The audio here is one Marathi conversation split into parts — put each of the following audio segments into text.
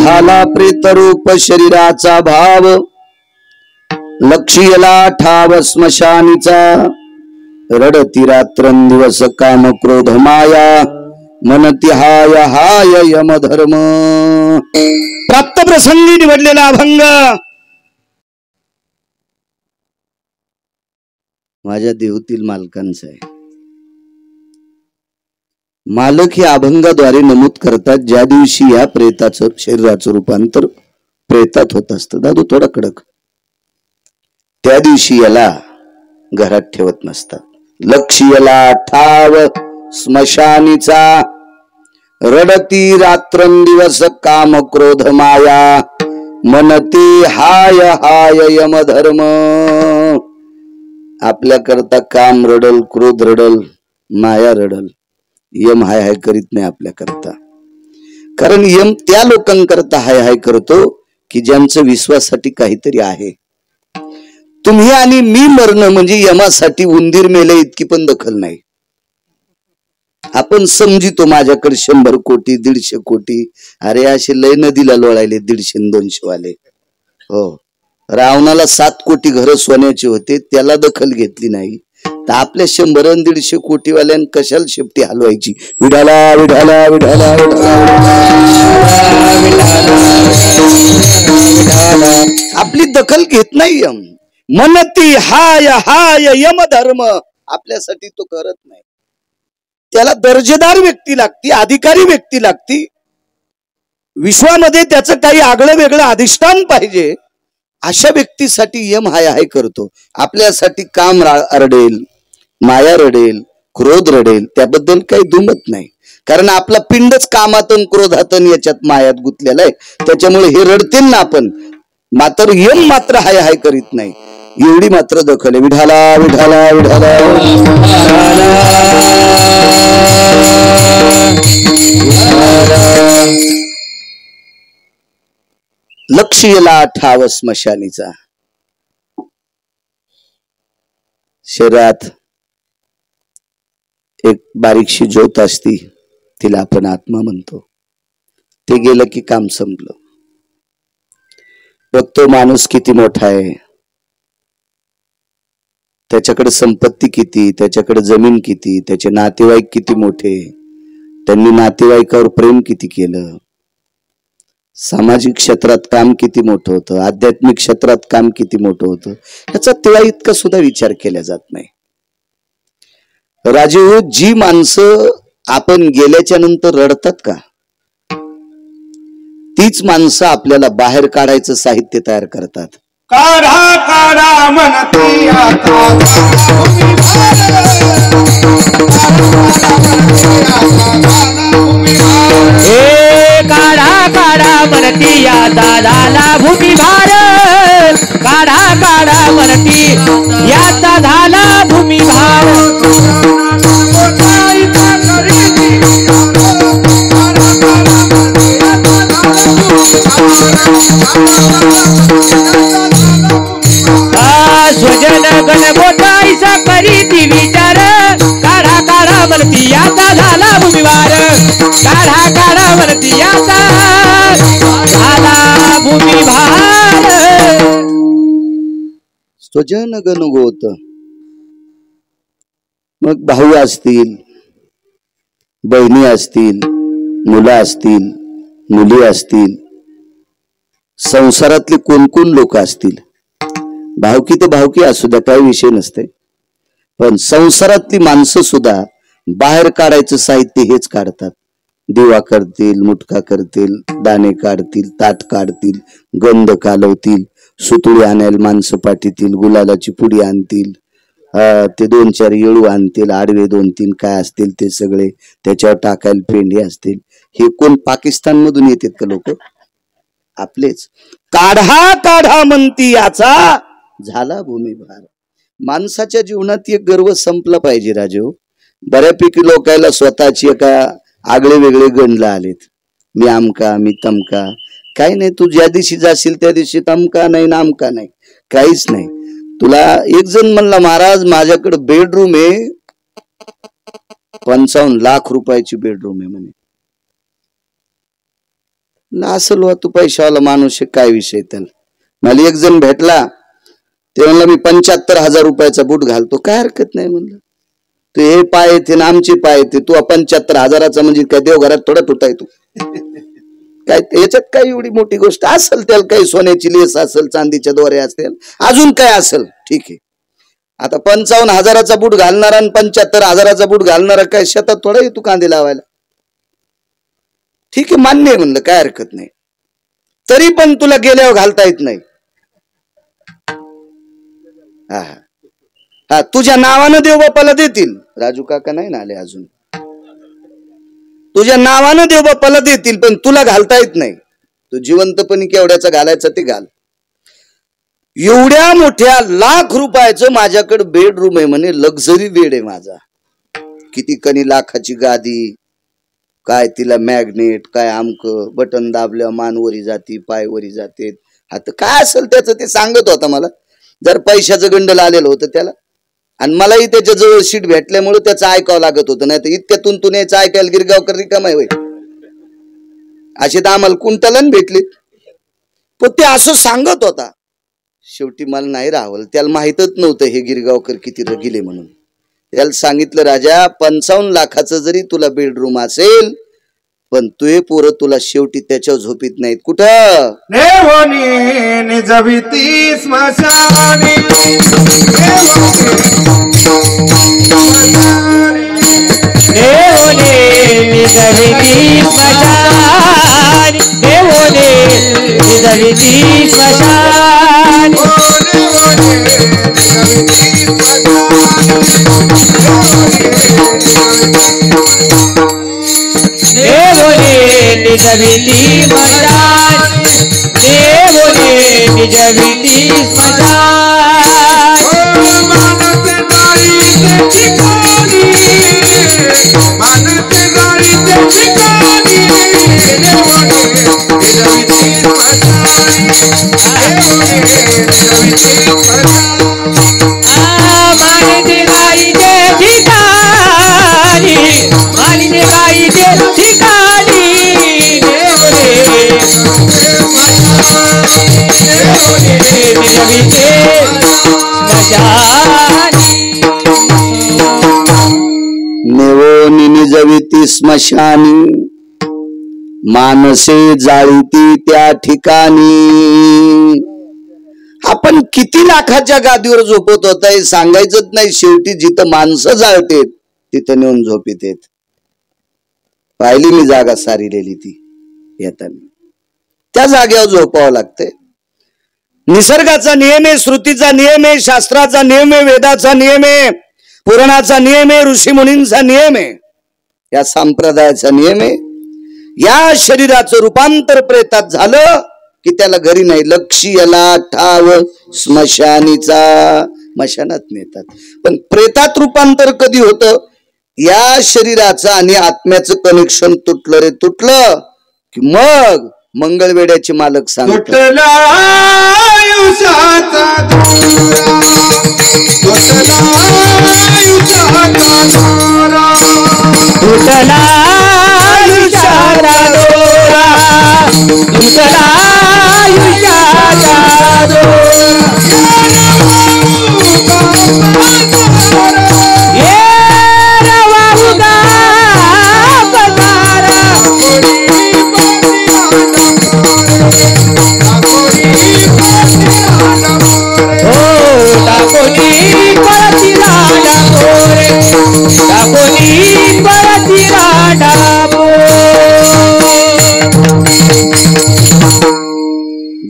झाला प्रेतरूप शरीराचा भाव, लक्ष्यला ठाव स्मशानीचा, रडती रात्रंदिवस काम क्रोध माया, मनती हाय हाय यम धर्म. प्राप्त प्रसंगी निवडलेला अभंग माझ्या देवतील मालकांचा आहे. मालक हे अभंगाद्वारे नमूद करतात ज्या दिवशी या प्रेताचं शरीराचं रूपांतर प्रेतात होत असतं, दादू थोडा कडक, त्या दिवशी याला घरात ठेवत नसतात. लक्ष्यला ठाव स्मशानीचा, रडती रात्रंदिवस काम क्रोध माया, मनती हाय हाय यम धर्म. आपल्या करता काम रडल, क्रोध रडल, माया रडल, यम हाय हाय करीत नाही आपल्या करता. कारण यम त्या लोकांकरता हाय हाय करतो की ज्यांचं विश्वासासाठी काहीतरी आहे. तुम्ही आणि मी मरणं म्हणजे यमासाठी उंदीर मेले इतकी पण दखल नाही. आपण समजितो माझ्याकडे 100 कोटी 150 कोटी, अरे असे लय नदीला लोळायले 150 200 वाले. हो, रावणाला 7 कोटी घर सोन्याचे होते, त्याला दखल घेतली नाही, तर आपल्या 100 आणि 150 कोटी वाल्यान कशाला शेपटी हलवायची. विठाला विठाला विठाला आपली दखल घेत नाही यम. मनती हाय हाय यम धर्म, आपल्यासाठी तो करत नाही. त्याला दर्जेदार व्यक्ती लागती, अधिकारी व्यक्ती लागती, विश्वामध्ये त्याचं काही आगळं वेगळं अधिष्ठान पाहिजे. अशा व्यक्तीसाठी यम हाय हाय करतो. आपल्यासाठी काम रडेल, माया रडेल, क्रोध रडेल, त्याबद्दल काही दुमत नाही. कारण आपला पिंडच कामातून क्रोधातून याच्यात मायात गुंतलेला आहे. त्याच्यामुळे हे रडतील ना आपण, मात्र यम मात्र हाय हाय करीत नाही, एवढी मात्र दखल आहे. विठाला विठाला विठाला लक्ष्यला ठाव स्मशानीचा. शरीरात एक बारीकशी ज्योत असती, तिला आपण आत्मा म्हणतो. ते गेलं की काम संपलं. बघतो माणूस किती मोठा आहे, त्याच्याकडे संपत्ती किती, त्याच्याकडे जमीन किती, त्याचे नातेवाईक किती मोठे, त्यांनी नातेवाईकावर प्रेम किती केलं, सामाजिक क्षेत्रात काम किती मोठं होतं, आध्यात्मिक क्षेत्रात काम किती मोठं होतं, याचा तेव्हा इतका सुद्धा विचार केला जात नाही. राजीव, जी माणसं आपण गेल्याच्या नंतर रडतात का, तीच माणसं आपल्याला बाहेर काढायचं साहित्य तयार करतात. काढा काढा म्हणती आता हे काढा काढा म्हणती आता झाला भूमिभार, काढा काढा म्हणती याचा झाला भूमिभार. स्वजन गणगोताईचा करीती विचार, काढा काढा म्हणती याचा झाला भूमिभार, काढा काढा म्हणती याचा झाला भूमिभार. स्वजन गणगोत, मग भाऊ असतील, बहिणी असतील, मुलं असतील, मुली असतील, संसारातले कोण कोण लोक असतील, भावकी तर भावकी असू द्या, काही विषय नसते, पण संसारातली माणसं सुद्धा बाहेर काढायचं साहित्य हेच काढतात. दिवा करतील, मुटका करतील, दाणे काढतील, ताट काढतील, गंध कालवतील, सुतुळी आणायला माणसं पाठीतील, गुलालाची पुडी आणतील, ते 2-4 येळू आणतील, आडवे 2-3 काय असतील ते सगळे त्याच्यावर टाकायला पेंढे असतील. हे कोण पाकिस्तान मधून येतात का लोक? आपलेच. काढा काढा म्हणती याचा झाला भूमिभार. माणसाच्या जीवनात एक गर्व संपला पाहिजे राजू. बऱ्यापैकी लोकायला स्वतःची एका आगळे वेगळे गणला आलेत, मी आमका मी तमका. काही नाही, तू ज्या दिवशी जाशील त्या दिवशी तमका नाही नामका नाही, काहीच नाही. तुला एक जण म्हणला, महाराज माझ्याकडे बेडरूम आहे, 55 लाख रुपयाची बेडरूम आहे म्हणे. असेल वा तू पैशावाला माणूस आहे, काय विषय त्याला. मला एक जण भेटला, ते म्हणला मी 75,000 रुपयाचा बूट घालतो. काय हरकत नाही म्हणलं. तू हे पाय येते ना आमचे पाय येते, तू 75,000चा म्हणजे काय देवघरात थोडा तुटाय तू काय. याच्यात काय एवढी मोठी गोष्ट असेल, त्याला काही सोन्याची लेस असेल, चांदीच्या दोऱ्या असतील, अजून काय असेल, ठीक आहे. आता 55,000चा बूट घालणारा आणि 75,000चा बूट घालणारा काय शेतात थोडा येतो कांदे लावायला. ठीक आहे, मान्य आहे म्हणलं, काय हरकत नाही. तरी पण तुला गेल्यावर घालता येत नाही. हा तुझ्या नावानं देव बापाला देतील. राजू काका नाही ना आले अजून. तुझ्या नावानं देव बापाला देतील, पण तुला घालता येत नाही. तू जिवंतपणी केवढ्याचा घालायचा ते घाल. एवढ्या मोठ्या लाख रुपयाचं माझ्याकडे बेडरूम आहे म्हणे, लक्झरी बेड आहे माझा. किती कनी लाखाची गादी, काय तिला मॅग्नेट, काय आमक, बटन दाबल्यावर मान वरी जाती, पाय वरी जाते. आता काय असेल त्याचं ते सांगत होता मला. जर पैशाचं गंडल आलेलं होतं त्याला, आणि मलाही त्याच्या जवळ सीट भेटल्यामुळे त्याचं ऐकावं लागत होतं. नाही तर इतक्यातून तू याचं ऐकायला गिरगावकर रिकामाय होय. असे तर आम्हाला कुंटलन भेटले. पण ते असं सांगत होता. शेवटी मला नाही राहवलं. त्याला माहितच नव्हतं हे गिरगावकर किती रगिले म्हणून. त्याला सांगितलं, राजा 55 लाखाचं जरी तुला बेडरूम असेल, पण तुझे पोरं तुला शेवटी त्याच्यावर झोपीत नाहीत. कुठं निजविती स्मशानी नेवोनी निजविती स्मशानी, मानसे जाळीती त्या ठिकाणी. आपण किती लाखाच्या गादीवर झोपत होता हे सांगायचंच नाही. शेवटी जिथं माणसं जाळतेत तिथं नेऊन झोपीत येत. पाहिली मी जागा सारीलेली ती येताना. त्या जागेवर झोपावं लागतंय. निसर्गाचा नियम आहे, श्रुतीचा नियम आहे, शास्त्राचा नियम आहे, वेदाचा नियम आहे, पुराणाचा नियम आहे, ऋषी मुनींचा नियम आहे, या संप्रदायाचा नियम आहे. या शरीराचं रूपांतर प्रेतात झालं की त्याला घरी नाही, लक्ष्याला ठाव स्मशानीचा, स्मशानात नेतात. पण प्रेतात रूपांतर कधी होतं? या शरीराचं आणि आत्म्याचं कनेक्शन तुटलं रे तुटलं की मग मंगळवेड्याचे मालक सांगतात,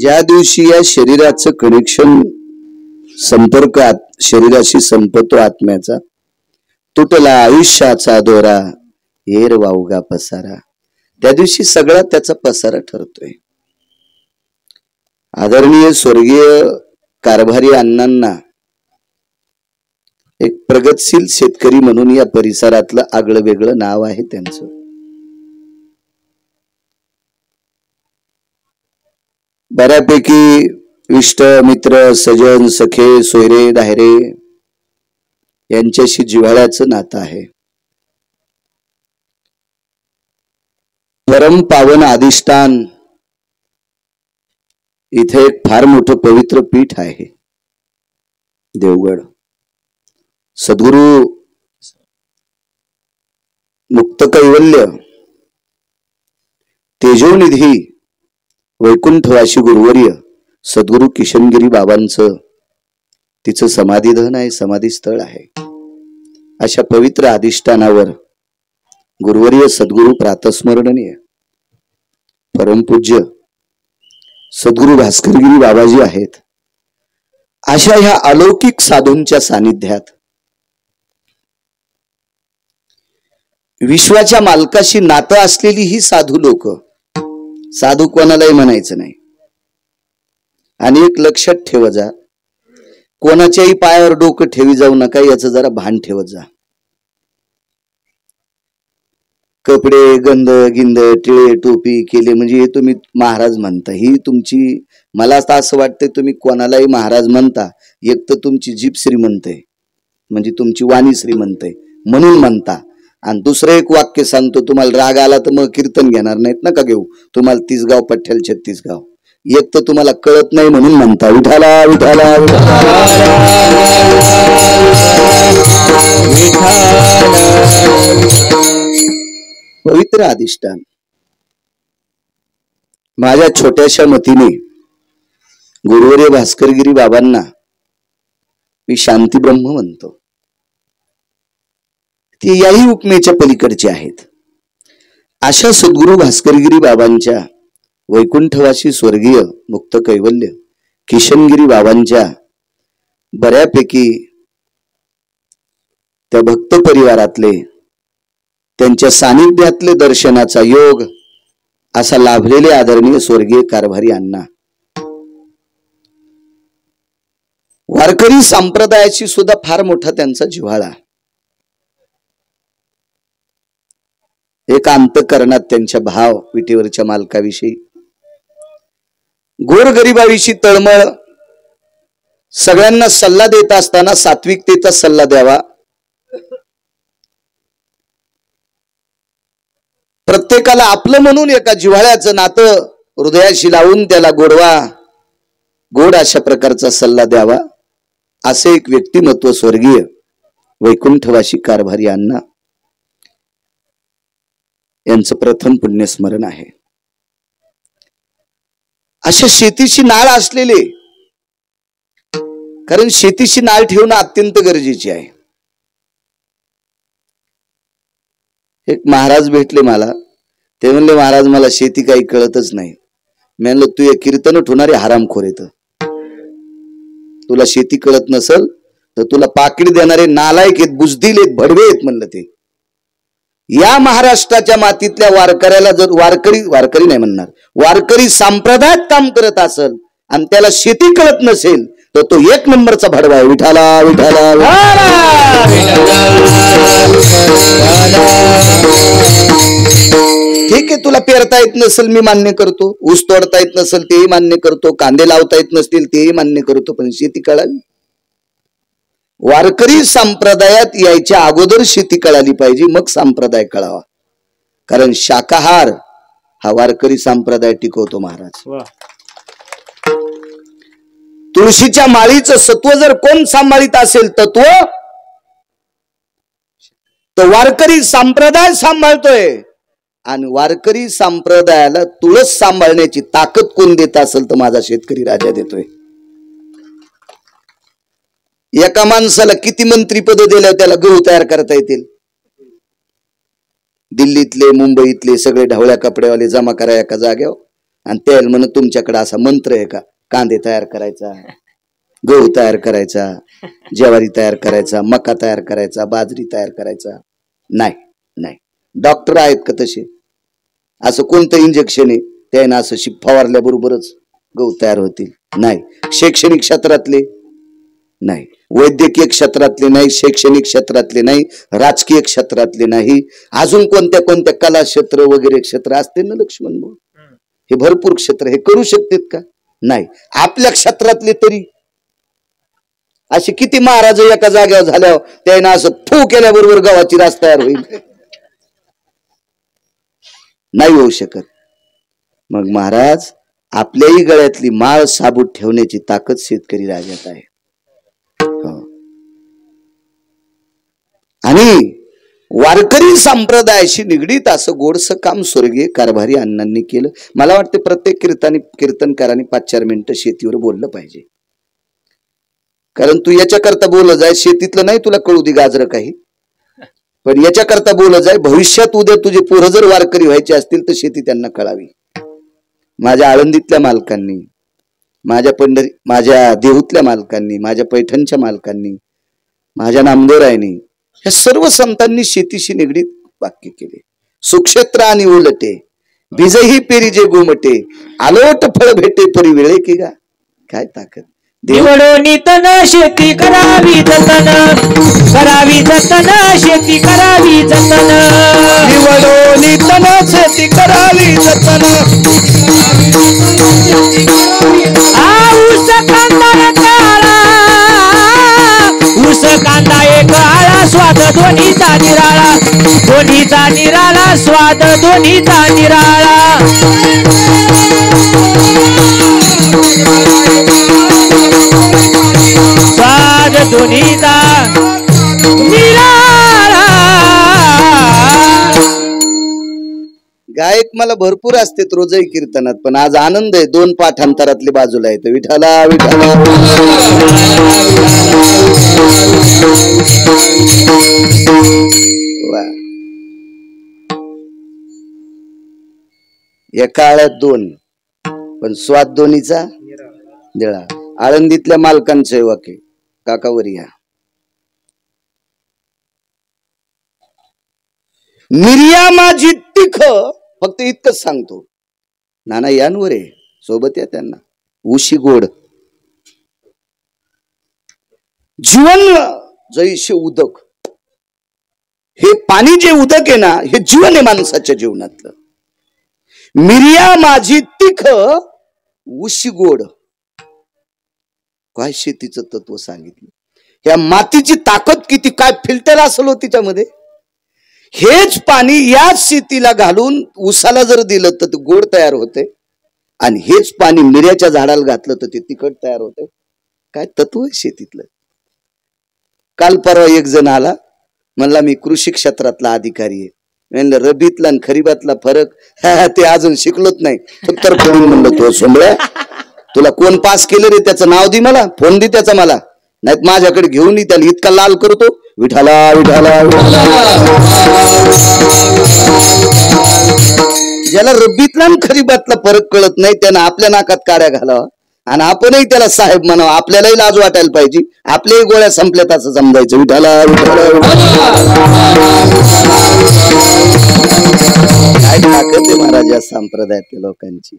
ज्या दिवशी या शरीराचं कनेक्शन संपर्क शरीराशी संपतो आत्म्याचा, तुटला आयुष्याचा दोरा हेर वावगा पसारा, त्या दिवशी सगळा त्याचा पसारा ठरतोय. आदरणीय स्वर्गीय कारभारी अण्णांना एक प्रगतशील शेतकरी म्हणून या परिसरातलं आगळं वेगळं नाव आहे त्यांचं. बऱ्यापैकी इष्ट मित्र सजन सखे सोयरे दायरे यांच्याशी जिव्हाळ्याचं नातं आहे. परम पावन अधिष्ठान इथे एक फार मोठं पवित्र पीठ आहे, देवगड. सद्गुरु मुक्त कैवल्य तेजोनिधी वैकुंठवासी गुरुवर्य सद्गुरु किशनगिरी बाबांचं तिचं समाधीधन आहे, समाधी स्थळ आहे. अशा पवित्र अधिष्ठानावर गुरुवर्य सद्गुरु प्रातस्मरणीय परमपूज्य सद्गुरु भास्करगिरी बाबाजी आहेत. अशा ह्या अलौकिक साधूंच्या सानिध्यात विश्वाच्या मालकाशी नातं असलेली ही साधू लोक, साधू कोणालाही म्हणायचं नाही. आणि एक लक्षात ठेवा जा, कोणाच्याही पायावर डोकं ठेवी जाऊ नका, याचं जरा भान ठेवत जा. कपडे गंध गिंद टिळे टोपी केले म्हणजे हे तुम्ही महाराज म्हणता. ही तुमची, मला आता असं वाटतंय तुम्ही कोणालाही महाराज म्हणता, एक तर तुमची जीभ श्रीमंत आहे, म्हणजे तुमची वाणी श्रीमंत आहे म्हणून म्हणता. आणि दुसरं एक वाक्य सांगतो, तुम्हाला राग आला तर मग कीर्तन घेणार नाहीत नका घेऊ, तुम्हाला 30 गाव पठ्ठ्याल 36 गाव. एक तर तुम्हाला कळत नाही म्हणून म्हणता विठाला विठाला पवित्र अधिष्ठान. माझ्या छोट्याशा मतीने गुरुवर्य भास्करगिरी बाबांना मी शांती ब्रह्म म्हणतो. ते याही उपमेच्या पलीकडचे आहेत. अशा सद्गुरु भास्करगिरी बाबांच्या वैकुंठवासी स्वर्गीय मुक्त कैवल्य किशनगिरी बाबांच्या बऱ्यापैकी त्या भक्त परिवारातले, त्यांच्या सानिध्यातले दर्शनाचा योग असा लाभलेले आदरणीय स्वर्गीय कारभारी अण्णा. वारकरी संप्रदायाची सुद्धा फार मोठा त्यांचा जिव्हाळा. एक अंतःकरणात त्यांच्या भाव विटेवरच्या मालकाविषयी, गोरगरिबाविषयी तळमळ, सगळ्यांना सल्ला देत असताना सात्विकतेचा सल्ला द्यावा, प्रत्येकाला आपलं म्हणून एका जिव्हाळ्याचं नातं हृदयाशी लावून त्याला गोड अशा प्रकारचा सल्ला द्यावा, असे एक व्यक्तिमत्व स्वर्गीय वैकुंठवासी कारभारी अण्णा यांचं प्रथम पुण्यस्मरण आहे. अशा शेतीशी नाळ असलेले, कारण शेतीशी नाळ ठेवणं अत्यंत गरजेचे आहे. एक महाराज भेटले मला, ते म्हणले महाराज मला शेती काही कळतच नाही. मी म्हणलं तू एक कीर्तन ठेवणारे हरामखोर येत, तुला शेती कळत नसल तर तुला पाकिट देणारे नालायक आहेत, बुजदिल आहेत, भडवे आहेत म्हणलं. ते या महाराष्ट्राच्या मातीतल्या वारकऱ्याला जर वारकरी नाही म्हणणार, वारकरी संप्रदायात काम करत असेल आणि त्याला शेती कळत नसेल तर तो एक नंबरचा भडवा आहे. विठाला विठाला ठीक आहे, तुला पेरता येत नसेल मी मान्य करतो, ऊस तोडता येत नसेल तेही मान्य करतो, कांदे लावता येत नसतील तेही मान्य करतो, पण शेती कळाली. वारकरी संप्रदायात यायच्या अगोदर शेती कळाली पाहिजे, मग संप्रदाय कळावा. कारण शाकाहार हा वारकरी संप्रदाय टिकवतो महाराज. तुळशीच्या माळीचं सत्व जर कोण सांभाळीत असेल तत्व, तर वारकरी संप्रदाय सांभाळतोय. आणि वारकरी संप्रदायाला तुळस सांभाळण्याची ताकद कोण देत असेल तर माझा शेतकरी राजा देतोय. एका माणसाला किती मंत्रीपद दिल्यावर त्याला गहू तयार करता येतील? दिल्लीतले मुंबईतले सगळे ढवळ्या कपड्यावाले जमा करा एका जाग्यावर, आणि त्याला म्हण तुमच्याकडे असा मंत्र आहे का कांदे तयार करायचा, गहू तयार करायचा, ज्वारी तयार करायचा, मका तयार करायचा, बाजरी तयार करायचा? नाही नाही. डॉक्टर आहेत का तसे? असं कोणतं इंजेक्शन आहे त्यानं असं फवारल्या बरोबरच गहू तयार होतील? नाही. शैक्षणिक क्षेत्रातले नाही, वैद्यकीय क्षेत्रातले नाही, शैक्षणिक क्षेत्रातले नाही, राजकीय क्षेत्रातले नाही, अजून कोणत्या कोणत्या कला क्षेत्र वगैरे क्षेत्र असते ना लक्ष्मण भाऊ, हे भरपूर क्षेत्र हे करू शकतात का? नाही. आपल्या क्षेत्रातले तरी असे किती महाराज एका जागेवर झाल्यावर त्यानं असं फू केल्याबरोबर गावाची रास तयार होईल? नाही होऊ शकत. मग महाराज आपल्याही गळ्यातली माळ साबूत ठेवण्याची ताकद शेतकरी राजात आहे. हो. आणि वारकरी संप्रदायाशी निगडीत असं गोडसं काम स्वर्गीय कारभारी अण्णांनी केलं. मला वाटतं प्रत्येक कीर्तनकारांनी 5-4 मिनिटं शेतीवर बोललं पाहिजे. कारण तू याच्याकरता बोलत जाय, शेतीतलं नाही तुला कळू दे गाजरं काही, पण याच्याकरता बोलत जाय, भविष्यात उद्या तुझे पोरं जर वारकरी व्हायचे असतील तर शेती त्यांना कळावी. माझ्या आळंदीतल्या मालकांनी, माझ्या देहूतल्या मालकांनी, माझ्या पैठणच्या मालकांनी, माझ्या नामदेवरायांनी, या सर्व संतांनी शेतीशी निगडीत वाक्य केले. सुक्षेत्र आणि उलटे बीजही पेरी जे गोमटे, आलोट फळ भेटे परी वेळे की गा. काय ताकद. निवडोनी तन शेती करावी जतन, करावी जतन शेती करावी जतन. निवडोनी तन शेती करावी जतन. ऊस कांदा काळा, ऊस कांदा एक आळा, स्वाद दोन्हीचा निराळा, दोन्हीचा निराळा, स्वाद दोन्हीचा निराळा. स्वाद दोन्हीचा निराळा. गायक मला भरपूर असते रोजही कीर्तनात, पण आज आनंद आहे. 2 पाठांतरातले बाजूला येत विठाला विठाला. एका आळ्यात 2, पण स्वाद दोन्हीचा निळा. आळंदीतल्या मालकांचं वाक्य काकावर या. निर्या माझी तिख, फक्त इतकंच सांगतो. नाना यांवर आहे, सोबत या त्यांना. उशी गोड जीवन जैसे उदक. हे पाणी जे उदक आहे ना, हे जीवन आहे माणसाच्या जीवनातलं. मिरिया माझी तिख, उशी गोड. काय शेतीचं तत्व सांगितलं. या मातीची ताकद किती, काय फिल्टर असेल हो तिच्यामध्ये. हेच पाणी याच शेतीला घालून उसाला जर दिलं तर ते गोड तयार होते, आणि हेच पाणी मिऱ्याच्या झाडाला घातलं तर ते तिखट तयार होते. काय तत्व आहे शेतीतलं. काल परवा एक जण आला, म्हणला मी कृषी क्षेत्रातला अधिकारी आहे. म्हणलं रबीतला आणि खरीबातला फरक ते अजून शिकलोच नाही. तर कोण म्हणलं तो सोंबळ्या, तुला कोण पास केलं रे, त्याचं नाव दे मला, फोन दे त्याचा मला, नाहीत माझ्याकडे घेऊन ये. त्याला इतका लाल करतो विठाला विठाला. ज्याला रब्बीतला आणि खरीबातला फरक कळत नाही त्यानं आपल्या नाकात काड्या घालावा, आणि आपणही त्याला साहेब म्हणावं. आपल्यालाही लाज वाटायला पाहिजे. आपल्याही गोळ्या संपल्यात असं समजायचं. विठाला विठाला. काय ताकद आहे महाराज या संप्रदायातल्या लोकांची.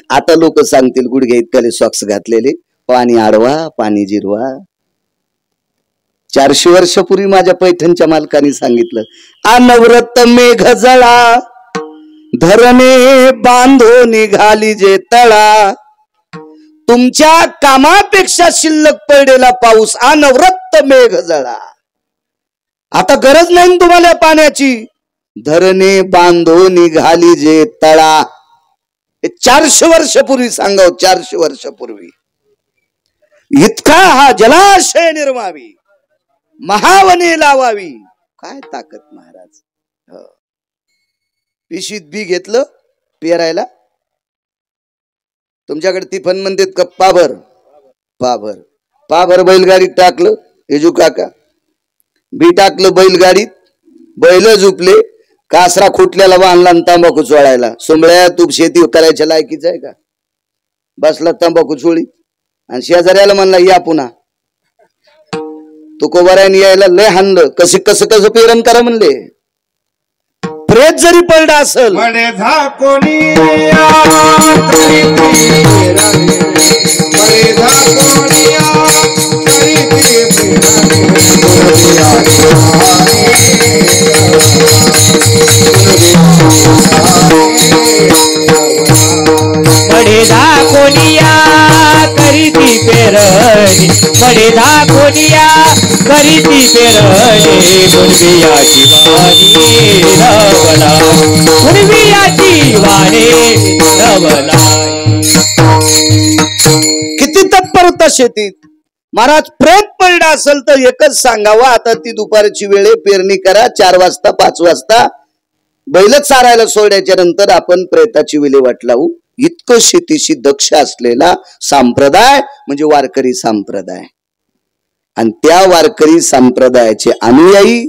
आता लोक सांगतील गुडघे इतकाले सॉक्स घातलेले, पाणी आडवा पाणी जिरवा. 400 वर्षापूर्वी माझ्या पैठणच्या मालकाने सांगितलं, अनवरत मेघ जळा, धरणे बांधो निघाली जे तळा. तुमच्या कामापेक्षा शिल्लक पडलेला पाऊस, अनवरत मेघ जळा. आता गरज नाही तुम्हाला पाण्याची, धरणे बांधो निघाली जे तळा. हे 400 वर्षापूर्वी सांगाव. 400 वर्षापूर्वी इतका हा जलाशय निर्मावी, महावने लावावी. काय ताकद महाराज. पिशीत बी घेतलं पेरायला. तुमच्याकडे तिफन म्हणतात का पाभर, पाभर पाभर बैलगाडीत टाकलं. हेजू काका बी टाकलं बैलगाडीत, बैल झुपले, कासरा खुटल्याला बांधला आणि तंबाखू चोळायला. सोंबळ्या तू शेती करायच्या लायकीच आहे का. बसला तंबाखू चोळीत, आणि शेजाऱ्याला म्हणला या पुन्हा. तुकोबारायने यायला लय हाणलं. कसं कसं कसं पेरण करा म्हणले. प्रेत जरी पडला असल, पडेधा कोनिया करीती पेरणी, पडेधा कोनिया करीती पेरले गुणबियाची वाणी रवला गुणबियाची वाणी रवला. किती तत्पर होता शेतीत. महाराज प्रेम पडला असेल तर एकच सांगावं, आता ती दुपारची वेळ आहे, पेरणी करा. 4 वाजता 5 वाजता बैल चारायला सोडण्याच्या नंतर आपण प्रेताची विल्हेवाट लावू. इतकं शेतीशी दक्ष असलेला संप्रदाय म्हणजे वारकरी संप्रदाय. आणि त्या वारकरी संप्रदायाचे अनुयायी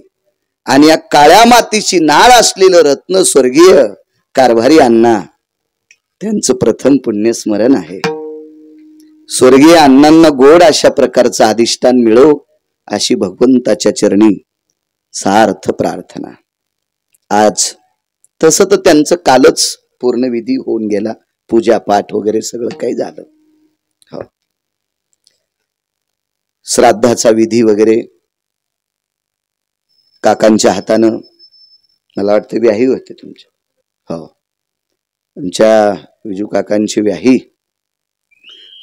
आणि या काळ्या मातीची नाळ असलेलं रत्न स्वर्गीय कारभारी अण्णा, त्यांचं प्रथम पुण्यस्मरण आहे. स्वर्गीय अण्णांना गोड अशा प्रकारचं अधिष्ठान मिळो अशी भगवंताच्या चरणी सार्थ प्रार्थना. आज तसं तर त्यांचं कालच पूर्ण विधी होऊन गेला, पूजा पाठ वगैरे सगळं काही झालं. हो, श्राद्धाचा विधी वगैरे काकांच्या हातानं, मला वाटतं व्याही होते तुमच्या. हो, तुमच्या विजू काकांची व्याही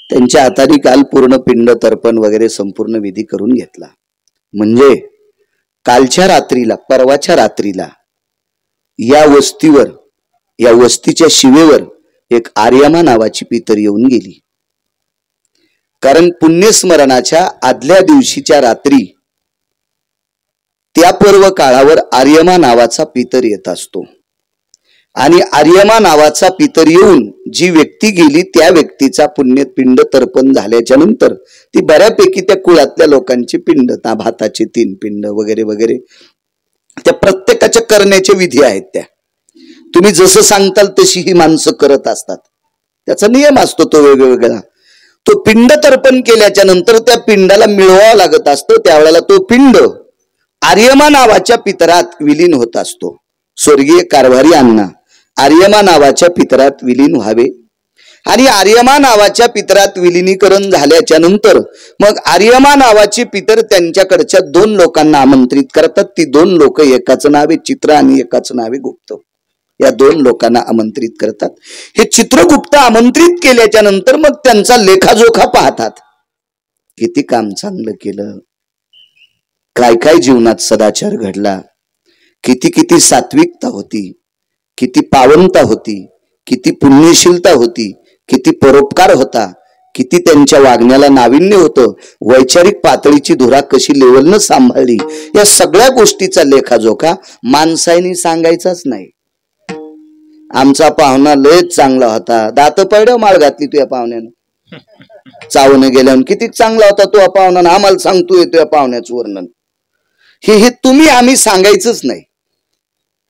त्यांच्या हाताने काल पूर्ण पिंड तर्पण वगैरे संपूर्ण विधी करून घेतला. म्हणजे कालच्या रात्रीला, परवाच्या रात्रीला या वस्तीवर, या वस्तीच्या शिवेवर एक आर्यमा नावाची पितर येऊन गेली. कारण पुण्यस्मरणाच्या आदल्या दिवशीच्या रात्री त्या पर्व काळावर आर्यमा नावाचा पितर येत असतो. आणि आर्यमा नावाचा पितर येऊन जी व्यक्ती गेली त्या व्यक्तीचा पुण्यपिंड तर्पण झाल्याच्या नंतर ती बऱ्यापैकी त्या कुळातल्या लोकांची पिंड, भाताचे 3 पिंड वगैरे वगैरे त्या प्रत्येकाच्या करण्याचे विधी आहेत. त्या तुम्ही जसं सांगताल तशी ही माणसं करत असतात. त्याचा नियम असतो तो वेगवेगळा. तो पिंड तर्पण केल्याच्या नंतर त्या पिंडाला मिळवावं लागत असतो. त्यावेळेला तो पिंड आर्यमा नावाच्या पितरात विलीन होत असतो. स्वर्गीय कारभारी अण्णा आर्यमा नावाच्या पितरात विलीन व्हावे. आणि आर्यमा नावाच्या पितरात विलिनीकरण झाल्याच्या नंतर मग आर्यमा नावाची पितर त्यांच्याकडच्या 2 लोकांना आमंत्रित करतात. ती 2 लोक, एकाचं नाव आहे चित्र आणि एकाचं नाव आहे गुप्त. या 2 लोकांना आमंत्रित करतात. हे चित्रगुप्त आमंत्रित केल्याच्या नंतर मग त्यांचा लेखाजोखा पाहतात. किती काम चांगलं केलं, काय काय जीवनात सदाचार घडला, किती किती सात्विकता होती, किती पावनता होती, किती पुण्यशीलता होती, किती परोपकार होता, किती त्यांच्या वागण्याला नाविन्य होतं, वैचारिक पातळीची धुरा कशी लेवलनं सांभाळली, या सगळ्या गोष्टीचा लेखाजोखा माणसाईनी सांगायचाच नाही. आमचा पाहुणा लयच चांगला होता, दात पडव माळ घातली तुझ्या पाहुण्यानं, चावणं गेल्यावर किती चांगला होता तो पाहुणा, आम्हाला सांगतोय तुझ्या पाहुण्याचं वर्णन. हे तुम्ही आम्ही सांगायचंच नाही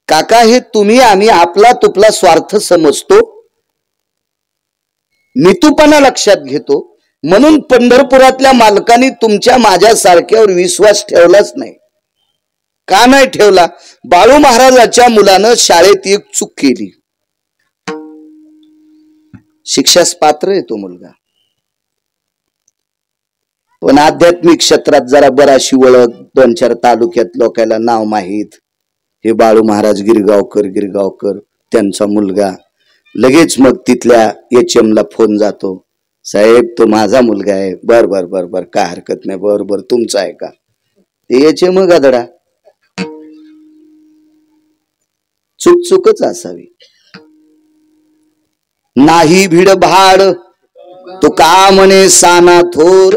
काका. हे तुम्ही आम्ही आपला तुपला स्वार्थ समजतो, मितूपणा लक्षात घेतो. म्हणून पंढरपुरातल्या मालकांनी तुमच्या माझ्या सारख्यावर विश्वास ठेवलाच नाही. का नाही ठेवला? बाळू महाराजाच्या मुलानं शाळेत एक चूक केली, शिक्षास पात्र आहे तो मुलगा, पण आध्यात्मिक क्षेत्रात जरा बराशी ओळख, 2-4 तालुक्यात लोकांना नाव माहीत, हे बाळू महाराज गिरगावकर त्यांचा मुलगा. लगेच मग तिथल्या HM ला फोन जातो, साहेब तो माझा मुलगा आहे. बर बर बर बर काय हरकत नाही, बरोबर तुमचा आहे का? ते HM गादडा. चूकच असावी. नाही भिड भाड तो का म्हणे साना थोर.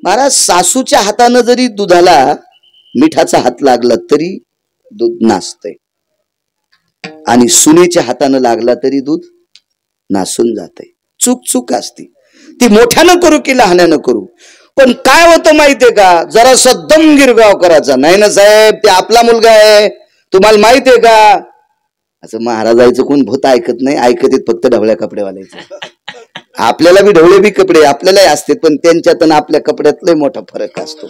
महाराज सासूच्या हातानं जरी दुधाला मिठाचा हात लागला तरी दूध नासतंय, आणि सुनेच्या हातानं लागला तरी दूध नासून जाते. चूक असते ती मोठ्यानं करू की लहान्यानं करू. पण काय होतं माहितीये का, जरा सद्दम गिरगाव करायचा नाही ना साहेब, ते आपला मुलगा आहे, तुम्हाला माहितीये का. असं महाराजाचं कोण भूत ऐकत नाही, ऐकत येत फक्त ढवळ्या कपडेवाल्याचं. आपल्याला बी ढवळे बी कपडे आपल्यालाही असते, पण त्यांच्यात आणि आपल्या कपड्यात लय मोठा फरक असतो.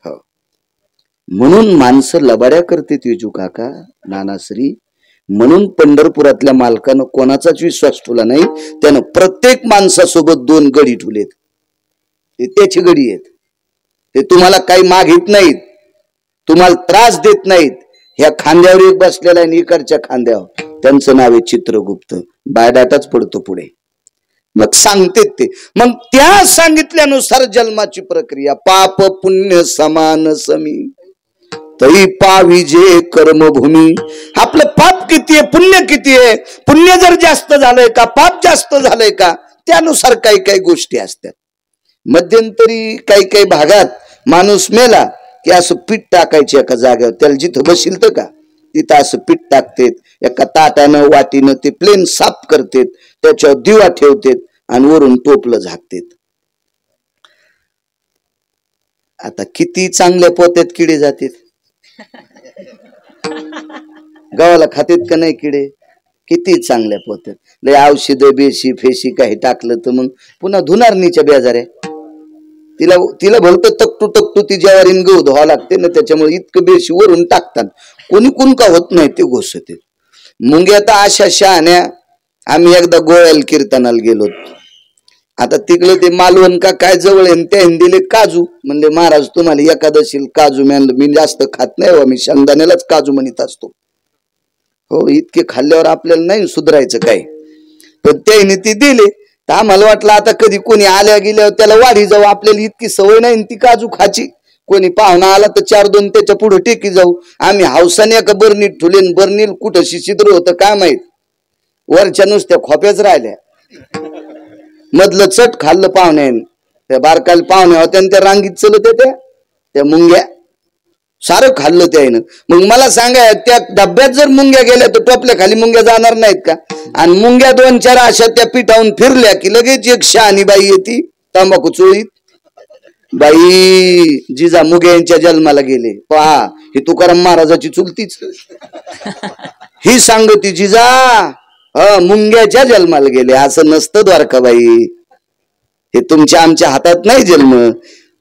हो, म्हणून माणसं लबाड्या करते विजू काका, नानाश्री. म्हणून पंढरपुरातल्या मालकानं कोणाचाच विश्वास ठेवला नाही. त्यानं प्रत्येक माणसासोबत 2 गडी ठेवलेत. ते त्याची गडी आहेत, ते तुम्हाला काही मागित नाहीत, तुम्हाला त्रास देत नाहीत. ह्या खांद्यावर एक बसलेला आहे, इकडच्या खांद्यावर त्यांचं नाव आहे चित्रगुप्त. बायोडाटाच पडतो पुढे. मग सांगते ते, मग त्या सांगितल्यानुसार जन्माची प्रक्रिया, पाप पुण्य समान समी तरी पावी जे कर्मभूमी. आपलं पाप किती आहे, पुण्य किती आहे, पुण्य जर जास्त झालंय का, पाप जास्त झालंय का, त्यानुसार काही काही गोष्टी असतात. मध्यंतरी काही काही भागात माणूस मेला की असं पीठ टाकायचे एका जागेवर, त्याला जिथं बसील तर का तिथं असं पीठ टाकतेत, एका ताटानं वाटीनं ते प्लेन साफ करतेत, त्याच्यावर दिवा ठेवतेत आणि वरून टोपलं झाकतेत. आता किती चांगल्या पोत्यात किडे जातात, गावाला खातेत का नाही किडे, किती चांगल्या पोत्यात. लय औषध बेशी फेशी काही टाकलं तर मग पुन्हा धुनारणीच्या बेजाऱ्या, तिला तिला भलतं तकटू ती ज्वारीन गहू धुवा लागते ना, त्याच्यामुळे इतकं बेशी वरून टाकतात. कोणी कोण का होत नाही ते घोषते. मुंग्या तर अशा शहाण्या. आम्ही एकदा गोव्याला कीर्तनाला गेलो, आता तिकडं ते मालवण का काय जवळ आहे, त्या दिले काजू. म्हणले महाराज तुम्हाला एकादशीला काजू मिळालं, मी जास्त खात नाही हो, मी शेंगदाण्यालाच काजू म्हणत असतो. हो, इतके खाल्ल्यावर आपल्याला नाही सुधारायचं काय, पण त्याने ती दिले तर आम्हाला वाटलं आता कधी कोणी आल्या गेल्यावर त्याला वाढी जाऊ, आपल्याला इतकी सवय नाही ती काजू खाची. कोणी पाहुणा आला तर 4-2 त्याच्या पुढे टेकी जाऊ. आम्ही हावसाने एका बर्नीत ठुलेन, बर्नील कुठं शिशिद्र होतं काय माहित, वरच्या नुसत्या खोप्याच राहिल्या, मधलं चट खाल्लं पाहुण्यान. त्या बारकाल पाहुण्या होत्या त्या रांगीत चलत होत्या, त्या मुंग्या सारं खाल्लं त्यानं. मग मला सांगा, त्या डब्यात जर मुंग्या गेल्या तर टोपल्या खाली मुंग्या जाणार नाहीत का? आणि मुंग्या 2-4 अशा त्या पिठावून फिरल्या की लगेच एक शहाणी बाई येते तंबाखू चोळीत. बाई जिजा मुंग्यांच्या जन्माला गेले, पहा ही तुकाराम महाराजाची चुलतीच ही सांगती, जिजा मुंग्याच्या जन्माला गेले. असं नसतं द्वारकाबाई, हे तुमच्या आमच्या हातात नाही जन्म.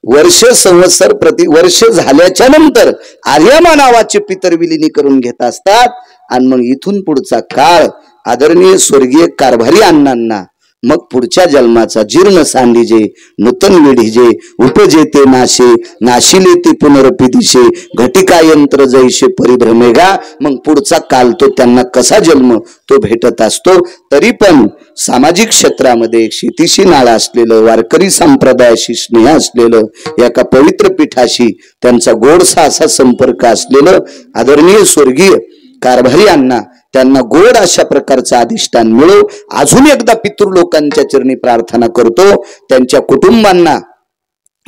वर्ष संवत्सर प्रति वर्ष झाल्याच्या नंतर आर्यमा नावाचे पितर विलिनी करून घेत असतात. आणि मग इथून पुढचा काळ आदरणीय स्वर्गीय कारभारी अण्णांना मग पुढच्या जन्माचा जीर्ण सांडीजे नूतन वेढीजे उपजेते नाशे नाशिले ते पुनरपी दिशे घटिका यंत्र जैसे परिभ्रमेगा. मग पुढचा काल तो त्यांना कसा जन्म तो भेटत असतो. तरी पण सामाजिक क्षेत्रामध्ये शेतीशी नाळा असलेलं, वारकरी संप्रदायाशी स्नेह असलेलं, एका पवित्र पीठाशी त्यांचा गोडसा असा संपर्क असलेलं आदरणीय स्वर्गीय कारभारी अण्णा, त्यांना गोड अशा प्रकारचं अधिष्ठान मिळो. अजून एकदा पितृलोकांच्या चरणी प्रार्थना करतो. त्यांच्या कुटुंबांना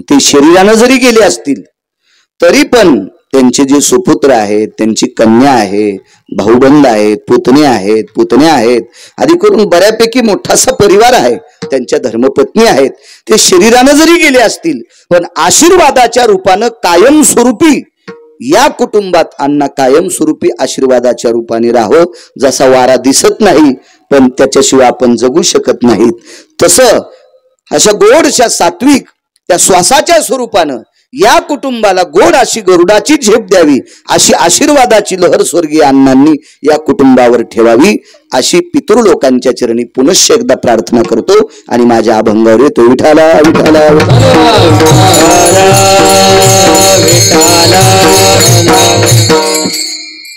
ते शरीरानं जरी गेले असतील तरी पण त्यांचे जे सुपुत्र आहेत, त्यांची कन्या आहे, भाऊबंद आहेत, पुतण्या आहेत, आधी करून बऱ्यापैकी मोठासा परिवार आहे, त्यांच्या धर्मपत्नी आहेत, ते शरीरानं जरी गेले असतील पण आशीर्वादाच्या रूपानं कायमस्वरूपी या कुटुंबात अण्णा कायमस्वरूपी आशीर्वादाच्या रूपाने राहो. जसा वारा दिसत नाही पण त्याच्याशिवाय आपण जगू शकत नाहीत, तसं अशा गोडशा सात्विक त्या श्वासाच्या स्वरूपानं या कुटुंबाला गोड अशी गरुडाची झेप द्यावी, अशी आशीर्वादाची लहर स्वर्गीय अण्णांनी या कुटुंबावर ठेवावी, अशी पितृलोकांच्या चरणी पुनश्च एकदा प्रार्थना करतो. आणि माझ्या अभंगावर येतो विठाला विठाला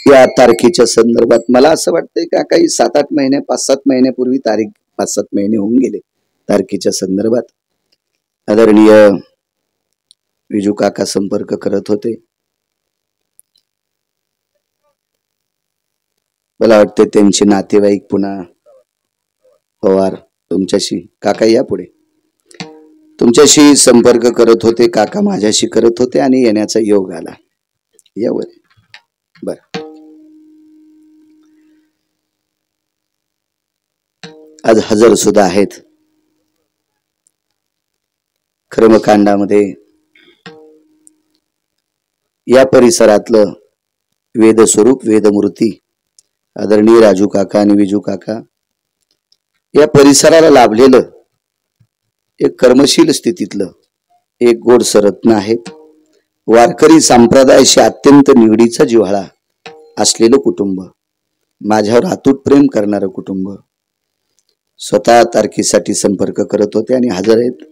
या तारखेच्या संदर्भात मला असं वाटतंय का काही 7-8 महिने 5-7 महिन्यापूर्वी तारीख 5-7 महिने होऊन गेले तारखेच्या संदर्भात आदरणीय विजू काका संपर्क करत होते. मला वाटते त्यांचे नातेवाईक पुन्हा पवार तुमच्याशी, काका या पुढे, तुमच्याशी संपर्क करत होते, काका माझ्याशी करत होते आणि येण्याचा योग आला. यावर बर आज हजर सुद्धा आहेत. कर्मकांडामध्ये या परिसरातलं वेदस्वरूप वेदमूर्ती आदरणीय राजू काका आणि विजू काका या परिसराला लाभलेलं एक कर्मशील स्थितीतलं एक गोडसं रत्न आहेत. वारकरी संप्रदायाशी अत्यंत निगडीचा जिव्हाळा असलेलं कुटुंब, माझ्यावर अतूट प्रेम करणारं कुटुंब स्वतः तारखेसाठी संपर्क करत होते आणि हजर आहेत.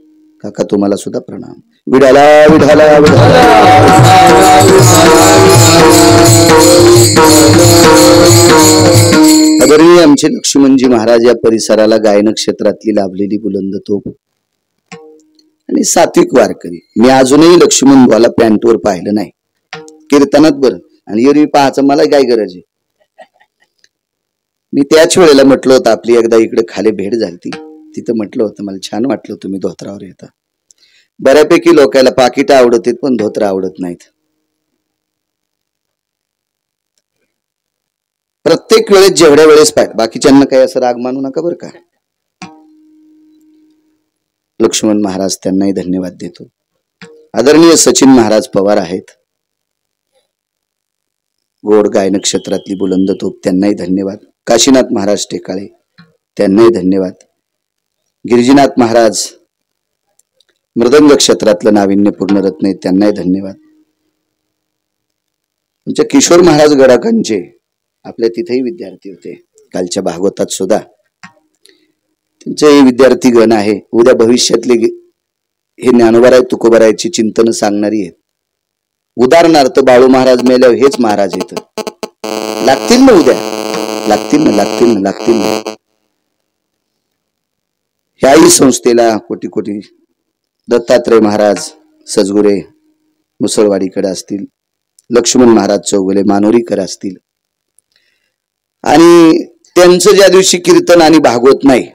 काका तुम्हाला सुद्धा प्रणाम. विठाला विठाला विठाला आदरणीय आमचे लक्ष्मणजी महाराज या परिसराला गायन क्षेत्रातली लाभलेली बुलंद तोफ आणि सात्विक वारकरी. मी अजूनही लक्ष्मण बुवाला पॅन्टवर पाहिलं नाही कीर्तनात बरं, आणि एरवी पाहायचं मला काय गरज आहे. मी त्याच वेळेला म्हटलं होतं, आपली एकदा इकडे खाली भेट झाली तिथं म्हटलं होतं मला छान वाटलं तुम्ही धोत्रावर येता. बऱ्यापैकी लोकांना पाकिट आवडत पण धोत्र आवडत नाहीत. प्रत्येक वेळेस जेवढ्या वेळेस पाहिजे, बाकीच्यांना काही असं राग मानू नका बरं का. लक्ष्मण महाराज त्यांनाही धन्यवाद देतो. आदरणीय सचिन महाराज पवार आहेत, गोड गायन क्षेत्रातली बुलंद तोप, त्यांनाही धन्यवाद. काशीनाथ महाराज टेकाळे त्यांनाही धन्यवाद. गिरिजीनाथ महाराज मृदंग क्षेत्रातलं नाविन्यपूर्ण रत्न आहेत, त्यांनाही धन्यवाद. तुमच्या किशोर महाराज गडाकांचे आपल्या तिथेही विद्यार्थी होते, कालच्या भागवतात सुद्धा त्यांचे विद्यार्थी गण आहे. उद्या भविष्यातले हे ज्ञानोबाराय तुकोबारायची चिंतन सांगणारी आहेत. उदाहरणार्थ बाळू महाराज मेल्यावर हेच महाराज येत लागतील ना, उद्या लागतील ना. ह्याही संस्थेला कोटी कोटी. दत्तात्रय महाराज सजगुरे मुसळवाडीकडे असतील, लक्ष्मण महाराज चौगुले मानोरीकर असतील, आणि त्यांचं ज्या दिवशी कीर्तन आणि भागवत नाही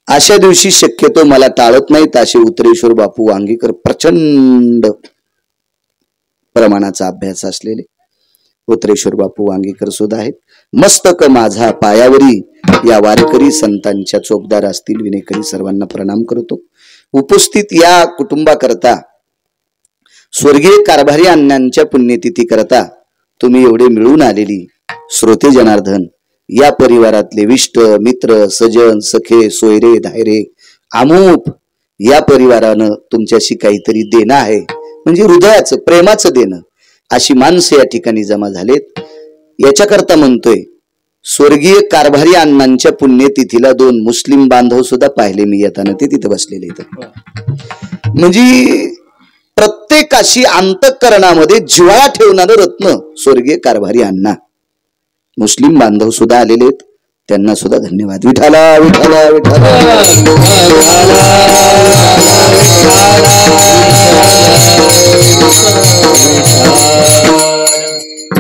अशा दिवशी शक्यतो मला टाळत नाहीत असे उतरेश्वर बापू वांगीकर प्रचंड प्रमाणाचा अभ्यास असलेले उतरेश्वर बापू वांगीकर सुद्धा आहेत. मस्तक माझा पायावरी या वारकरी संतांच्या चोपदार असतील विनेकरी सर्वांना प्रणाम करतो. उपस्थित या कुटुंबाकरता स्वर्गीय कारभारी अण्णांच्या पुण्यतिथी करता तुम्ही एवढे मिळून आलेली श्रोते जनार्दन, या परिवारातले विष्ट मित्र सजन सखे सोयरे धायरे आमूप, या परिवारानं तुमच्याशी काहीतरी देणं आहे, म्हणजे हृदयाचं प्रेमाचं देणं. अशी माणसं या ठिकाणी जमा झालेत. याच्याकरता म्हणतोय, स्वर्गीय कारभारी अण्णांच्या पुण्यतिथीला 2 मुस्लिम बांधव सुद्धा पाहिले मी येताना, ते तिथे बसलेले आहेत. म्हणजे प्रत्येकाशी अंतःकरणामध्ये जिव्हाळा ठेवणारं रत्न स्वर्गीय कारभारी अण्णा. मुस्लिम बांधव सुद्धा आलेले आहेत, त्यांना सुद्धा धन्यवाद. विठाला विठाला विठाला.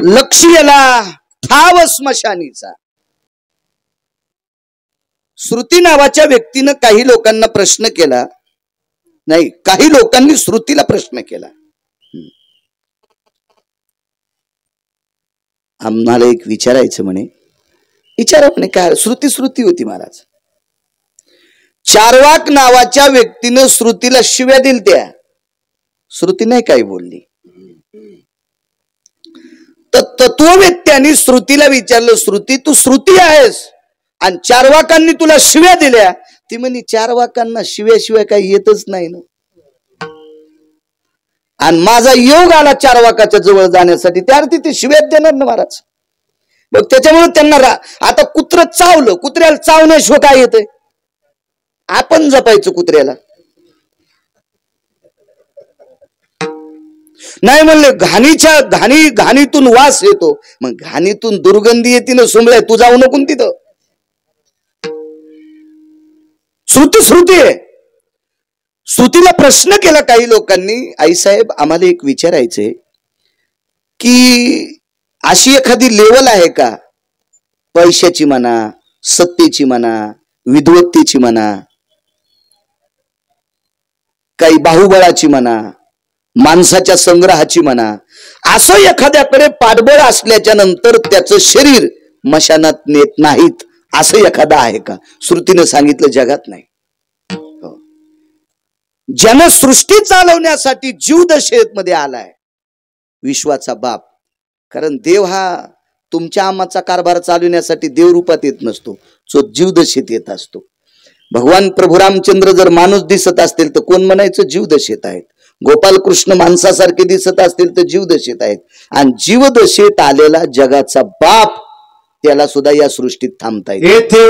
लक्ष्याला ठाव स्मशानीचा. श्रुती नावाच्या व्यक्तीनं काही लोकांना प्रश्न केला, नाही काही लोकांनी श्रुतीला प्रश्न केला. आम्हाला एक विचारायचं म्हणे, विचारा म्हणे काय. श्रुती होती महाराज. चारवाक नावाच्या व्यक्तीनं श्रुतीला शिव्या दिल, त्या श्रुती नाही काही बोलली. तर तत्ववेत्यांनी श्रुतीला विचारलं, श्रुती तू श्रुती आहेस आणि चारवाकांनी तुला शिव्या दिल्या. ती म्हणे चारवाकांना शिव्याशिवाय काही येतच नाही ना, आणि माझा योग आला चारवाकाच्या जवळ जाण्यासाठी, त्यावरती ते शिव्यात देणार ना महाराज. बघ त्याच्यामुळे त्यांना आता कुत्र चावलं, कुत्र्याला चावण्याशिवाय काय येतंय? आपण जपायचं कुत्र्याला. नाही म्हणले घाणीतून वास येतो, मग घाणीतून दुर्गंधी येते ना, सुंबळ्या तू जाऊ नको तिथं. श्रुती आहे. श्रुतीला प्रश्न केला काही लोकांनी, आईसाहेब आम्हाला एक विचारायचंय की अशी एखादी लेवल आहे का, पैशाची म्हणा, सत्तेची म्हणा, विद्वत्तेची म्हणा, काही बाहुबळाची म्हणा, माणसाच्या संग्रहाची म्हणा, असं एखाद्याकडे पाठबळ असल्याच्या नंतर त्याचं शरीर मशानात नेत नाहीत असं एखादा आहे का? श्रुतीनं सांगितलं जगात नाही. ज्यानं सृष्टी चालवण्यासाठी जीवदशेत मध्ये आलाय, विश्वाचा बाप. कारण देव हा तुमच्या आम्हाचा कारभार चालवण्यासाठी देव रूपात येत नसतो, तो जीवदशेत येत असतो. भगवान प्रभू रामचंद्र जर माणूस दिसत असतील तर कोण म्हणायचं जीवदशेत आहेत. गोपालकृष्ण माणसासारखे दिसत असतील तर जीवदशेत आहेत. आणि जीवदशेत आलेला जगाचा बाप, त्याला सुद्धा या सृष्टीत थांबता येते.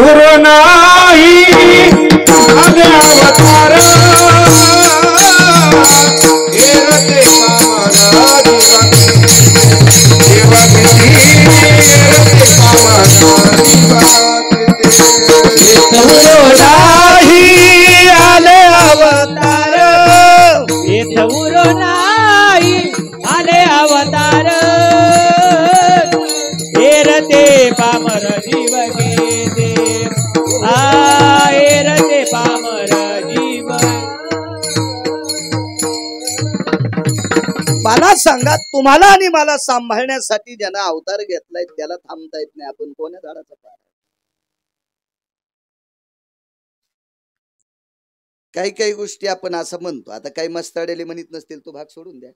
मला सांगा, तुम्हाला आणि मला सांभाळण्यासाठी ज्यानं अवतार घेतलाय त्याला थांबता येत नाही. आपण कोण्या झाडाचा पार? काही काही गोष्टी आपण असं म्हणतो. आता काही मस्ताडेले म्हणत नसतील, तो भाग सोडून द्या.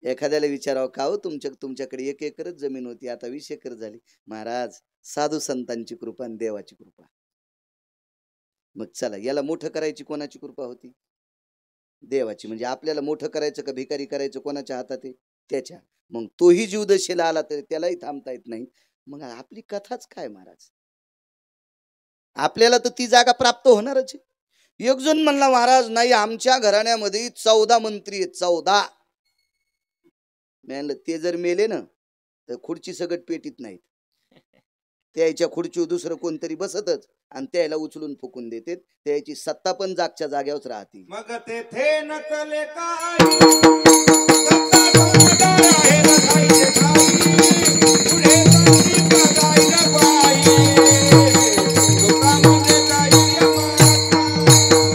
एखाद्याला विचारावं, का हो तुमच्याकडे 1 एकरच जमीन होती, आता 20 एकर झाली. महाराज, साधू संतांची कृपा आणि देवाची कृपा. मग चला, याला मोठं करायची कोणाची कृपा होती? देवाची. म्हणजे आपल्याला मोठं करायचं का भिकारी करायचं कोणाच्या हातात आहे? त्याच्या. मग तोही जीवदशेला आला तरी त्यालाही थांबता येत नाही. मग आपली कथाच काय महाराज? आपल्याला तर ती जागा प्राप्त होणारच आहे. एक जण म्हणला, महाराज नाही, आमच्या घराण्यामध्ये 14 मंत्री आहेत, 14. म्हणलं, ते जर मेले ना तर खुर्ची सगट पेटीत नाहीत. त्याच्या खुर्चीवर दुसरं कोणतरी बसतच आणि त्याला उचलून फुकून देते. त्याची सत्ता पण जागच्या जाग्यावरच राहते. मग तेथे नकले काय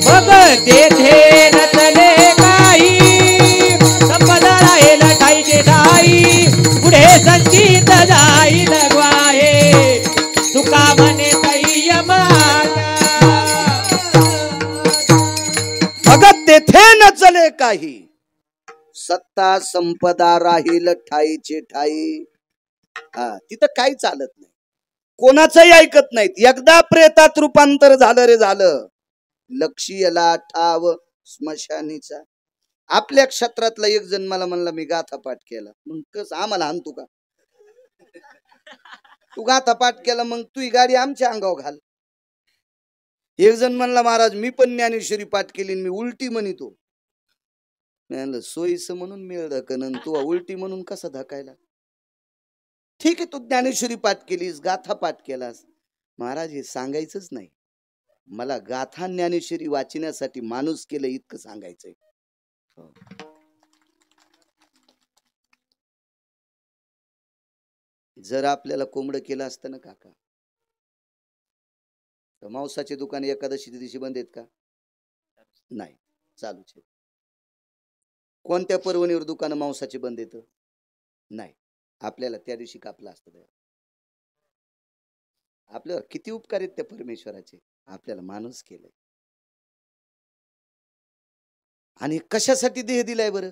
मग तेथे नसले काही संपदा राहील ठाईचे ठाई पुढे संचित जाईल ग्वाहे तुका म्हणे संयम भगत तेथे न चले काही सत्ता संपदा राहील ठाईचे ठाई. तिथं काही चालत नाही, कोणाचंही ऐकत नाहीत. एकदा प्रेतात रूपांतर झालं रे झालं. लक्षीयला ठाव स्मशानीचा. आपल्या क्षेत्रातला एक जण मला म्हणला, मी गाथा पाठ केला. मग कस आम्हाला आणतो का? तू गाथा पाठ केला मग तू गाडी आमच्या अंगावर घाल. एक जण म्हणला, महाराज मी पण ज्ञानेश्वरी पाठ केली, मी उलटी म्हणतो. म्हणलं, सोयीस म्हणून मिळ धकन, तू उलटी म्हणून कसा धकायला? ठीक आहे, तू ज्ञानेश्वरी पाठ केलीस, गाथा पाठ केलास, महाराज हे सांगायचंच नाही. मला गाथा ज्ञानेश्वरी वाचण्यासाठी माणूस केलं इतकं सांगायचंय. जर आपल्याला कोंबडं केलं असतं ना काका, तर मांसाचे दुकान एकादशीच्या दिवशी बंद आहेत का? नाही, चालूच आहे. कोणत्या पर्वणीवर दुकान मांसाचे बंद येतं? नाही. आपल्याला त्या दिवशी कापला असतं. आपल्यावर किती उपकार आहेत त्या परमेश्वराचे. आपल्याला माणूस केलंय. आणि कशासाठी देह दिलाय बरं?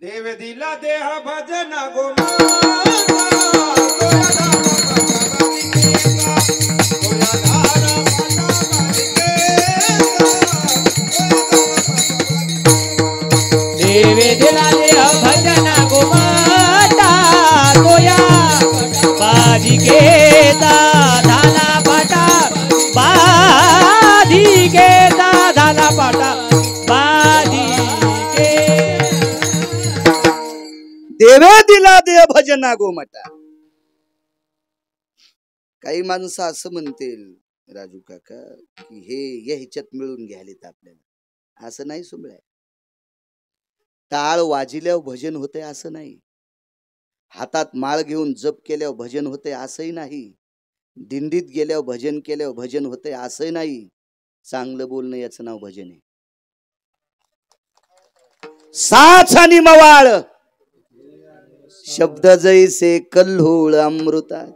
देव दिला देह भजन गो देवे दिला देह भजन गोमाता तोया बाधिकेता झाला पाटा बाधिकेता झाला पाटा बाधिके. देवे दिला देह भजना गोमटा. काही माणसं असं म्हणतील, राजू काका, की हे या ह्याच्यात मिळून घ्यायलेत आपल्याला. असं नाही सुमळ्या. टाळ वाजिल्यावर भजन होते असं नाही. हातात माळ घेऊन जप केल्यावर भजन होते असंही नाही. दिंडीत गेल्यावर भजन केल्यावर भजन होते असंही नाही. चांगलं बोलणं याचं नाव भजन आहे. साच आणि मवाळ शब्द जैसे कल्होळ अमृताज.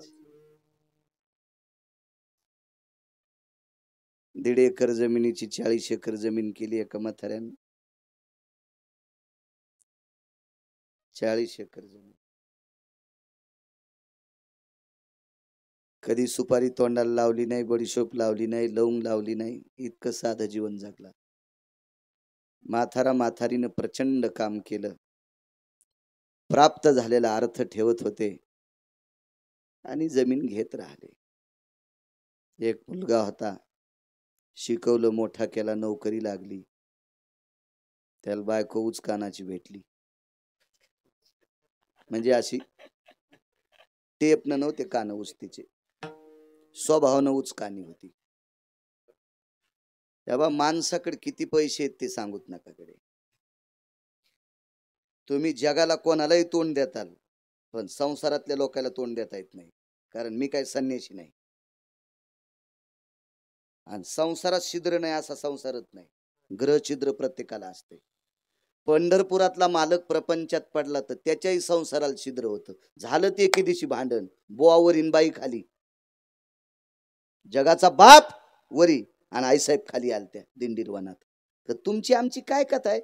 1.5 एकर जमिनीची 40 एकर जमीन केली एका म्हाताऱ्यानं. 40 एकर जमीन. कधी सुपारी तोंडाला लावली नाही, बडीशोप लावली नाही, लवंग लावली नाही. इतकं साधं जीवन जगला. म्हातारीनं प्रचंड काम केलं. प्राप्त झालेला अर्थ ठेवत होते आणि जमीन घेत राहिले. एक मुलगा होता, शिकवलं, मोठा केला, नोकरी लागली. त्याला बायको उचकानाची भेटली. म्हणजे अशी टेपनं नव्हते कान उचतीचे, स्वभावानं उचकानी होती. तेव्हा माणसाकडे किती पैसे आहेत ते सांगूत नका कडे. तुम्ही जगाला कोणालाही तोंड देताल, पण संसारातल्या लोकांना तोंड देता येत नाही. कारण मी काय संन्यासी नाही. आणि संसारात छिद्र नाही असा संसारच नाही. ग्रह छिद्र प्रत्येकाला असते. पंढरपुरातला मालक प्रपंचात पडला तर त्याच्याही संसाराला छिद्र होतं. झालं ते एके दिवशी भांडण, बोवावरीन बाई खाली, जगाचा बाप वरी आणि आईसाहेब खाली आलत्या दिंडीरवनात. तर तुमची आमची काय कथा आहे?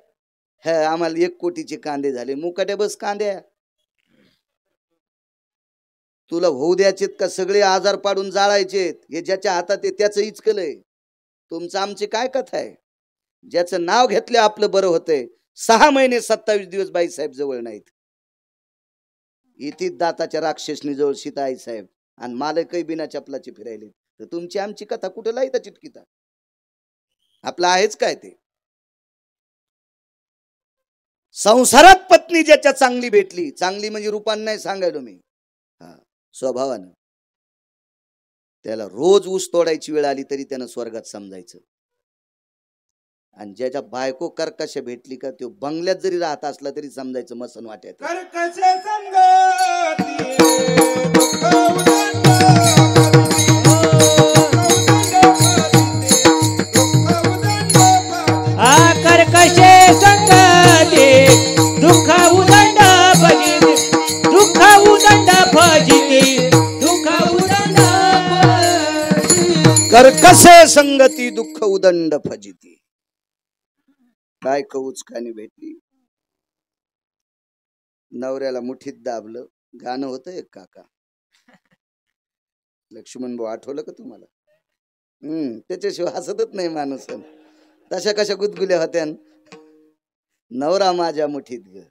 आम्हाला 1 कोटीचे कांदे झाले. मुकाट्या बस कांद्या, तुला होऊ द्यायचेत का सगळे आजार पाडून जाळायचेत? हे ज्याच्या हातात आहे त्याचं इचकलंय. तुमचं आमची काय कथा आहे? ज्याचं नाव घेतलं आपलं बरं होतंय. 6 महिने 27 दिवस बाईसाहेब जवळ नाहीत. इथे दाताच्या राक्षसनी जवळ सीता आईसाहेब आणि मालकही बिना चपलाचे फिरायले. तर तुमची आमची कथा कुठं लाईता चिटकीता? आपलं आहेच काय ते? संसारात पत्नी ज्याच्या चांगली भेटली, चांगली म्हणजे रूपान नाही सांगायलो मी, स्वभावानं, त्याला रोज ऊस तोडायची वेळ आली तरी त्यानं स्वर्गात समजायचं. आणि ज्याच्या बायको कर्कश भेटली का तो बंगल्यात जरी राहत असला तरी समजायचं मसन वाट्यात. कर्कश संगती कर्कशे संगती दुःख उदंड भजिते, दुःख उदंड भजिते, दुःख उदंड भजिते. कर्कशे संगती दुःख उदंड भजिते. काय कौचकानी भेटली, नवऱ्याला मुठीत दाबलं. गाणं होतं एक काका, लक्ष्मण भाऊ, आठवलं का तुम्हाला? त्याच्याशिवाय हसतच नाही माणूस. तशा कशा गुदगुल्या होत्या. नवरा माझ्या मुठीत ग.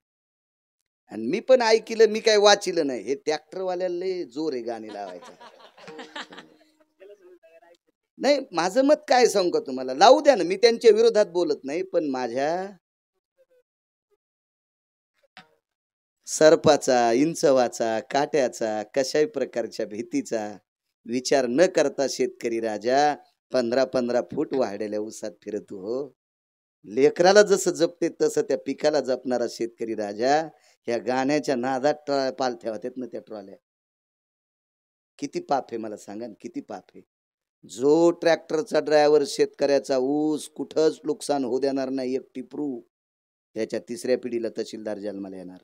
आणि मी पण ऐकिलं, मी काय वाचिलं नाही. हे ट्रॅक्टरवाल्याला लय जोर आहे गाणी लावायचा. नाही, माझं मत काय सांगू का तुम्हाला? लावू द्या ना, मी त्यांच्या विरोधात बोलत नाही. पण माझ्या सर्पाचा, इंचवाचा, काट्याचा, कशाही प्रकारच्या भीतीचा विचार न करता शेतकरी राजा 15-15 फूट वाढलेल्या उसात फिरतो. हो, लेकराला जसं जपते तसं त्या पिकाला जपणारा शेतकरी राजा ह्या गाण्याच्या नादात पालथ्या होत्यात ना त्या ट्रॉल्या. किती पाप आहे मला सांगा, किती पाप आहे? जो ट्रॅक्टरचा ड्रायव्हर शेतकऱ्याचा ऊस कुठंच नुकसान होऊ देणार नाही, एक टिपरू, त्याच्या 3ऱ्या पिढीला तहसीलदार जन्माला येणार.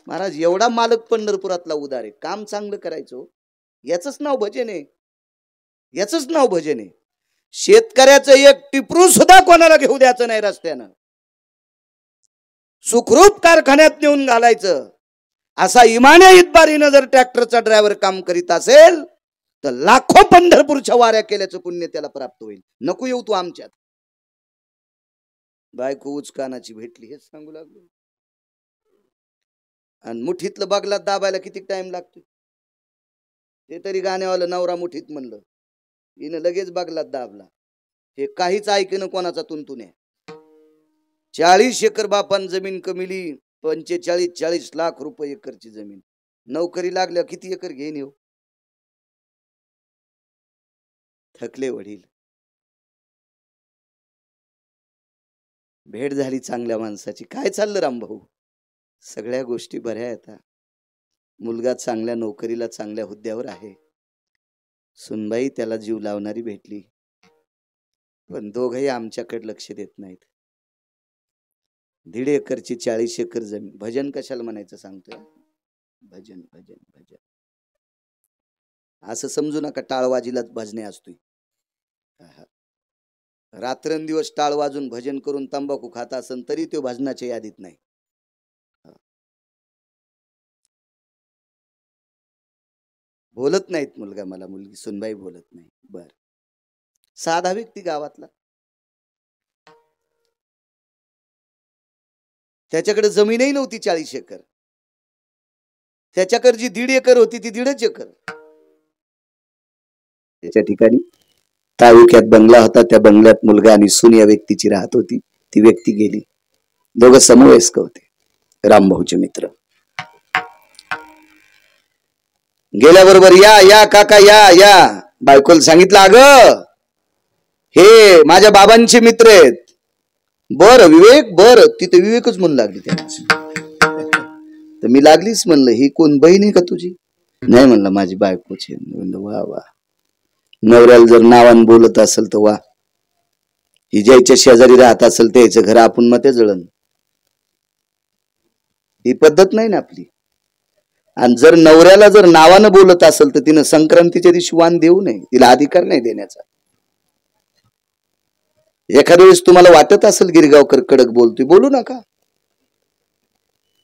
महाराज, एवढा मालक पंढरपुरातला उदार आहे. काम चांगलं करायचो, याच नाव भजन आहे, याच नाव भजन आहे. शेतकऱ्याचं एक टिपरू सुद्धा कोणाला घेऊ द्यायचं नाही रस्त्यानं. सुखरूप कारखान्यात नेऊन घालायचं. असा इमाने इतबारीनं जर ट्रॅक्टरचा ड्रायव्हर काम करीत असेल तर लाखो पंढरपूरच्या वाऱ्या केल्याचं पुण्य त्याला प्राप्त होईल. नको येऊ तू आमच्यात. बायको उचकानाची भेटली हेच सांगू लागलो. आणि मुठीतलं बगलात दाबायला किती टाइम लागतो ते तरी गाण्यावाला नवरा मुठीत म्हणलं, हिनं लगेच बगलात दाबला. हे काहीच ऐकणं कोणाचा तुंतून आहे. 40 एकर बापान जमीन कमिली, 45-40 लाख रुपये एकरची जमीन. नोकरी लागल्या किती एकर घेईन येऊ? थकले वडील. भेट झाली चांगल्या माणसाची. काय चाललं रामभाऊ? सगळ्या गोष्टी बऱ्या येतात. मुलगा चांगल्या नोकरीला, चांगल्या हुद्द्यावर आहे. सुनबाई त्याला जीव लावणारी भेटली. पण दोघंही आमच्याकडे लक्ष देत नाहीत. 1.5 एकरची 40 एकर जमीन. भजन कशाला म्हणायचं सांगतोय? भजन भजन भजन असं समजू नका. टाळवाजीलाच भजने असतोय. रात्रंदिवस टाळ वाजून भजन करून तंबाखू खाता असेल तरी तो भजनाच्या यादीत नाही. बोलत नाहीत मुलगा मला, मुलगी सुनबाई बोलत नाही. बर, साधा व्यक्ती गावातला, त्याच्याकडे जमीनही नव्हती 40 एकर. त्याच्याकडे जी 1.5 एकर होती ती 1.5 एकर. त्याच्या ठिकाणी तालुक्यात बंगला होता. त्या बंगल्यात मुलगा आणि सून या व्यक्तीची राहत होती. ती व्यक्ती गेली. दोघं समवयस्क होते, रामभाऊचे मित्र. गेल्याबरोबर या या काका या या. बायकोला सांगितलं, अगं हे माझ्या बाबांचे मित्र आहेत. बर विवेक, बर. तिथे विवेकच म्हणू लागली त्यांना. तर मी लागलीच म्हणलं, ही कोण बहीण आहे का तुझी? नाही म्हणलं, माझी बायकोची. म्हणलं वा वा. नवऱ्याला जर नावान बोलत असेल तर वा. ही ज्याच्या शेजारी राहत असेल त्याचं घर आपण मग ते जळण, ही पद्धत नाही ना आपली. आणि जर नवऱ्याला जर नावानं बोलत असेल तर तिनं संक्रांतीच्या दिवशी वाण देऊ नये, तिला अधिकार नाही देण्याचा. एखाद्या वेळेस तुम्हाला वाटत असेल गिरगावकर कडक बोलतोय, बोलू नका.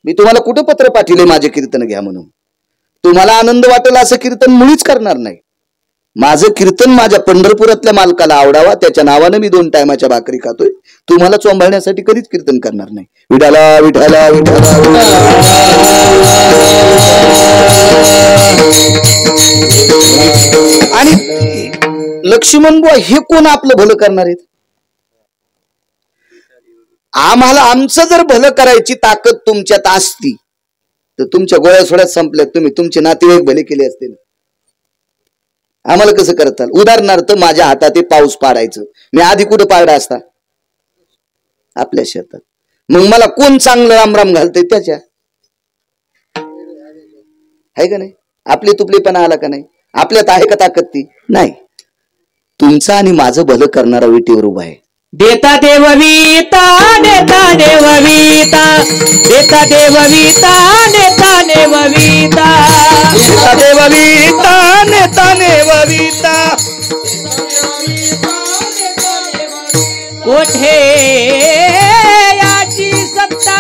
मी तुम्हाला कुठं पत्र पाठवले माझे कीर्तन घ्या म्हणून? तुम्हाला आनंद वाटेल असं कीर्तन मुळीच करणार नाही. माझं कीर्तन माझ्या पंढरपुरातल्या मालकाला आवडावा, त्याच्या नावानं मी 2 टायमाच्या भाकरी खातोय. तुम्हाला चोंबाळण्यासाठी कधीच कीर्तन करणार नाही. विठाला विठाला विठाला. आणि लक्ष्मण बुवा हे कोण आपलं भलं करणार आहेत? आम्हाला आमचं जर भलं करायची ताकद तुमच्यात असती तर तुमच्या गोळ्या सोड्यात संपल्यात, तुम्ही तुमचे नातेवाईक भले केले असते ना. आम्हाला कसं करताल? उदाहरणार्थ माझ्या हातात हे पाऊस पाडायचं, मी आधी कुठं पाडला असता? आपल्या शेतात. मग मला कोण चांगलं रामराम घालतंय त्याच्या, आहे का नाही? आपली तुपलीपणा आला का नाही? आपल्यात आहे का ताकद? ती नाही. तुमचं आणि माझं भलं करणारा विटीवर उभा आहे. देता देववीता देता देववीता देता देववीता देता देववीता देता देववीता देता देववीता. कोठे याची सत्ता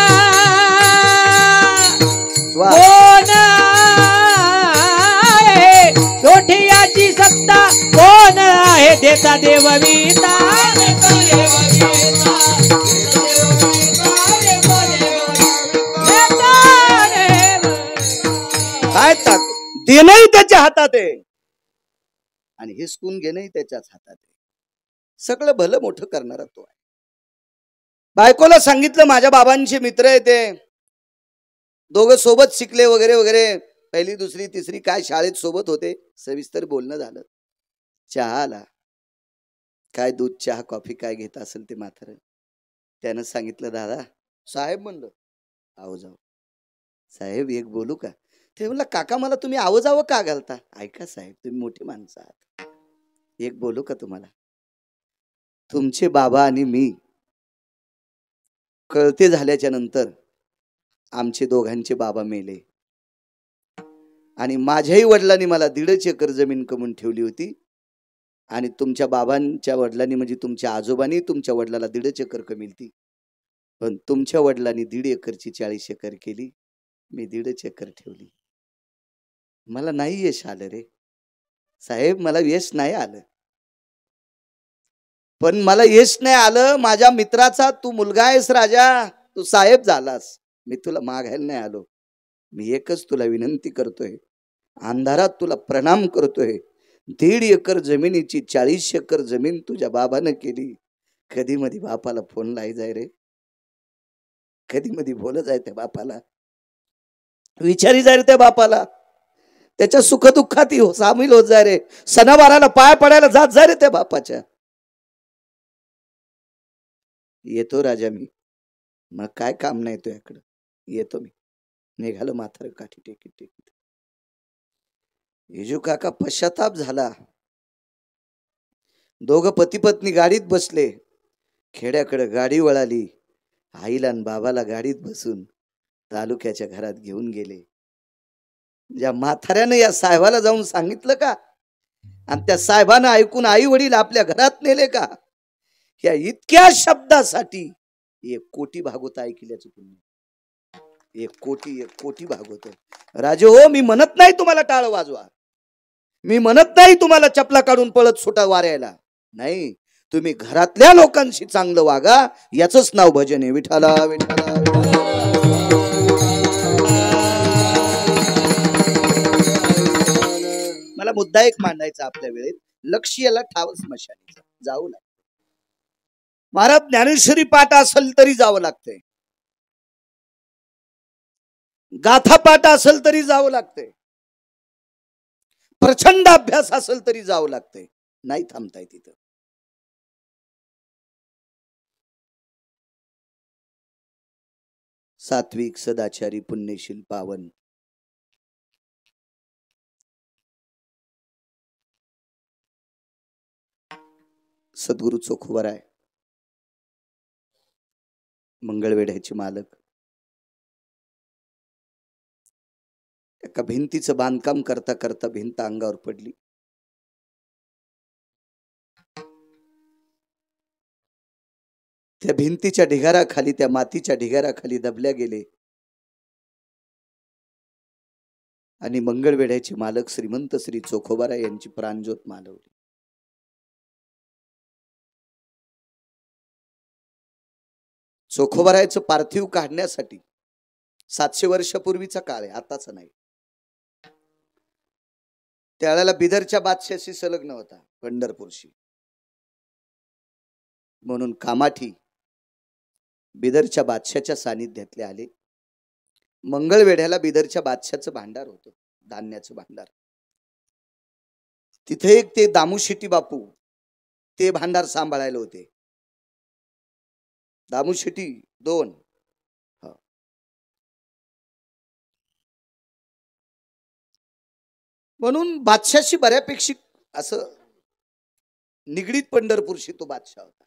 कोण आहे? कोठे याची सत्ता कोण आहे? देता देववीता काय ताकद? देणंही त्याच्या हातात आहे आणि हिसकून घेणंही त्याच्याच हातात आहे. सगळं भलं मोठं करणारा तो आहे. बायकोला सांगितलं माझ्या बाबांचे मित्र आहे ते, दोघं सोबत शिकले वगैरे वगैरे, 1ली 2री 3री काय शाळेत सोबत होते. सविस्तर बोलणं झालं. चहा आला. काय दूध चहा कॉफी काय घेत असेल ते म्हातारं. त्यानं सांगितलं दादा. साहेब म्हणलं. आहो जाऊ साहेब एक बोलू का? ते म्हणलं काका मला तुम्ही आव जावं का घालता? ऐका साहेब तुम्ही मोठी माणसं आहात, एक बोलू का तुम्हाला? तुमचे बाबा आणि मी कळते झाल्याच्या नंतर आमचे दोघांचे बाबा मेले आणि माझ्याही वडिलांनी मला 1.5 एकर जमीन कमवून ठेवली होती आणि तुमच्या बाबांच्या वडिलांनी म्हणजे तुमच्या आजोबांनी तुमच्या वडिलाला 1.5 एकर कमी ती, पण तुमच्या वडिलांनी 1.5 एकरची 40 एकर केली. मी 1.5 एकर ठेवली. मला नाही यश आलं रे साहेब, मला यश नाही आलं. पण मला यश नाही आलं माझ्या मित्राचा तू मुलगा आहेस राजा, तू साहेब झालास. मी तुला मागायला नाही आलो. मी एकच तुला विनंती करतोय, अंधारात तुला प्रणाम करतोय. 1.5 एकर जमिनीची 40 एकर जमीन तुझ्या बाबानं केली. कधी मधी बापाला फोन लाई जाय रे, कधी मधी बोलत जाय त्या बापाला, विचारी जाय रे त्या बापाला, त्याच्या सुखदुःखात सामील होत जाय रे. सणावाराला पाय पडायला जात जाय रे त्या बापाच्या. येतो राजा मी, मग काय काम नाही तुझ्याकडं, येतो मी. निघालो म्हातारं काठी टेकीत टेकीत. येजू काका पश्चाताप झाला. दोघं पती पत्नी गाडीत बसले. खेड्याकडे गाडी वळाली. आईला आणि बाबाला गाडीत बसून तालुक्याच्या घरात घेऊन गेले. ज्या म्हाताऱ्यानं या साहेबाला जाऊन सांगितलं का आणि त्या साहेबानं ऐकून आई वडील आपल्या घरात नेले का, या इतक्या शब्दासाठी 1 कोटी भागवत ऐकल्याचं पुण्य. 1 कोटी भागवत. राजे हो, मी म्हणत नाही तुम्हाला टाळ वाजवा, मी म्हणत नाही तुम्हाला चपला काढून पळत सुटा वाऱ्याला, नाही. तुम्ही घरातल्या लोकांशी चांगलं वागा, याचंच नाव भजन आहे. विठाला विठाला. मला मुद्दा एक मांडायचा आपल्या वेळेत. लक्ष याला ठाव स्मशानीचं जावं लागतं. महाराज ज्ञानेश्वरी पाठ असेल तरी जावं लागतंय, गाथा पाठ असेल तरी जावं लागतंय, प्रचंड अभ्यास असेल तरी जावं लागतंय. नाही थांबताय तिथं. सात्विक सदाचारी पुण्यशील पावन सद्गुरु चोखवर आहे. मंगळवेढ्याचे मालक एका भिंतीचं बांधकाम करता करता भिंत अंगावर पडली. त्या भिंतीच्या ढिगाराखाली, त्या मातीच्या ढिगाराखाली दबल्या गेले आणि मंगळवेढ्याचे मालक श्रीमंत श्री चोखोबाराय यांची प्राणज्योत मालवली. चोखोबारायचं पार्थिव काढण्यासाठी 700 वर्षापूर्वीचा काळ आहे, आताच नाही. त्यावेळेला बिदरच्या बादशाशी संलग्न होता, पंढरपूरशी. म्हणून कामाठी बिदरच्या बादशाच्या सानिध्यातले आले. मंगळवेढ्याला बिदरच्या बादशाचं भांडार होतं, धान्याचं भांडार. तिथे एक ते दामूशेट्टी बापू ते भांडार सांभाळायला होते. दामूशेट्टी 2. म्हणून बादशाशी बऱ्यापेक्षा असं निगडीत पंढरपूरशी तो बादशाह होता.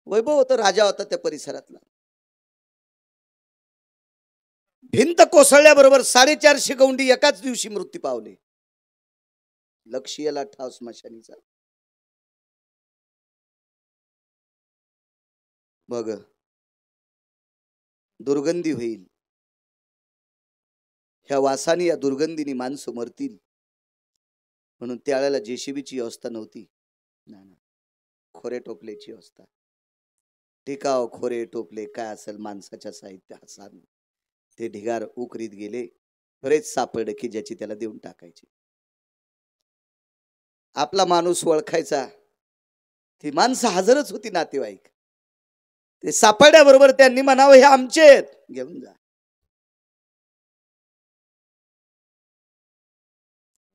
वैभव होता, राजा होता त्या परिसरातला. भिंत कोसळल्याबरोबर 450 गौंडी एकाच दिवशी मृत्यू पावले. लक्ष्यला ठाव स्मशानीचा. बघ, दुर्गंधी होईल. ह्या वासाने, या दुर्गंधीने माणसं मरतील म्हणून त्यावेळेला जेसीबीची व्यवस्था नव्हती. खोरे टोपलेची व्यवस्था. टिकाव खोरे टोपले काय असेल माणसाच्या साहित्य हसान ते ढिगार उकरीत गेले. बरेच सापडले की ज्याची त्याला देऊन टाकायची. आपला माणूस ओळखायचा, ती माणसं हजरच होती नातेवाईक. ते सापडल्याबरोबर त्यांनी म्हणावं हे आमचे आहेत, घेऊन जा.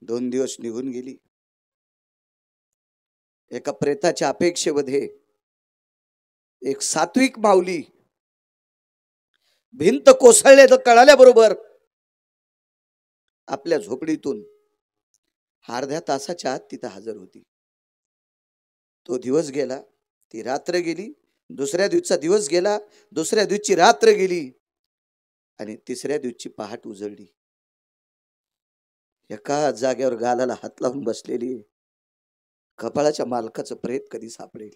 2 दिवस निघून गेली. एका प्रेताच्या अपेक्षेमध्ये एक सात्विक माऊली भिंत कोसळले तर कळाल्याबरोबर आपल्या झोपडीतून अर्ध्या तासाच्या आत तिथं हजर होती. तो दिवस गेला, ती रात्र गेली. दुसऱ्या दिवसाचा दिवस गेला, दुसऱ्या दिवशी रात्र गेली आणि तिसऱ्या दिवशी पहाट उजळली. एका जागेवर गालाला हात लावून बसलेली कपाळाच्या मालकाचं प्रेत कधी सापडेल,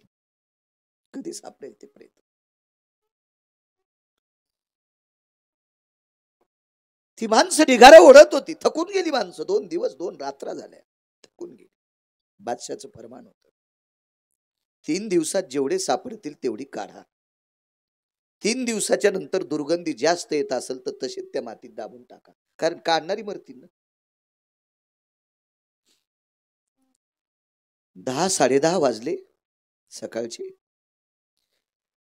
कधी सापडेल ते प्रेत. ती माणसं ढिगारा ओढत होती. थकून गेली माणसं. 2 दिवस 2 रात्र झाल्या, थकून गेली. बादशाचं फरमान होतं, 3 दिवसात जेवढे सापडतील तेवढी काढा. 3 दिवसाच्या नंतर दुर्गंधी जास्त येत असेल तर तसेच त्या मातीत दाबून टाका, कारण काढणारी मरतील ना. 10 10:30 वाजले सकाळचे.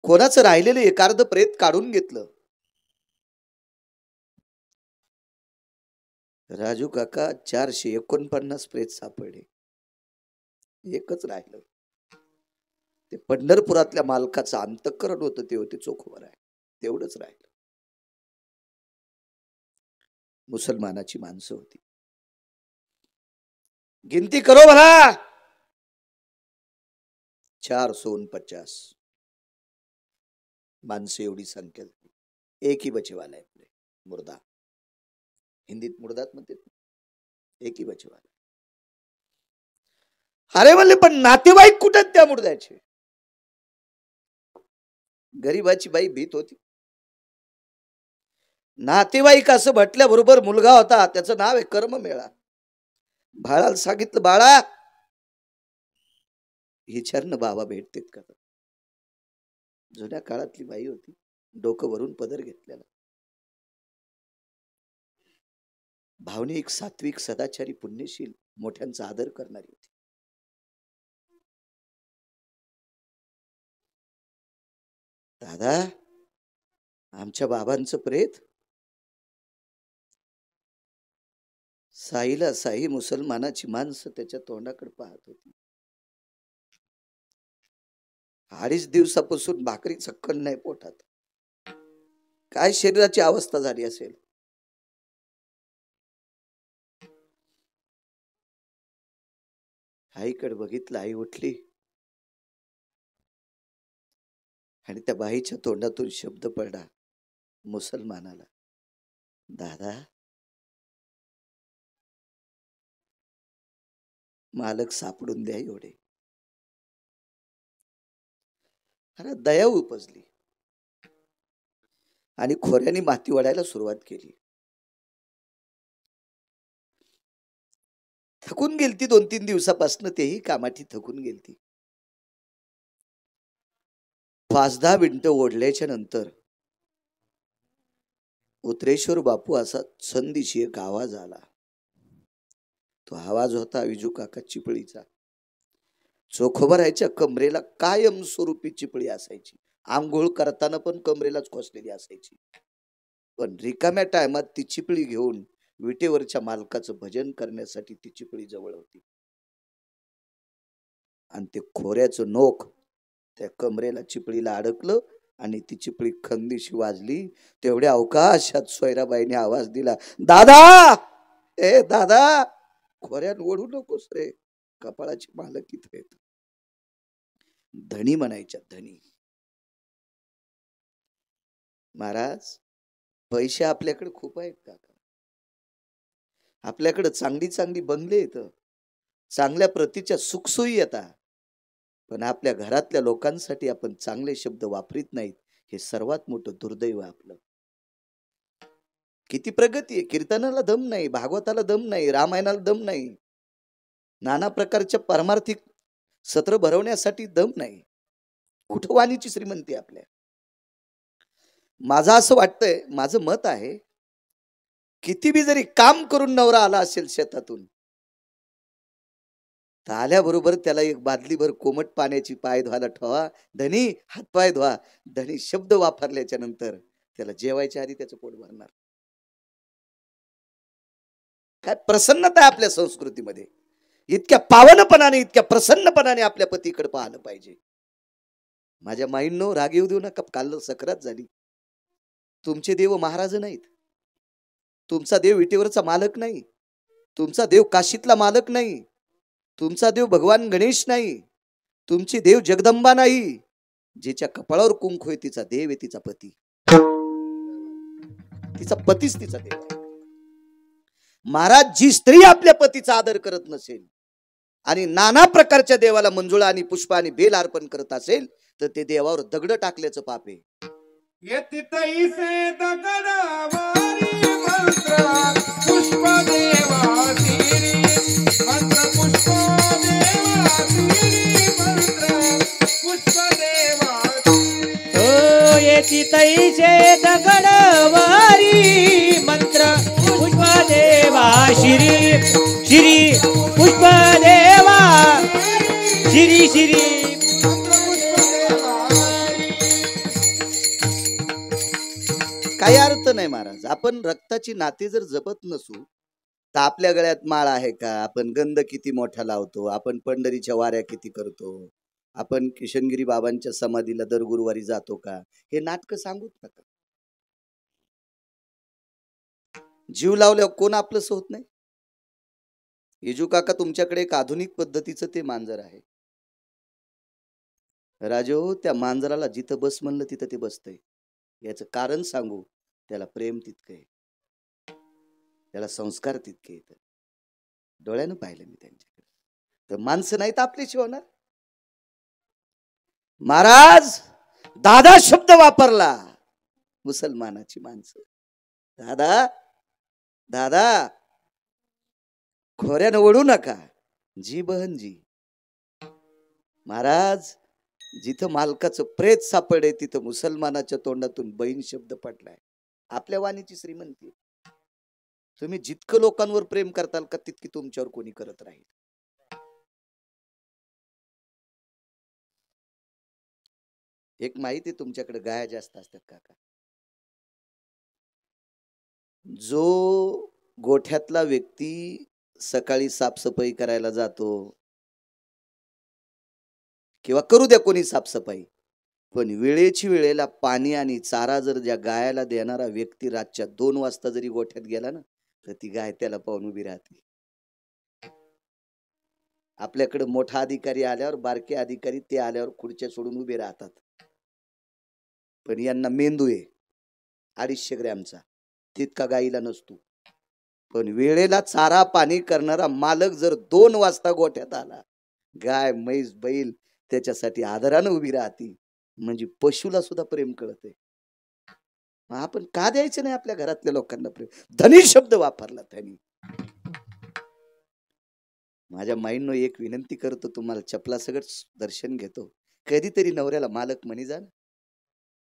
कोणाचं राहिलेलं एकार्ध प्रेत काढून घेतलं. राजू काका 449 प्रेत सापडले, एकच राहिलं. ते पंढरपुरातल्या मालकाचं अंतःकरण होतं, ते होते चोखोबाराय. तेवढंच राहिलं. मुसलमानाची माणसं होती. गिनती करो भला. 449 माणसं, एवढी संख्या. एक ही बचेवाला आहे पुढे, मुर्दा. हिंदीत मुर्दात म्हणते, एक ही बचेवाला. अरे म्हणले पण नातेवाईक कुठे त्या मुर्द्याचे? गरीबाची बाई भीत होती. नातेवाईक असं म्हटल्याबरोबर मुलगा होता, त्याचं नाव आहे कर्ममेळा. बाळाला सांगितलं, बाळा विचारनं बाबा भेटतेत का? जुन्या काळातली बाई होती, डोकं भरून पदर घेतलेला. भावनिक, सात्विक, सदाचारी, पुण्यशील, मोठ्यांचा आदर करणारी होती. दादा, आमच्या बाबांचं प्रेत. साईला साई मुसलमानाची माणसं त्याच्या तोंडाकडे पाहत होती. 2.5 दिवसापासून भाकरी चक्कन नाही पोटात. काय शरीराची अवस्था झाली असेल. आईकडे बघितलं, आई उठली. आणि त्या बाईच्या तोंडातून शब्द पडला मुसलमानाला, दादा मालक सापडून द्या एवढे. अरे दया उपजली आणि खोऱ्याने माती वडायला सुरुवात केली. थकून गेलती 2-3 दिवसापासून, तेही कामाठी थकून गेलती. 5-10 मिनिटं ओढल्याच्या नंतर उतरेश्वर बापू असा संधीशी एक आवाज आला. तो आवाज होता विजू काका चिपळीचा. चोखोबरायच्या कमरेला कायम स्वरूपी चिपळी असायची. आंघोळ करताना पण कमरेलाच खोसलेली असायची. पण रिकाम्या टायमात ती चिपळी घेऊन विटेवरच्या मालकाचं भजन करण्यासाठी ती चिपळी जवळ होती. आणि ते खोऱ्याचं नोक त्या कमरेला चिपळीला अडकलं आणि ती चिपळी खंदीशी वाजली. तेवढ्या अवकाशात सोयराबाईने आवाज दिला, दादा, ए दादा, खोऱ्यान ओढू नकोस रे, कपाळाची मालक इथे येत. धनी म्हणायच्या, धनी. महाराज, पैसे आपल्याकडे खूप आहेत काका. आपल्याकडे चांगली चांगली बंगले येत, चांगल्या प्रतीच्या सुखसोयी येतात, पण आपल्या घरातल्या लोकांसाठी आपण चांगले शब्द वापरीत नाहीत. हे सर्वात मोठं दुर्दैव आपलं. किती प्रगती आहे, कीर्तनाला दम नाही, भागवताला दम नाही, रामायणाला दम नाही, नाना प्रकारच्या परमार्थिक सत्र भरवण्यासाठी दम नाही. कुठं वाणीची श्रीमंती आपल्या. माझं असं वाटतंय, माझं मत आहे, किती बी जरी काम करून नवरा आला असेल शेतातून, तर आल्याबरोबर त्याला एक बादलीभर कोमट पाण्याची पाय धुवायला ठेवा. धनी हातपाय धुवा. धनी शब्द वापरल्याच्या नंतर त्याला जेवायच्या आधी त्याचं पोट भरणार. काय प्रसन्नता आहे आपल्या संस्कृतीमध्ये. इतक्या पावनपणाने, इतक्या प्रसन्नपणाने आपल्या पतीकडे पाहिलं पाहिजे. माझ्या माईंनो, राग येऊ देऊ नका, काल सक्रात झाली. तुमचे देव महाराज नाहीत, तुमचा देव विटेवरचा मालक नाही, तुमचा देव काशीतला मालक नाही, तुमचा देव भगवान गणेश नाही, तुमची देव जगदंबा नाही. जिच्या कपाळावर कुंकू आहे तिचा देव आहे तिचा पती. तिचा पतीच तिचा देव आहे. महाराज, जी स्त्री आपल्या पतीचा आदर करत नसेल आणि नाना प्रकारच्या देवाला मंजुळा आणि पुष्प आणि बेल अर्पण करत असेल, तर ते देवावर दगड टाकल्याचं पाप आहे. येतितैसे दगडावारी मंत्र पुष्प देवासिरी, मंत्र पुष्प देवासिरी, मंत्र पुष्प देवासिरी. ओ येती तैसे दगडवारी मंत्र पुष्प देवा श्री श्री पुष्प देवा श्री श्री. काही अर्थ नाही महाराज. आपण रक्ताची नाती जर जपत नसू तर आपल्या गळ्यात माळ आहे का? आपण गंध किती मोठा लावतो, आपण पंढरीच्या वाऱ्या किती करतो, आपण किशनगिरी बाबांच्या समाधीला दर गुरुवारी जातो का? हे नाटक सांगूच नका. जीव लावल्यावर कोण आपलंच होत नाही. येजू काका, तुमच्याकडे एक आधुनिक पद्धतीचं ते मांजर आहे. राजो, त्या मांजराला जिथं बस म्हणलं तिथं ते बसतंय. याचं कारण सांगू, त्याला प्रेम तितकं आहे, त्याला संस्कार तितके येत. डोळ्यानं पाहिलं मी त्यांच्याकडे. तर माणसं नाहीत आपल्याशी होणार. महाराज, दादा शब्द वापरला. मुसलमानाची माणसं, दादा दादा, खोऱ्यानं ओढू नका. जी बहन जी. महाराज, जिथं मालकाचं प्रेत सापडे तिथं मुसलमानाच्या तोंडातून बहीण शब्द पडलाय. आपल्या वाणीची श्रीमंती. तुम्ही जितकं लोकांवर प्रेम करताल का, तितकी तुमच्यावर कोणी करत राहील. एक माहिती, तुमच्याकडे गाया जास्त असतात काका. जो गोठ्यातला व्यक्ती सकाळी साफसफाई करायला जातो, किंवा करू द्या कोणी साफसफाई, पण वेळेची वेळेला पाणी आणि चारा जर ज्या गायाला देणारा व्यक्ती रातच्या 2 वाजता जरी गोठ्यात गेला ना, तर ती गाय त्याला पाहून उभी राहते. आपल्याकडे मोठा अधिकारी आल्यावर बारके अधिकारी ते आल्यावर खुर्च्या सोडून उभे राहतात. पण यांना मेंदू आहे 250 ग्रॅमचा, तितका गाईला नसतो. पण वेळेला चारा पाणी करणारा मालक जर 2 वाजता गोठ्यात आला, गाय म्हैस बैल त्याच्यासाठी आदरानं उभी राहती. म्हणजे पशुला सुद्धा प्रेम कळतंय. आपण का द्यायचं नाही आपल्या घरातल्या लोकांना प्रेम? धनी शब्द वापरला त्यांनी. माझ्या माईंनो एक विनंती करतो तुम्हाला, चपला सगळं दर्शन घेतो, कधीतरी नवऱ्याला मालक म्हणी जा,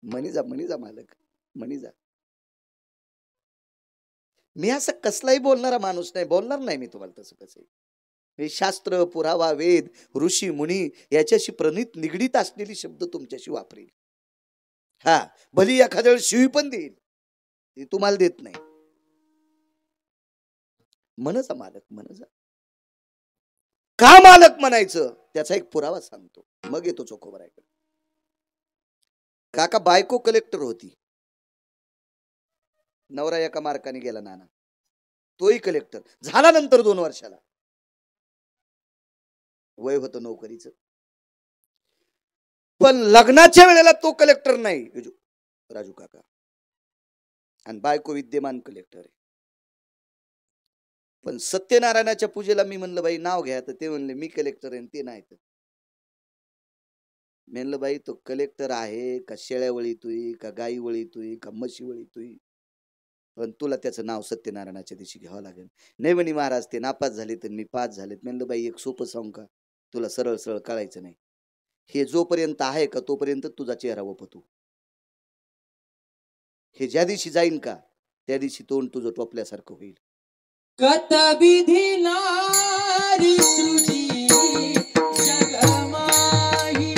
म्हणी जा मालक, म्हणी जा. मी असं कसलाही बोलणारा माणूस नाही, बोलणार नाही मी तुम्हाला तसं कसं. हे शास्त्र पुरावा वेद ऋषी मुनी याच्याशी प्रणित निगडीत असलेली शब्द तुमच्याशी वापरेल. हा भली एखाद्या वेळेस शिवी पण देईल, ती तुम्हाला देत नाही. म्हणजा मालक, म्हणजा. का मालक म्हणायचं त्याचा एक पुरावा सांगतो, मग येतो चोखोबराकडे. काका बायको कलेक्टर होती, नवरा एका मार्काने गेला नाना, तोही कलेक्टर झाला. नंतर 2 वर्षाला वय होतं नोकरीचं, पण लग्नाच्या वेळेला तो कलेक्टर नाही राजू काका, आणि बायको विद्यमान कलेक्टर आहे. पण सत्यनारायणाच्या पूजेला मी म्हणलं बाई नाव घ्या, तर ते म्हणले मी कलेक्टर आहे ते नाही. तर म्हणलं बाई तो कलेक्टर आहे का शेळ्या वळीतोय का गाई वळीतोय का म्हशी वळीतोय, पण तुला त्याचं नाव सत्यनारायणाच्या दिवशी घ्यावं लागेल. नाही म्हणे महाराज ते नापास झाले तर मी पास झालेत. म्हणलं बाई एक सोपं सांग का, तुला सरळ सरळ कळायचं नाही. हे जोपर्यंत आहे का तोपर्यंत तुझा चेहरा वपतो. हे ज्या दिवशी जाईन का त्या दिवशी तोंड तुझं टोपल्यासारखं होईल. कत विधी नारी सृजी जगमाही,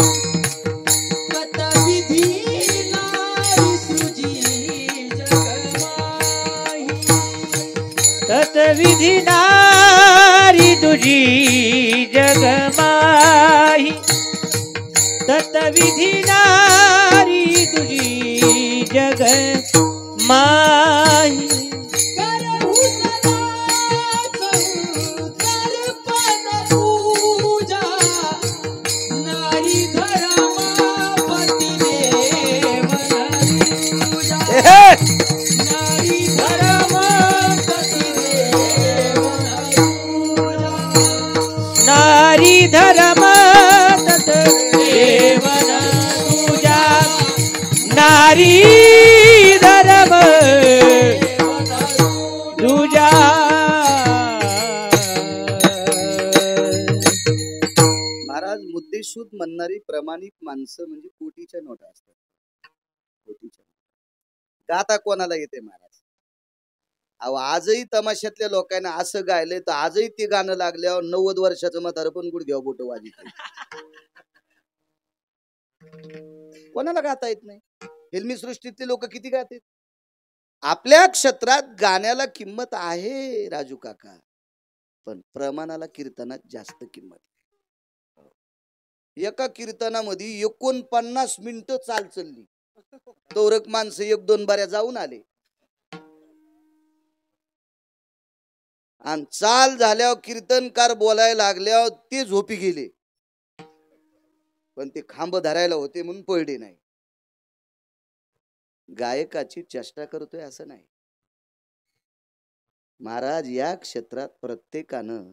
कत विधी नारी सृजी जगमाही, कत विधी नारी तुझी जगमाही, तत विधी नारी तुझी जगमाही. नारी धर्म देवन तुझा, नारी धर्म तुझा. महाराज मुद्देसूद म्हणणारी प्रामाणिक माणसं म्हणजे कोटीच्या नोटा असतात, कोटीच्या. गाता कोणाला येते महाराज? अहो आजही तमाशातल्या लोकांना असं गायलंय तर आजही ते गाणं लागल्यावर 90 वर्षाचं म्हातारं पण गुडघ्यावर बोट वाजवतं. कोणाला गाता येत नाही? फिल्मी सृष्टीतले लोक किती गातात. आपल्या क्षेत्रात गाण्याला किंमत आहे राजू काका, पण प्रमाणाला कीर्तनात जास्त किंमत आहे. एका कीर्तनामध्ये 49 मिनिटं चाल चालली, तोरक माणसं 1-2 बाऱ्या जाऊन आले, आणि चाल झाल्यावर कीर्तनकार बोलायला लागल्यावर ते झोपी गेले, पण ते खांब धरायला होते म्हणून पडले नाही. गायकाची चेष्टा करतोय असं नाही महाराज. या क्षेत्रात प्रत्येकानं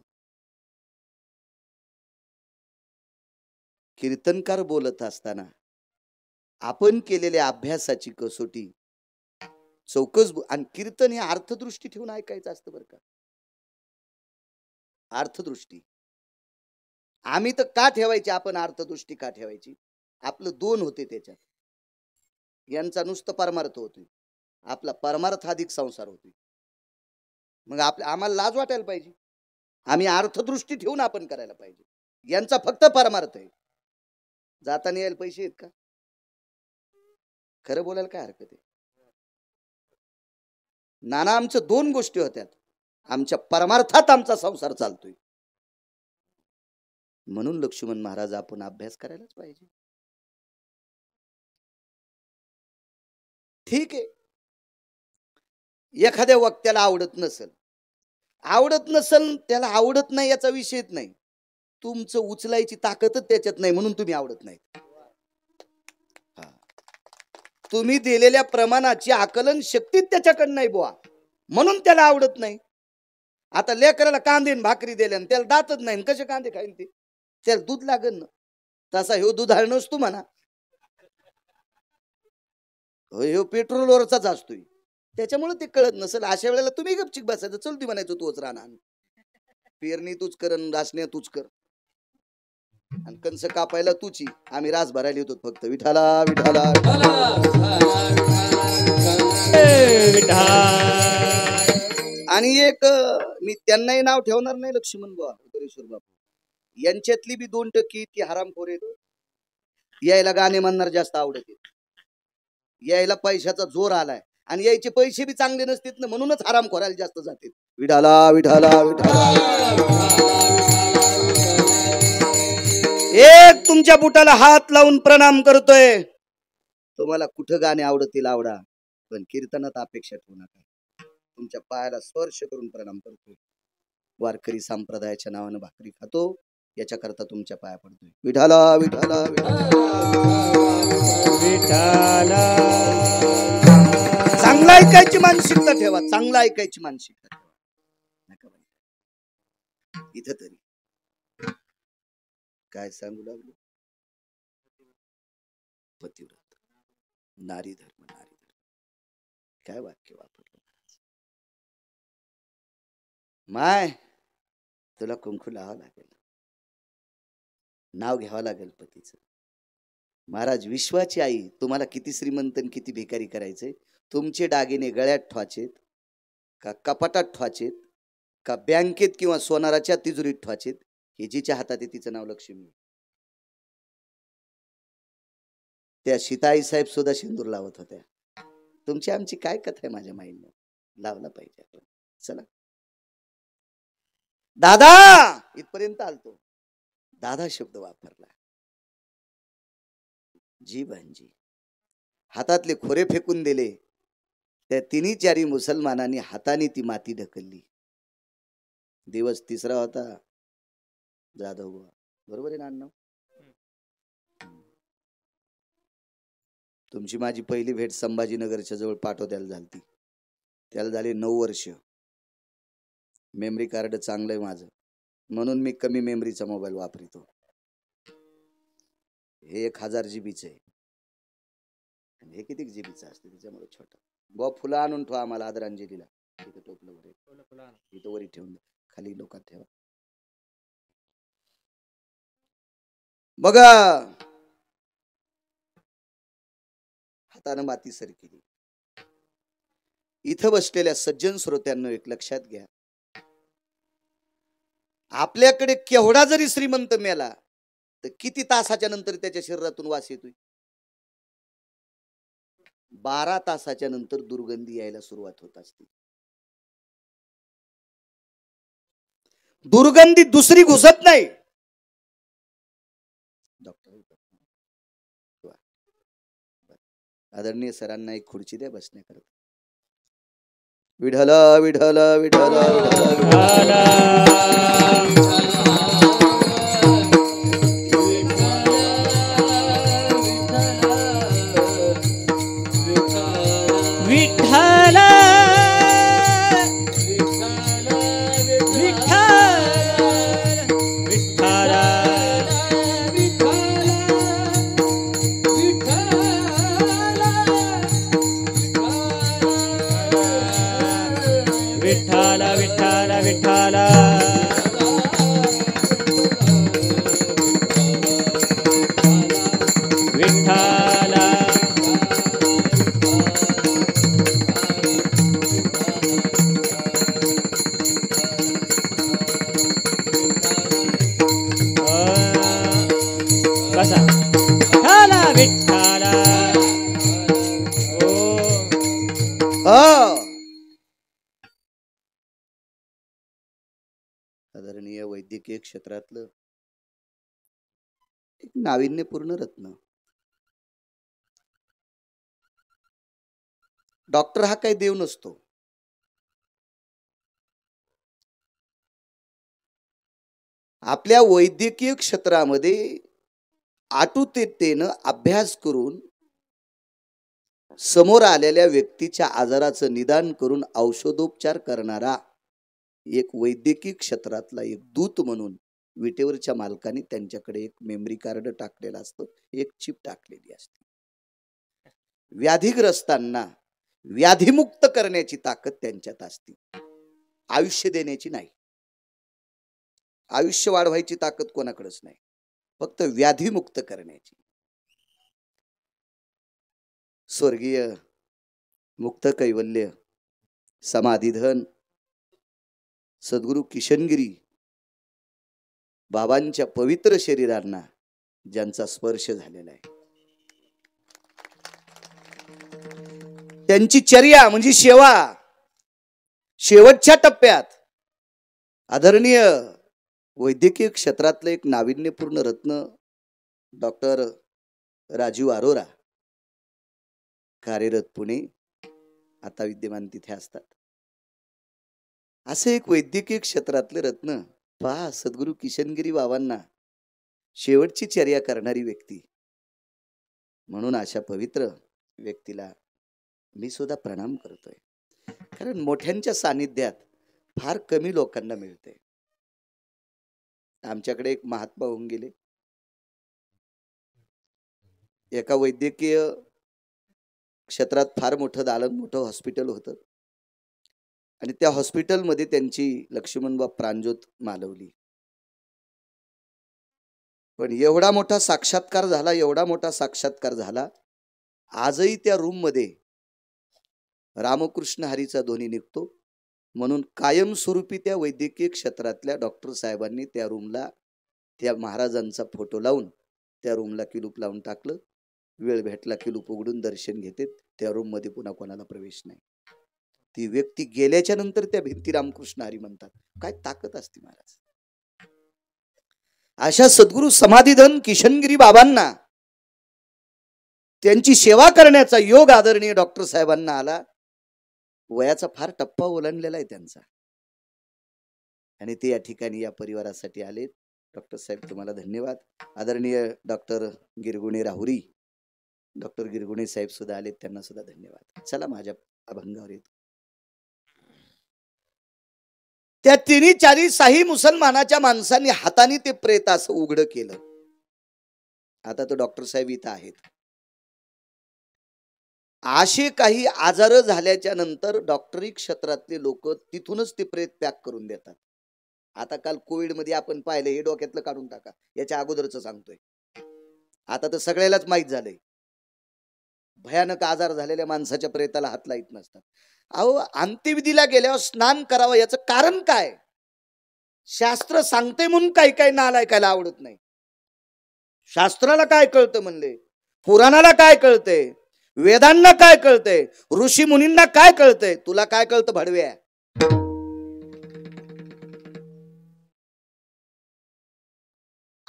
कीर्तनकार बोलत असताना आपण केलेल्या अभ्यासाची कसोटी चौकस, आणि कीर्तन हे अर्थदृष्टी ठेवून ऐकायचं असतं बरं का. अर्थदृष्टी आम्ही तर का ठेवायची, आपण अर्थदृष्टी का ठेवायची? आपलं 2 होते त्याच्यात, यांचा नुसतं परमार्थ होतोय, आपला परमार्थ अधिक संसार होतोय. मग आम्हाला लाज वाटायला पाहिजे, आम्ही अर्थदृष्टी ठेवून आपण करायला पाहिजे. यांचा फक्त परमार्थ आहे. जाताना यायला पैसे आहेत का? खरं बोलायला काय हरकत आहे? नाना आमच्या 2 गोष्टी होत्या, आमच्या परमार्थात आमचा संसार चालतोय. म्हणून लक्ष्मण महाराज आपण अभ्यास करायलाच पाहिजे. ठीक आहे, एखाद्या वक्त्याला आवडत नसेल त्याला आवडत नाही याचा विषयच नाही. तुमचं उचलायची ताकदच त्याच्यात नाही म्हणून तुम्ही आवडत नाही. तुम्ही दिलेल्या प्रमाणाची आकलन शक्ती त्याच्याकडे नाही बुवा, म्हणून त्याला आवडत नाही. आता लेकराला कांदे भाकरी दिल्या त्याला दातच नाही, कसे कांदे खाईन ते? त्याला दूध लागेल ना. तसा ह्यो दुधाळ नसतो म्हणा, ह्यो पेट्रोलवरचाच असतोय. त्याच्यामुळे ते कळत नसेल. अशा वेळेला तुम्ही गपचिक बसायचं, चलती म्हणायचं तोच राहणार. पेरणी तूच कर, रासण्या तूच कर, आणि कंस कापायला तुची, आम्ही रास भरायला येतो फक्त. विठाला विठाला आणि एक मी त्यांनाही नाव ठेवणार नाही, लक्ष्मण बुवा उत्तरेश्वर बापू. यांच्यातली बी 2% ती हरामखोर आहेत. यायला गाणे म्हणणार जास्त आवडते, यायला पैशाचा जोर आलाय, आणि यायचे पैसे बी चांगले नसतील ना, म्हणूनच हरामखोराला जास्त जाते. विठाला विठाला विठाला. एक तुमच्या बुटाला हात लावून प्रणाम करतोय. तुम्हाला कुठं गाणे आवडतील आवडा, पण कीर्तनात अपेक्षा ठेवू नका. तुमच्या पायाला स्पर्श करून प्रणाम करतोय. वारकरी संप्रदायाच्या नावानं भाकरी खातो, याच्या करता तुमच्या पाया पडतोय. विठाला विठाला विठाला. चांगला ऐकायची मानसिकता ठेवा, चांगला ऐकायची मानसिकता ठेवा. नका इथं तरी काय सांगू लागलो? पतिव्रत, नारी धर्म, नारी धर्म, काय वाक्य वापरलं? माय तुला कुंकू लावावं लागेल, नाव घ्यावं लागेल पतीचं. महाराज विश्वाची आई, तुम्हाला किती श्रीमंत आणि किती भिकारी करायचंय? तुमचे दागिने गळ्यात ठेवायचेत का कपाटात ठेवायचेत का बँकेत किंवा सोनाराच्या तिजोरीत ठेवायचेत? हे जिच्या हातात आहे तिचं नाव लक्ष्मी. त्या सीताई साहेब सुद्धा सिंदूर लावत होत्या. तुमची आमची काय कथा आहे माझ्या माईनं? लावला पाहिजे आपण. चला दादा, इथपर्यंत आलतो. दादा शब्द वापरला. जी भांजी, हातातले खोरे फेकून दिले. त्या तिन्ही चारी मुसलमानांनी हाताने ती माती ढकलली. दिवस तिसरा होता. जाधव बुवा बरोबर आहे ना? तुमची माझी पहिली भेट संभाजीनगरच्या जवळ पाटोद्याला झाली. त्याला झाले 9 वर्ष. मेमरी कार्ड चांगलं आहे माझं, म्हणून मी कमी मेमरीचा मोबाईल वापरतो. हे 1000 जीबीच आहे, हे किती जीबीचं असते त्याच्यामुळे छोटा. बुवा फुलं आणून ठेवा आम्हाला आदरांजलीला. इथं टोपलं वर, इथं वरी ठेवून खाली लोकात ठेवा. बघा हातानं माती सर केली. इथं बसलेल्या सज्जन श्रोत्यांनो एक लक्षात घ्या, आपल्याकडे केवढा जरी श्रीमंत मेला तर किती तासाच्या नंतर त्याच्या शरीरातून वास येतोय? 12 तासाच्या नंतर दुर्गंधी यायला सुरुवात होत असते. दुर्गंधी दुसरी घुसत नाही. डॉक्टर आदरणीय सरांना एक खुर्ची द्या बसण्याकरता. विठला विठला विठला विठला. आदरणीय वैद्यकीय क्षेत्रातलं एक नाविन्यपूर्ण रत्न. डॉक्टर हा काही देव नसतो. आपल्या वैद्यकीय क्षेत्रामध्ये आटुतेतेनं अभ्यास करून समोर आलेल्या व्यक्तीच्या आजाराचं निदान करून औषधोपचार करणारा एक वैद्यकीय क्षेत्रातला एक दूत म्हणून विटेवरच्या मालकाने त्यांच्याकडे एक मेमरी कार्ड टाकलेलं असतं, एक चिप टाकलेली असते. व्याधीग्रस्तांना व्याधीमुक्त करण्याची ताकद त्यांच्यात असते, आयुष्य देण्याची नाही. आयुष्य वाढवायची ताकद कोणाकडेच नाही, फक्त व्याधीमुक्त करण्याची. स्वर्गीय मुक्त कैवल्य समाधीधन सद्गुरु किशनगिरी बाबांच्या पवित्र शरीरांना ज्यांचा स्पर्श झालेला आहे, त्यांची चर्या म्हणजे सेवा शेवटच्या टप्प्यात आदरणीय वैद्यकीय क्षेत्रातलं एक नाविन्यपूर्ण रत्न डॉक्टर राजीव अरोरा कार्यरत पुणे, आता विद्यमान तिथे असतात. असे एक वैद्यकीय क्षेत्रातले रत्न पहा, सद्गुरु किशनगिरी बाबांना शेवटची चर्या करणारी व्यक्ती. म्हणून अशा पवित्र व्यक्तीला मी सुद्धा प्रणाम करतोय, कारण मोठ्यांच्या सानिध्यात फार कमी लोकांना मिळते. आमच्याकडे एक महात्मा होऊन गेले, एका वैद्यकीय क्षेत्रात फार मोठं दालन, मोठं हॉस्पिटल होतं आणि त्या हॉस्पिटलमध्ये त्यांची लक्ष्मणबा प्राणज्योत मालवली. पण एवढा मोठा साक्षात्कार झाला, एवढा मोठा साक्षात्कार झाला, आजही त्या रूम मध्ये रामकृष्ण हरीचा ध्वनी निघतो. म्हणून कायमस्वरूपी त्या वैद्यकीय क्षेत्रातल्या डॉक्टर साहेबांनी त्या रूमला त्या महाराजांचा फोटो लावून त्या रूमला किलूप लावून टाकलं. वेळ भेटला किलूप उघडून दर्शन घेते. त्या रूम मध्ये पुन्हा कोणाला प्रवेश नाही. ती व्यक्ती गेल्याच्या नंतर त्या भिंती रामकृष्ण हरी म्हणतात. काय ताकद असते महाराज. अशा सद्गुरु समाधीधन किशनगिरी बाबांना त्यांची सेवा करण्याचा योग आदरणीय डॉक्टर साहेबांना आला. वयाचा फार टप्पा ओलांडलेला आहे त्यांचा, आणि ते या ठिकाणी या परिवारासाठी आलेत. डॉक्टर साहेब तुम्हाला धन्यवाद. आदरणीय डॉक्टर गिरगुणे राहुरी, डॉक्टर गिरगुणे साहेब सुद्धा आलेत, त्यांना सुद्धा धन्यवाद. चला माझ्या अभंगावर येतो. त्या तिन्ही चारी साही मुसलमानाच्या माणसांनी हाताने ते प्रेत असं उघड केलं. आता तो डॉक्टर साहेब इथं आहेत. असे काही आजार झाल्याच्या नंतर डॉक्टरी क्षेत्रातले लोक तिथूनच ते प्रेत पॅक करून देतात. आता काल कोविड मध्ये आपण पाहिलं, हे डोक्यातलं काढून टाका, याच्या अगोदरच सांगतोय. आता तर सगळ्यालाच माहित झालंय, भयानक आजार झालेल्या माणसाच्या प्रेताला हात लाईत नसतात. अहो, अंत्यविधीला गेल्यावर स्नान करावं, याचं कारण काय? शास्त्र सांगते म्हणून काही काही नालायकाला आवडत नाही. शास्त्राला काय कळतं म्हणले, पुराणाला काय कळतंय, वेदांना काय कळतंय, ऋषी मुनींना काय कळतंय, तुला काय कळतं भडव्या?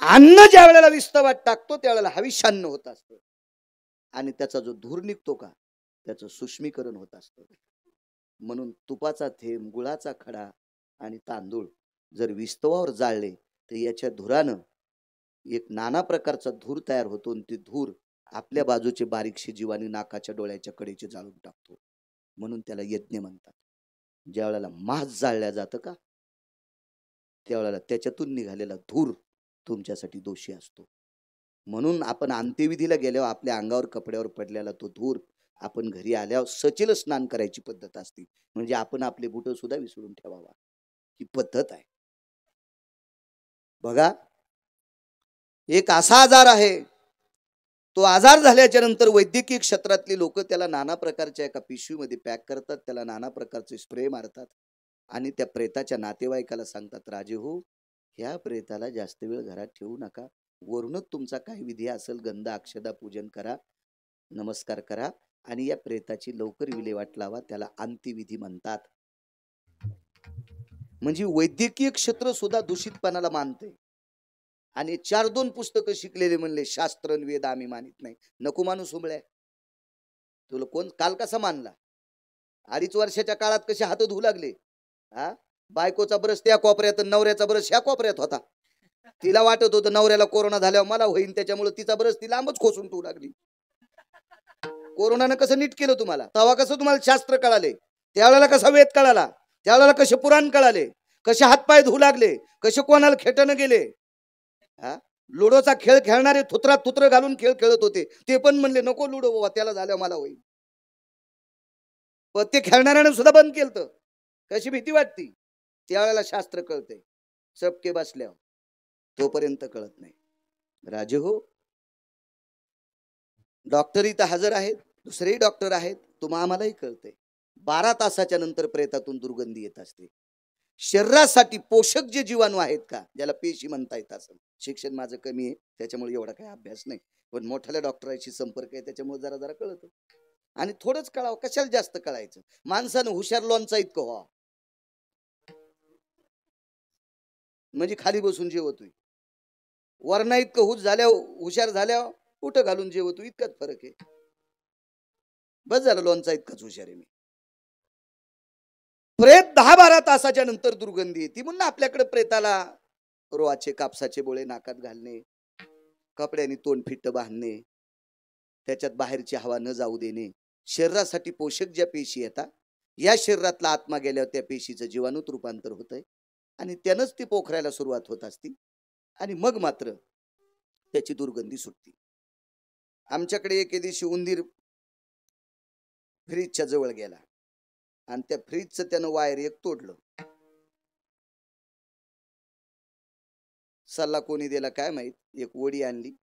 अन्न ज्या वेळेला विस्तवात टाकतो त्यावेळेला हविष्यान्न होत असतं, आणि त्याचा जो धूर निघतो का त्याचं सूक्ष्मीकरण होत असतं. म्हणून तुपाचा थेंब, गुळाचा खडा आणि तांदूळ जर विस्तवावर जाळले तर याच्या धुरानं एक नाना प्रकारचा धूर तयार होतो, आणि ती धूर आपल्या बाजूचे बारीकशे जीवानी नाकाच्या डोळ्याच्या कडेचे जाळून टाकतो. म्हणून त्याला यज्ञ म्हणतात. ज्या वेळेला मांस जाळल्या जातं का त्यावेळेला त्याच्यातून निघालेला धूर तुमच्यासाठी दोषी असतो. म्हणून आपण अंत्यविधीला गेल्यावर आपल्या अंगावर कपड्यावर पडलेला तो धूर आपण घरी आल्यावर सचेल स्नान करायची पद्धत असते. म्हणजे आपण आपले बुट सुद्धा विसरून ठेवावा, ही पद्धत आहे. बघा, एक असा आजार आहे, तो आजार झाल्याच्या नंतर वैद्यकीय क्षेत्रातली लोक त्याला नाना प्रकारच्या एका पिशवीमध्ये पॅक करतात, त्याला नाना प्रकारचे स्प्रे मारतात, आणि त्या प्रेताच्या नातेवाईकाला सांगतात, राजे हो, ह्या प्रेताला जास्त वेळ घरात ठेवू नका, वरूनच तुमचा काही विधी असेल, गंध अक्षदा पूजन करा, नमस्कार करा, आणि या प्रेताची लवकर विल्हेवाट लावा. त्याला अंत्यविधी म्हणतात. म्हणजे वैद्यकीय क्षेत्र सुद्धा दूषितपणाला मानते. आणि 4-2 पुस्तकं शिकलेले म्हणले शास्त्र वेद आम्ही मानित नाही. नको माणूस उमळ्या, तुला कोण काल कसा मानला? 2.5 वर्षाच्या काळात कसे हात धुवू लागले. बायकोचा ब्रश त्या कोपऱ्यात, नवऱ्याचा ब्रश ह्या कोपऱ्यात होता. तिला वाटत होतं नवऱ्याला कोरोना झाल्यावर मला होईन, त्याच्यामुळे तिचा ब्रश ती लांबच खोसून ठेवू लागली. कोरोनानं कसं नीट केलं तुम्हाला, तेव्हा कसं तुम्हाला शास्त्र कळाले, त्यावेळेला कसा वेद कळाला, त्यावेळेला कसे पुराण कळाले, कसे हातपाय धुऊ लागले, कसे कोणाला खेटणं गेले. हा, लुडोचा खेळ खेळणारे थुत्रात थुत्र घालून खेळ खेळत होते, ते पण म्हणले नको लुडो बाबा, त्याला झाल्यावर मला होईल. पण ते खेळणाऱ्याने सुद्धा बंद केलं. कशी भीती वाटती. त्यावेळेला शास्त्र कळते, चपके बसल्यावर, तोपर्यंत कळत नाही. राजे हो, डॉक्टर इथं हजर आहेत, दुसरेही डॉक्टर आहेत, तुम्हा आम्हालाही कळते 12 तासाच्या नंतर प्रेतातून दुर्गंधी येत असते. शरीरासाठी पोषक जे जीवाणू आहेत का, ज्याला पेशी म्हणता येत, असं शिक्षण माझं कमी आहे त्याच्यामुळे एवढा काही अभ्यास नाही, पण मोठ्या डॉक्टरांशी संपर्क आहे त्याच्यामुळे जरा जरा कळतं. आणि थोडंच कळावं, कशाला जास्त कळायचं. माणसानं हुशार लोणचा इतकं व्हा, म्हणजे खाली बसून जेवतोय, वरणा इतकं हुशार झाल्यावर कुठं घालून जेवतो, इतकाच फरक आहे. बस झालं, लोणचा इतकाच हुशार आहे मी. प्रेत 10-12 तासाच्या नंतर दुर्गंधी येते, म्हणून आपल्याकडे प्रेताला रोआचे कापसाचे बोळे नाकात घालणे, कपड्याने तोंड फिट्ट बांधणे, त्याच्यात बाहेरची हवा न जाऊ देणे. शरीरासाठी पोषक ज्या पेशी येतात, या शरीरातला आत्मा गेल्यावर त्या पेशीचं जीवाणूत रूपांतर होतंय आणि त्यानंच ती पोखरायला सुरुवात होत असती आणि मग मात्र त्याची दुर्गंधी सुटती. आमच्याकडे एके दिवशी उंदीर फ्रीजच्या जवळ गेला आणि त्या फ्रीजचं त्यानं वायर एक तोडलं. सल्ला कोणी दिला काय माहित, एक वडी आणली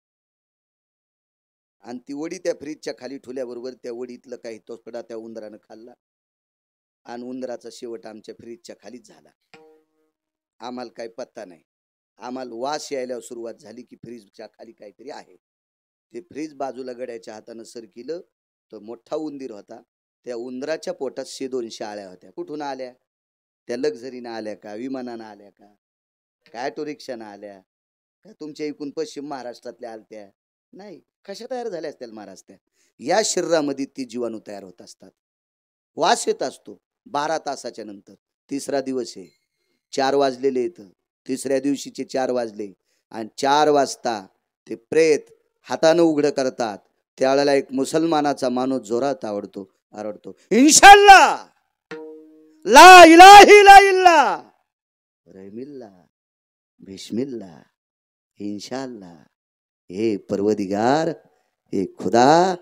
आणि ती वडी त्या फ्रीजच्या खाली ठेवल्याबरोबर त्या वडीतलं काही तोकडा त्या उंदरानं खाल्ला आणि उंदराचा शेवट आमच्या फ्रीजच्या खालीच झाला. आम्हाला काही पत्ता नाही. आम्हाला वास यायला सुरुवात झाली की फ्रीजच्या खाली काहीतरी आहे. ते फ्रीज बाजूला गड्याच्या हातानं सरकिलं तर मोठा उंदीर होता. त्या उंदराच्या पोटात 100-200 आळ्या होत्या. कुठून आल्या? त्या लक्झरीनं आल्या का, विमानानं आल्या का, काय ऑटो रिक्षानं आल्या का, तुमच्या इकडून पश्चिम महाराष्ट्रातल्या आलत्या? नाही. कशा तयार झाल्या असतील महाराष्ट्रात? या शरीरामध्ये ती जीवाणू तयार होत असतात. वास येत असतो 12 तासाच्या नंतर. तिसरा दिवस आहे, 4 वाजलेले येतं. तिसऱ्या दिवशीचे 4 वाजले आणि 4 वाजता ते प्रेत हातानं उघडं करतात. त्यावेळेला एक मुसलमानाचा माणूस जोरात आरडतो, इन्शाअल्लाह, ला इलाहा इल्लल्लाह, रहमिल्लाह, बिस्मिल्लाह, इंशाअल्लाह, हे परवदिगार, हे खुदा,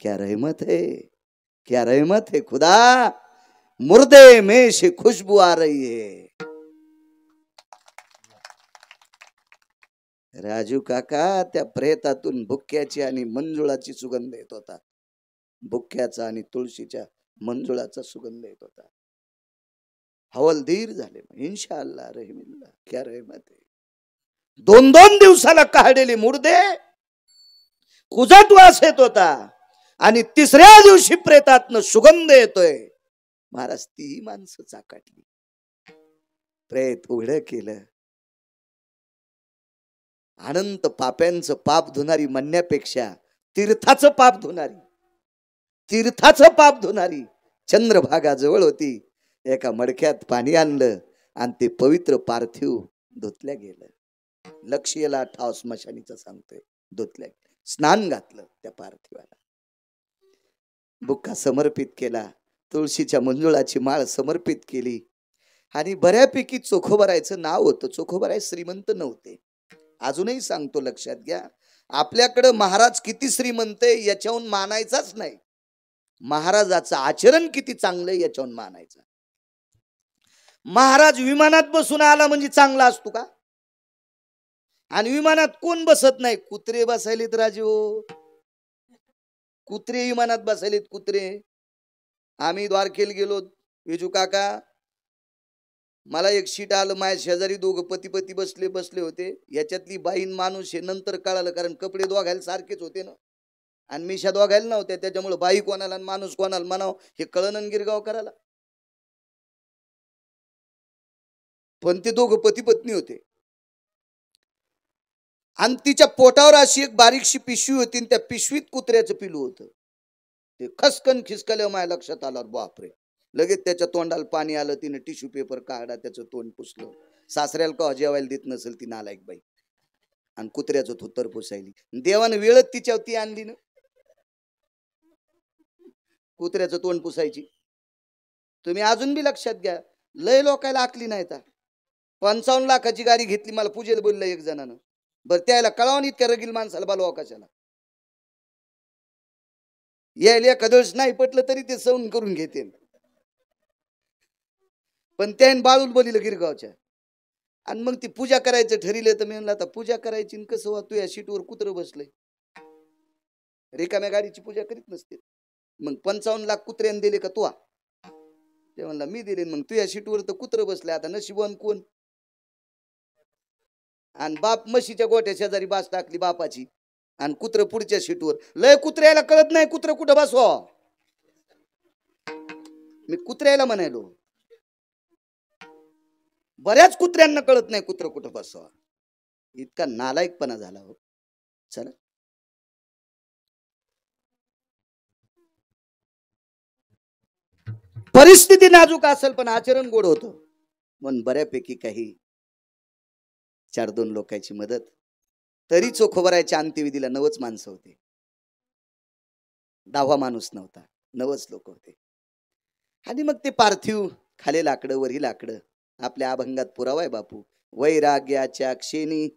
क्या रहमत है, क्या रहमत है खुदा, मुर्दे में से खुशबू आ रही है. राजू काका, त्या प्रेतातून भुक्क्याची आणि मंजुळाची सुगंध येत होता. भुक्क्याचा आणि तुळशीच्या मंजुळाचा सुगंध येत होता. हवलदीर झाले. इंशाअल्लाह, रहमिल्लाह, क्या रहमत है. 2-2 दिवसाला काढलेले मुर्दे कुजट वास येत होता आणि तिसऱ्या दिवशी प्रेतातनं सुगंध येतोय. महाराज, ती माणसं चाकाटली. प्रेत उघडं केलं. अनंत पाप्यांचं पाप धुणारी म्हणण्यापेक्षा तीर्थाचं पाप धुणारी चंद्रभागा जवळ होती. एका मडक्यात पाणी आणलं आणि ते पवित्र पार्थिव धुतल्या गेलं. लक्ष्यला ठाव स्मशानीचं सांगतोय, धुतल्या गेलं. स्नान घातलं त्या पार्थिवाला, बुक्का समर्पित केला, तुळशीच्या मंजुळाची माळ समर्पित केली आणि बऱ्यापैकी चोखोबरायचं नाव होतं. चोखोबराय श्रीमंत नव्हते. अजूनही सांगतो, लक्षात घ्या. आपल्याकडं महाराज किती श्रीमंत आहे याच्याहून मानायचाच नाही, महाराजाचं आचरण किती चांगलं याच्याहून मानायचं. महाराज विमानात बसून आला म्हणजे चांगला असतो का? आणि विमानात कोण बसत नाही? कुत्रे बसायलेत राजो, कुत्रे विमानात बसायलेत, कुत्रे. आम्ही द्वारकेला गेलो, विजू काका, मला एक शीट आलं, माझ्या शेजारी 2 पती बसले होते. याच्यातली बाईन माणूस हे नंतर कळालं, कारण कपडे दोघायला सारखेच होते ना आणि मिशा दोघायला नव्हत्या, त्याच्यामुळे बाई कोणाला आणि माणूस कोणाला म्हणावं हे कळण गिरगाव करायला. पण ते 2 पती होते आणि तिच्या पोटावर अशी एक बारीकशी पिशवी होती आणि त्या पिशवीत कुत्र्याचं पिलू होतं. ते खसकन खिसकल्यावर माझ्या लक्षात आलं, बापरे. लगेच त्याच्या तोंडाला पाणी आलं. तिने टिश्यू पेपर काढला, त्याचं तोंड पुसलं. सासऱ्याला का जेवायला देत नसेल ती नालायक बाई, आणि कुत्र्याचं थुत्तर पुसायली. देवानं वेळच तिच्यावरती आणली ना. कुत्र्याचं तोंड पुसायची. तुम्ही अजून बी लक्षात घ्या, लय लोकायला आकली नाही. 55 लाखाची गाडी घेतली, मला पूजेला बोललं एक जणानं. बरं त्याला कळावून इतक्या रगील माणसाला बोलवा कशाला? यायला एखादं नाही पटलं तरी ते सहन करून घेते. पण त्याने बाळूल बोलिलं गिरगावच्या. आणि मग ती पूजा करायचं ठरले तर मी म्हणलं आता पूजा करायची कसं वा, तू या सीटवर कुत्र बसलंय, रिकाम्या गाडीची पूजा करीत नसते. मग 55 लाख कुत्र्याने दिले का तू? ते म्हणला मी दिले. मग तू या सीटवर तर कुत्र बसले, आता नशिबवान कोण? आणि बाप म्हशीच्या गोट्या शेजारी बास टाकली बापाची, आणि कुत्र पुढच्या सीटवर. लय कुत्र्याला कळत नाही कुत्र कुठं बसवा. मी कुत्र्याला म्हणायलो, बऱ्याच कुत्र्यांना कळत नाही कुत्र कुठं बसवा. इतका नालायकपणा झाला हो. चला परिस्थिती नाजूक असेल पण आचरण गोड होतं, म्हणून बऱ्यापैकी काही 4-2 लोकांची मदत. तरी चोखोबरायच्या अंत्यविधीला 9च माणसं होते, 10वा माणूस नव्हता, 9च लोक होते. आणि मग ते पार्थिव, खाली लाकडं वरही लाकडं. आपल्या अभंगात पुरावा आहे बापू. वैराग्याच्या क्षणी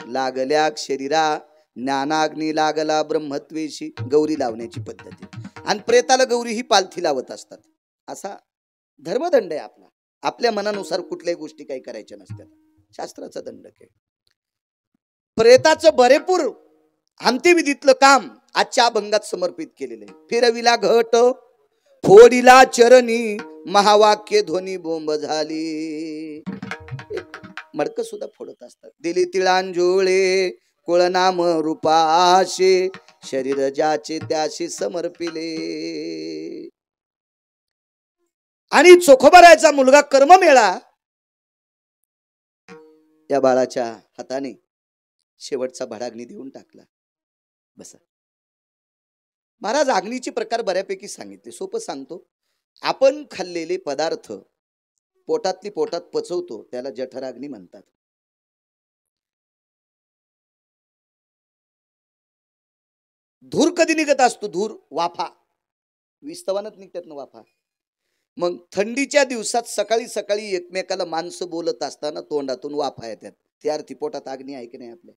लागल्या शरीरा, ज्ञानाग्नी लागला ब्रह्मत्वेशी. गौरी लावण्याची पद्धती. आणि प्रेताला गौरी ही पालथी लावत असतात. असा धर्मदंड आहे आपला. आपल्या मनानुसार कुठल्याही गोष्टी काही करायच्या नसतात, शास्त्राचा दंड आहे. प्रेताचं भरेपूर अंत्यविधीतलं काम आजच्या अभंगात समर्पित केलेलं आहे. फिरविला घट फोडीला चरणी, महावाक्य ध्वनी बोंब झाली. मडक सुद्धा फोडत असतात. दिली तिळांजोळे कुळनाम रूपाशे, शरीर ज्याचे त्याशी समर्पिले. आणि चोखोबरायचा मुलगा कर्ममेळा या बाळाच्या हाताने शेवटचा भडाग्नी देऊन टाकला. बसा महाराज. अग्नीचे प्रकार बऱ्यापैकी सांगितले. सोपं सांगतो. आपण खाल्लेले पदार्थ पोटातली पोटात पचवतो, त्याला जठराग्नी म्हणतात. धूर कधी निघत असतो? धूर, वाफा, विस्तवानात निघतात ना वाफा. मग थंडीच्या दिवसात सकाळी सकाळी एकमेकाला माणसं बोलत असताना तोंडातून वाफा येतात, त्या अर्थी पोटात अग्नी आहे की नाही आपल्या?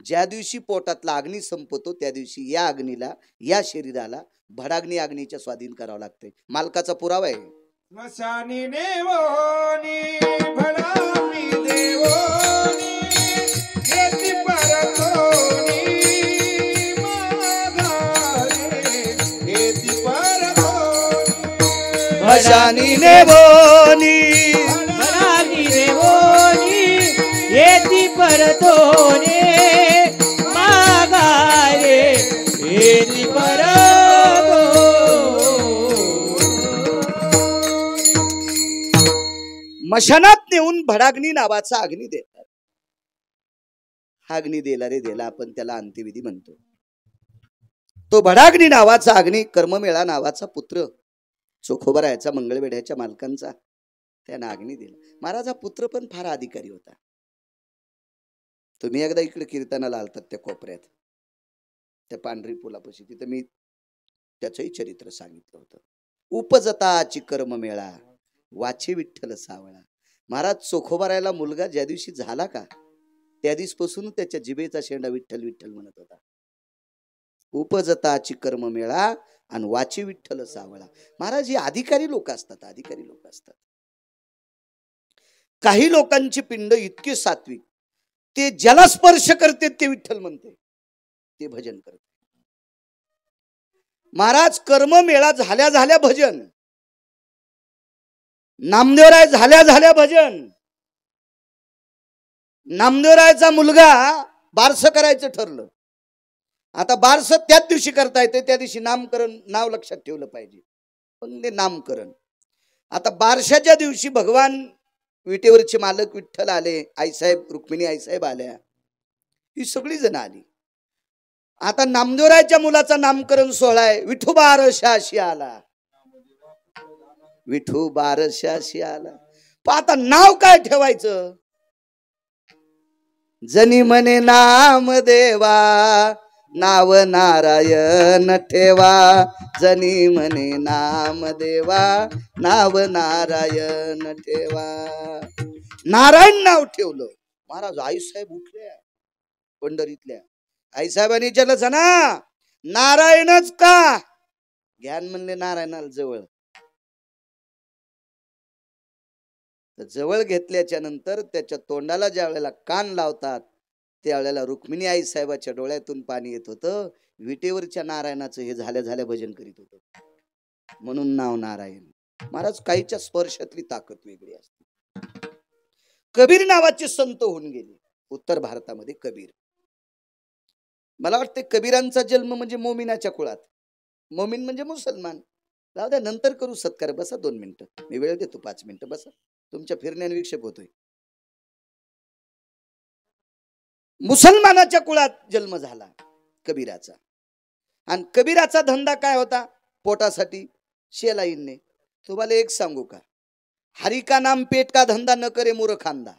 ज्या दिवशी पोटातला अग्नी संपतो त्या दिवशी या अग्नीला, या शरीराला भडाग्नी अग्नीच्या स्वाधीन करावं लागते. मालकाचा पुरावा आहे. स्मशानी नेवोनी भडाग्नी देवोनी, येती परतोनी माघारे, येती परतोनी. स्मशानी नेवोनी भडाग्नी देवोनी, येती परतोनी माघारे, येती परतोनी. मशानात नेऊन भडाग्नी नावाचा अग्नी देतात. हा अग्नी दिला रे दिला, आपण त्याला अंत्यविधी म्हणतो. तो भडाग्नी नावाचा अग्नी कर्ममेळा नावाचा पुत्र चोखोबरायचा मंगळवेढ्याच्या मालकांचा, त्यानं अग्नी दिला. महाराज हा पुत्र पण फार अधिकारी होता. तुम्ही एकदा इकडे कीर्तनाला आलतात त्या कोपऱ्यात, त्या पांढरी पुलापाशी, तिथं मी त्याचंही चरित्र सांगितलं होतं. उपजताची कर्ममेळा, वाचे विठ्ठल सावळा. महाराज चोखोबरायला मुलगा ज्या दिवशी झाला का त्या दिवसपासून त्याच्या जिभेचा शेंडा विठ्ठल विठ्ठल म्हणत होता. उपजताची कर्ममेळा आणि वाचे विठ्ठल सावळा. महाराज हे अधिकारी लोक असतात, अधिकारी लोक असतात. काही लोकांची पिंड इतके सात्विक, ते ज्याला स्पर्श करते ते विठ्ठल म्हणते, ते भजन करते. महाराज कर्ममेळा झाल्या झाल्या भजन, नामदेवराय झाल्या झाल्या भजन. नामदेवरायचा मुलगा बारस करायचं ठरलं. आता बारस त्याच दिवशी करता येते, त्या दिवशी नामकरण, नाव लक्षात ठेवलं पाहिजे, पण ते नामकरण. आता बारशाच्या दिवशी भगवान विटेवरचे मालक विठ्ठल आले, आईसाहेब रुक्मिणी आईसाहेब आल्या, ही सगळी जण आली. आता नामदेवरायच्या मुलाचा नामकरण सोहळा आहे. विठू बारशाशी आला, विठू बारशाशी आला. पण आता नाव काय ठेवायचं? जनी म्हणे नाम देवा नाव नारायण ठेवा, जनी म्हणे नाम देवा, नाव नारायण ठेवा. नारायण नाव ठेवलं. महाराज आईसाहेब उठल्या पंढरीतल्या. आईसाहेबांनी विचारलं, सना नारायणच का? ज्ञान म्हणले नारायणाला जवळ. जवळ घेतल्याच्या नंतर त्याच्या तोंडाला ज्या वेळेला कान लावतात त्यावेळेला रुक्मिणी आई साहेबाच्या डोळ्यातून पाणी येत होतं. विटेवरच्या नारायणाचं हे झाल्या झाल्या भजन करीत होतं, म्हणून नाव नारायण. महाराज काहीच्या स्पर्शातली ताकद वेगळी असते. कबीर नावाचे संत होऊन गेले उत्तर भारतामध्ये. कबीर, मला वाटते कबीरांचा जन्म म्हणजे मोमिनाच्या कुळात. मोमीन म्हणजे मुसलमान. जाऊ द्या, नंतर करू सत्कार. बसा 2 मिनिटं, मी वेळ देतो 5 मिनिटं. बसा, तुमच्या फिरण्याने विक्षेप होतोय. मुसलमानाच्या कुळात जन्म झाला कबीराचा. आणि कबीराचा धंदा काय होता? पोटासाठी शेला इनने. तुम्हाला एक सांगू का, हरी का नाम पेट का धंदा न करे मूर्खांदा.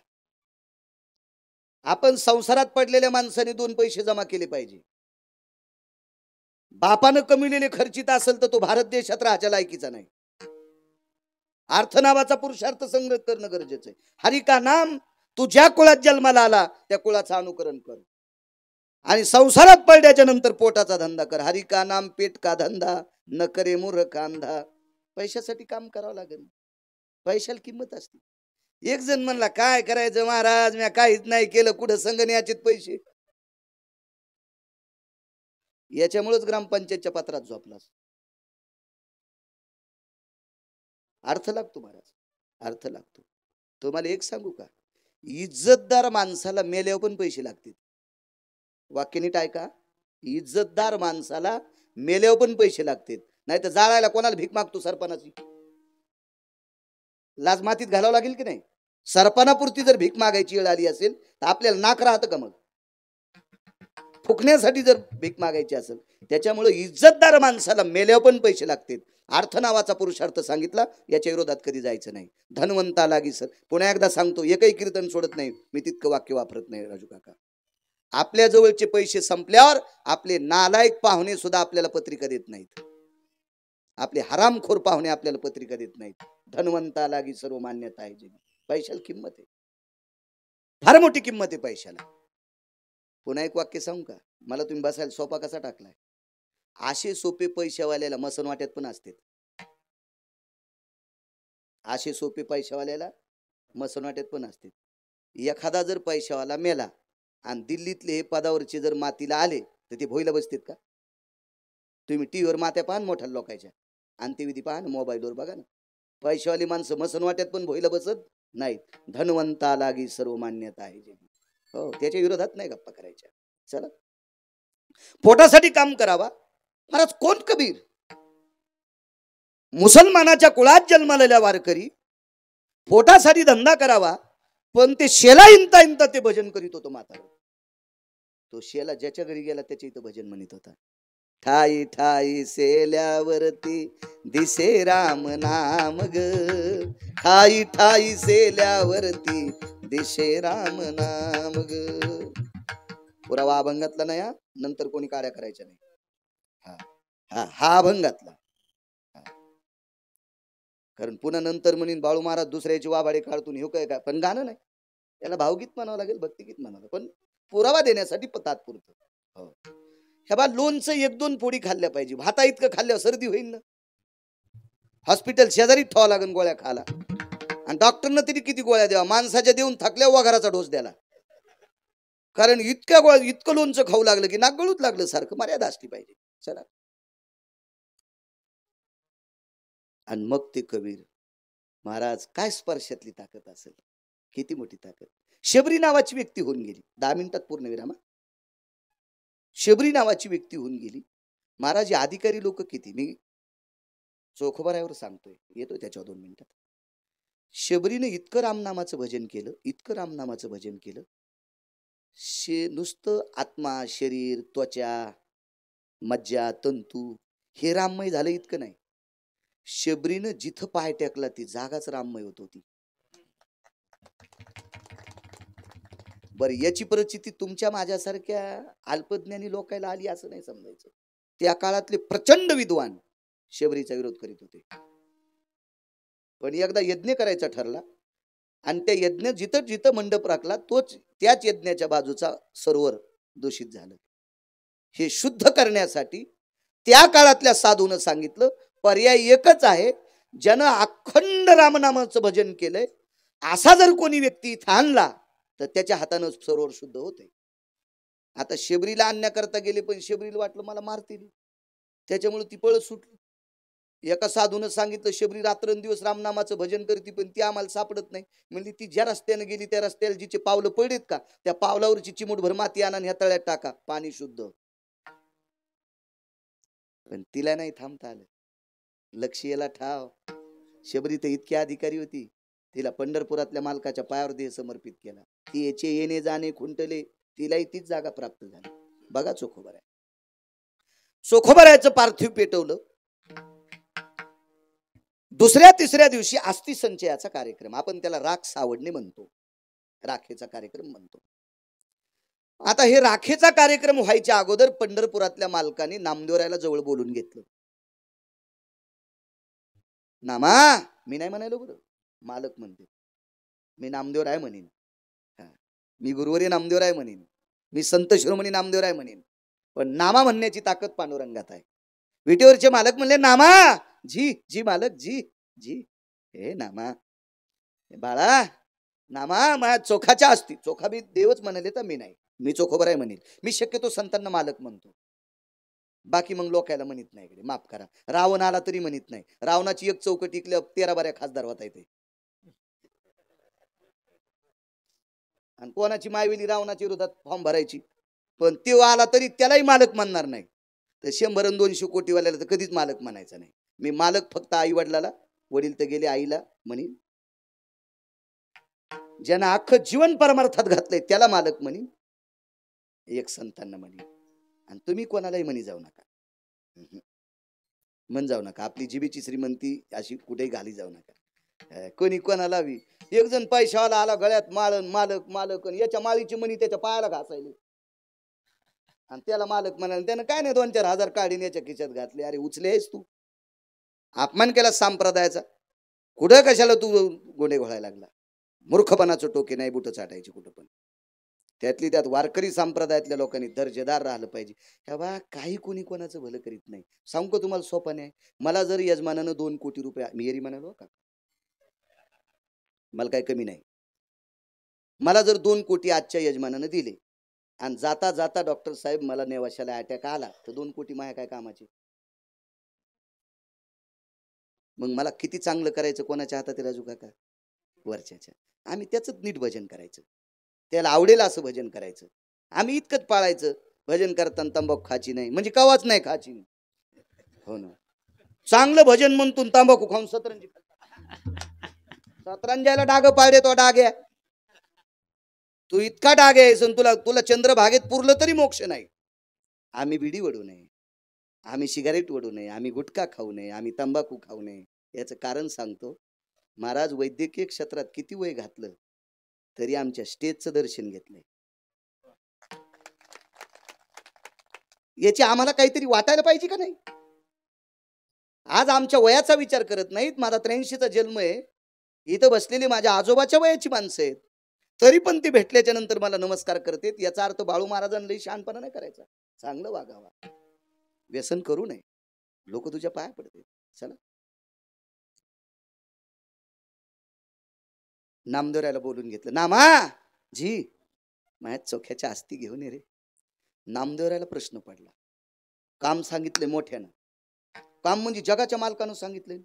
आपण संसारात पडलेल्या माणसाने 2 पैसे जमा केले पाहिजे. बापानं कमिलेले खर्चित असेल तर तो भारत देशात राहायच्या लायकीचा नाही. अर्थ नावाचा पुरुषार्थ संग्रह करणं गरजेचं आहे. हरी का नाम, तू ज्या कुळात जन्माला आला त्या कुळाचं अनुकरण कर. आणि संसारात पडल्याच्या नंतर पोटाचा धंदा कर. हरी का नाम पेट का धंदा न करे मूर्खांधा. पैशासाठी काम करावं लागेल, पैशाला किंमत असते. एक जण म्हणला, काय करायचं महाराज, मी काहीच नाही केलं, कुठं संगण्याचे पैसे. याच्यामुळेच ग्रामपंचायतच्या पत्रात झोपलास. अर्थ लागतो महाराज, अर्थ लागतो. तुम्हाला एक सांगू का, इज्जतदार माणसाला मेल्यावर पण पैसे लागतील. वाक्य नीट ऐका, इज्जतदार माणसाला मेल्यावर पण पैसे लागतील. नाही तर जाळायला कोणाला भीक मागतो? सरपणाची लाज मातीत घालावं लागेल की नाही? सरपणापुरती जर भीक मागायची वेळ आली असेल तर आपल्याला नाक राहतं का? मग फुकण्यासाठी जर भीक मागायची असेल. त्याच्यामुळे इज्जतदार माणसाला मेल्यावर पण पैसे लागतील. अर्थ नावाचा पुरुषार्थ सांगितला, याच्या विरोधात कधी जायचं नाही. धनवंता लागी सर. पुन्हा एकदा सांगतो, एकही कीर्तन सोडत नाही मी, तितकं वाक्य वापरत नाही राजू काका. आपल्या जवळचे पैसे संपल्यावर आपले नालायक पाहुणे सुद्धा आपल्याला पत्रिका देत नाहीत. आपले हरामखोर पाहुणे आपल्याला पत्रिका देत नाहीत. धनवंता लागी सर्व मान्यता आहे. पैशाला किंमत आहे, फार मोठी किंमत आहे पैशाला. पुन्हा एक वाक्य सांगू का, मला तुम्ही बसायला सोपा कसा टाकलाय? असे सोपे पैशावाल्याला मसनवाट्यात पण असते. असे सोपे पैशावाल्याला मसनवाट्यात पण असते. एखादा जर पैशावाला मेला आणि दिल्लीतले हे पदावरचे जर मातीला आले तर ते भोईला बसतात का? तुम्ही टीव्हीवर मात्या पाहा मोठ्या लोकांच्या, अंत्यविधी पहा, मोबाईलवर बघा ना. पैशावाली माणसं मसनवाट्यात पण भोईला बसत नाहीत. धनवंता लागी सर्व मान्यता आहे. हो, त्याच्या विरोधात नाही गप्पा करायच्या. चला, पोटासाठी काम करावा. महाराज कोण? कबीर. मुसलमानाच्या कुळात जन्मलेला वारकरी, पोटासाठी धंदा करावा, पण ते शेला इंता इंता ते भजन करीत होतो. म्हातारा तो शेला ज्याच्या घरी गेला त्याच्या इथं भजन म्हणत होता. ठाई ठाई सेल्यावरती दिसे राम नाम ग, ठाई ठाई सेल्यावरती दिसे राम नाम ग. पुरावा अभंगातला नाही, नंतर कोणी कार्य करायचं नाही. हा अभंगातला. कारण पुन्हा नंतर म्हणून बाळू महाराज दुसऱ्याची वाभाडे काढतून हे काय काय, पण गाणं नाही, याला भावगीत म्हणावं लागेल, भक्तिगीत म्हणावं. पण पुरावा देण्यासाठी तात्पुरतं. हो, ह्या बा लोणचं 1-2 फोडी खाल्ल्या पाहिजे. भाता इतकं खाल्ल्यावर सर्दी होईल ना. हॉस्पिटल शेजारी ठेवा लागेल गोळ्या खाला. आणि डॉक्टरनं तरी किती गोळ्या द्यावा? माणसाच्या देऊन थकल्या वगैरेचा डोस द्याला. कारण इतक्या गोळ्या, इतकं लोणचं खाऊ लागलं की नाक गळूच लागलं सारखं. मर्यादा असली पाहिजे. चला. आणि मग ते कबीर महाराज, काय स्पर्शातली ताकद असेल, किती मोठी ताकद. शबरी नावाची व्यक्ती होऊन गेली. 10 मिनिटात पूर्ण विरामा. शबरी नावाची व्यक्ती होऊन गेली. महाराज अधिकारी लोक किती, मी चोखोबाऱ्यावर सांगतोय, येतोय त्याच्यावर 2 मिनिटात. शबरीने इतकं रामनामाचं भजन केलं, इतकं रामनामाचं भजन केलं, नुसतं आत्मा, शरीर, त्वचा, मज्जा, तंतू हे राममय झालं इतकं नाही. शबरीनं जिथं पाय टेकला ती जागाच राममय होत होती. बरं, याची परिस्थिती तुमच्या माझ्यासारख्या अल्पज्ञानी लोकांना आली असं नाही समजायचं. त्या काळातले प्रचंड विद्वान शबरीचा विरोध करीत होते. पण एकदा यज्ञ करायचा ठरला आणि त्या यज्ञ जिथं जिथं मंडप राखला तोच त्याच यज्ञाच्या बाजूचा सरोवर दूषित झालं. हे शुद्ध करण्यासाठी त्या काळातल्या साधूनं सांगितलं पर्याय एकच आहे, ज्यानं अखंड रामनामाचं भजन केलंय असा जर कोणी व्यक्ती इथं आणला तर त्याच्या हातानं सरोवर शुद्ध होते. आता शबरीला आणण्याकरता गेले पण शबरीला वाटलं मला मारतील, त्याच्यामुळे ती पळत सुटली. एका साधूनं सांगितलं शबरी रात्रंदिवस रामनामाचं भजन करते पण ती आम्हाला सापडत नाही. म्हणजे ती ज्या रस्त्याने गेली त्या रस्त्याला जिचे पावलं पडलेत का त्या पावलावरची चिमूटभर माती आणा ह्या तळ्यात टाका, पाणी शुद्ध. पण तिला नाही थांबता आलं. लक्ष याला ठाव. शबरी तर इतकी अधिकारी होती, तिला पंढरपुरातल्या मालकाच्या पायावर देह समर्पित केला. ती याचे येणे जाणे खुंटले, तिलाही तीच जागा प्राप्त झाली. बघा चोखोबराय. चोखोबरायचं पार्थिव पेटवलं. दुसऱ्या तिसऱ्या दिवशी अस्थि संचयाचा कार्यक्रम, आपण त्याला राख सावडणे म्हणतो, राखेचा कार्यक्रम म्हणतो. आता हे राखेचा कार्यक्रम व्हायच्या अगोदर पंढरपुरातल्या मालकाने नामदेवरायला जवळ बोलून घेतलं. नामा, मी नाही म्हणालो बरं, मालक म्हणते. मी नामदेवराय म्हणेन, मी गुरुवारी नामदेवराय म्हणेन, मी संत शिरोमणी नामदेवराय म्हणेन, पण नामा म्हणण्याची ताकद पांडुरंगात आहे. विटेवरचे मालक म्हणले नामा, जी जी मालक, जी जी. हे नामा बाळा, नामा माझ्या चोखाच्या असती. चोखा बी देवच म्हणाले तर मी नाही, मी चोखोबराय म्हणेन. मी शक्यतो संतांना मालक म्हणतो, बाकी मग लोकायला म्हणत नाही. माफ करा, रावण आला तरी म्हणत नाही. रावणाची एक चौकट टिकल्या 13 बाऱ्या खासदार होता येते. आणि कोणाची मायवेली रावणाच्या विरोधात फॉर्म भरायची, पण तो आला तरी त्यालाही मालक म्हणणार नाही. तर 100 आणि 200 कोटीवाल्याला तर कधीच मालक म्हणायचा नाही. मी मालक फक्त आई वडिलाला, वडील तर गेले, आईला म्हणीन. ज्यांना अख्खं जीवन परमार्थात घातलंय त्याला मालक म्हणीन, एक संतांना म्हणीन. आणि तुम्ही कोणालाही म्हणी जाऊ नका, म्हण जाऊ नका. आपली जिबीची श्रीमंती अशी कुठेही घाली जाऊ नका. कोणी कोणाला बी. एक जण पैशावाला आला, गळ्यात माळण, मालक मालक, आणि याच्या माळीची मणी त्याच्या पायाला घासायली आणि त्याला मालक म्हणाले. त्यानं काय नाही 2-4 हजार काढीन याच्या खिशात घातले. अरे उचले आहेस तू, अपमान केला संप्रदायाचा. कुठं कशाला तू गोंडे घोळायला लागला. मूर्खपणाचं टोके नाही बुट चाटायची कुठं पण. त्यातली त्यात वारकरी संप्रदायातल्या लोकांनी दर्जेदार राहिलं पाहिजे. बा काही कोणी कोणाचं भलं करीत नाही. सांगू का तुम्हाला सोपं नाही. मला जर यजमानानं 2 कोटी रुपये, मी येरी म्हणालो का, मला काही कमी नाही. मला जर 2 कोटी आजच्या यजमानानं दिले आणि जाता जाता डॉक्टर साहेब मला नेवाशाला अटॅक आला तर 2 कोटी माया काय कामाचे. मग मला किती चांगलं करायचं कोणाच्या हातात राजू काका, वरच्याच्या. आम्ही त्याच नीट भजन करायचं, त्याला आवडेल असं भजन करायचं. आम्ही इतकंच पाळायचं, भजन करताना तंबाखू खाची नाही, म्हणजे कवाच नाही खाची. हो ना, चांगलं भजन म्हणतो तंबाखू खाऊन सतरंजी, सतरंजाला डाग पाडे तो डाग्या. तू इतका डाग आहेस, तुला तुला चंद्रभागेत पुरलं तरी मोक्ष नाही. आम्ही बिडी वडू नये, आम्ही सिगारेट वडू नये, आम्ही गुटखा खाऊ नये, आम्ही तंबाखू खाऊ नये. याचं कारण सांगतो. महाराज वैद्यकीय क्षेत्रात किती वय घातलं तरी आमच्या स्टेजचं दर्शन घेतलंय. याची आम्हाला काहीतरी वाटायला पाहिजे का नाही. आज आमच्या वयाचा विचार करत नाहीत. माझा 83चा जन्म आहे. इथं बसलेली माझ्या आजोबाच्या वयाची माणसं आहेत, तरी पण ते भेटल्याच्या नंतर मला नमस्कार करतात. याचा अर्थ बाळू महाराजांना शहाणपणा नाही करायचा, चांगलं वागावा, व्यसन करू नये, लोक तुझ्या पाया पडते. चला, नामदेवरायला बोलून घेतलं. नामा जी माझ्या चोख्याच्या अस्थी घेऊन ये रे. नामदेवरायला प्रश्न पडला. काम सांगितले मोठ्यानं, काम म्हणजे जगाच्या मालकानं सांगितले,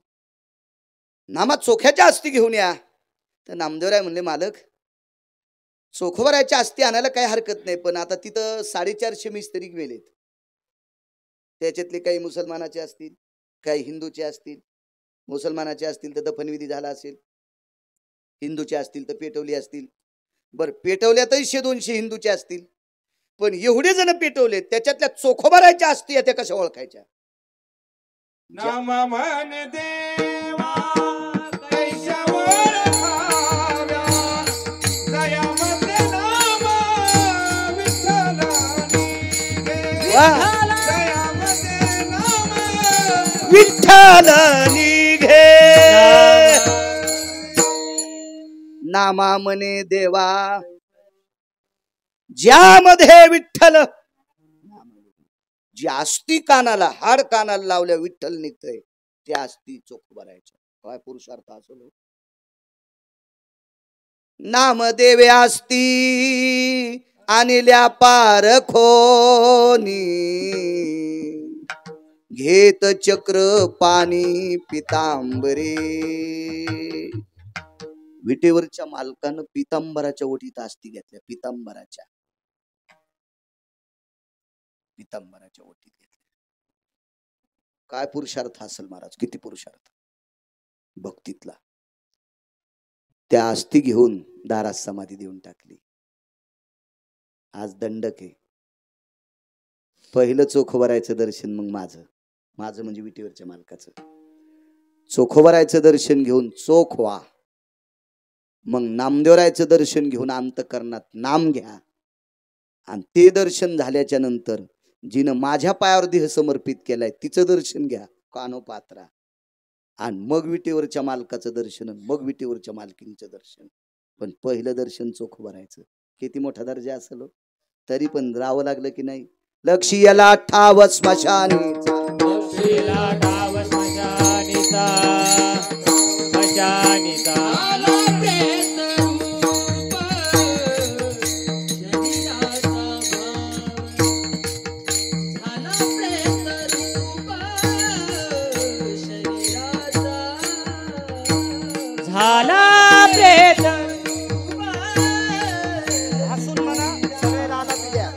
नामा चोख्याच्या अस्थी घेऊन या. तर नामदेवराय म्हणले मालक चोखोबरायच्या अस्थी आणायला काही हरकत नाही, पण आता तिथं 450 मिस्त्री गेलेत. त्याच्यातले काही मुसलमानाचे असतील, काही हिंदूचे असतील. मुसलमानाचे असतील तर दफनविधी झाला असेल, हिंदूचे असतील तर पेटवली असतील. बरं, पेटवल्यातही 100-200 हिंदूचे असतील, पण एवढे जण पेटवले त्याच्यातल्या चोखोबरायच्या अस्थी त्या कशा ओळखायच्या. नाम मन देवा कैशवर भाव्या, दयामध्ये नाम वा. दयामध्ये नाम विठ्ठल निघे नामा म्हणे देवा ज्यामध्ये विठ्ठल जी आस्ती कानाला हाड कानाला लावल्या विठ्ठल निघतय त्या आस्ती चोख भरायच्या. काय पुरुषार्थ असलो. नाम देवे आस्ती आणल्या पारखोनी घेत चक्र पाणी पितांबरे. विटेवरच्या मालकानं पितांबराच्या ओठीत आस्ती घेतल्या. पितांबराच्या ओठीत घेतल्या. काय पुरुषार्थ असेल महाराज. किती पुरुषार्थ भक्तीतला. त्या आस्ती घेऊन दारात समाधी देऊन टाकली. आज दंडक आहे. पहिलं चोखोबारायचं दर्शन मग माझं म्हणजे विटेवरच्या मालकाचं. चोखोबारायचं दर्शन घेऊन चोख व्हा. मग नामदेवरायचं दर्शन घेऊन अंतकरणात नाम घ्या. आणि ते दर्शन झाल्याच्या नंतर जिनं माझ्या पायावर देह समर्पित केलाय तिचं दर्शन घ्या कानोपात्रा. आणि मग विटेवरच्या मालकाचं दर्शन, मग विटेवरच्या मालकींचं दर्शन. पण पहिलं दर्शन चोखोबारायचं. किती मोठा दर्जा असेल. तरी पण राहावं लागलं की नाही. लक्ष्याला ठाव स्मशानीचा झाला प्रेत हसून म्हणा सगळे रानात द्या.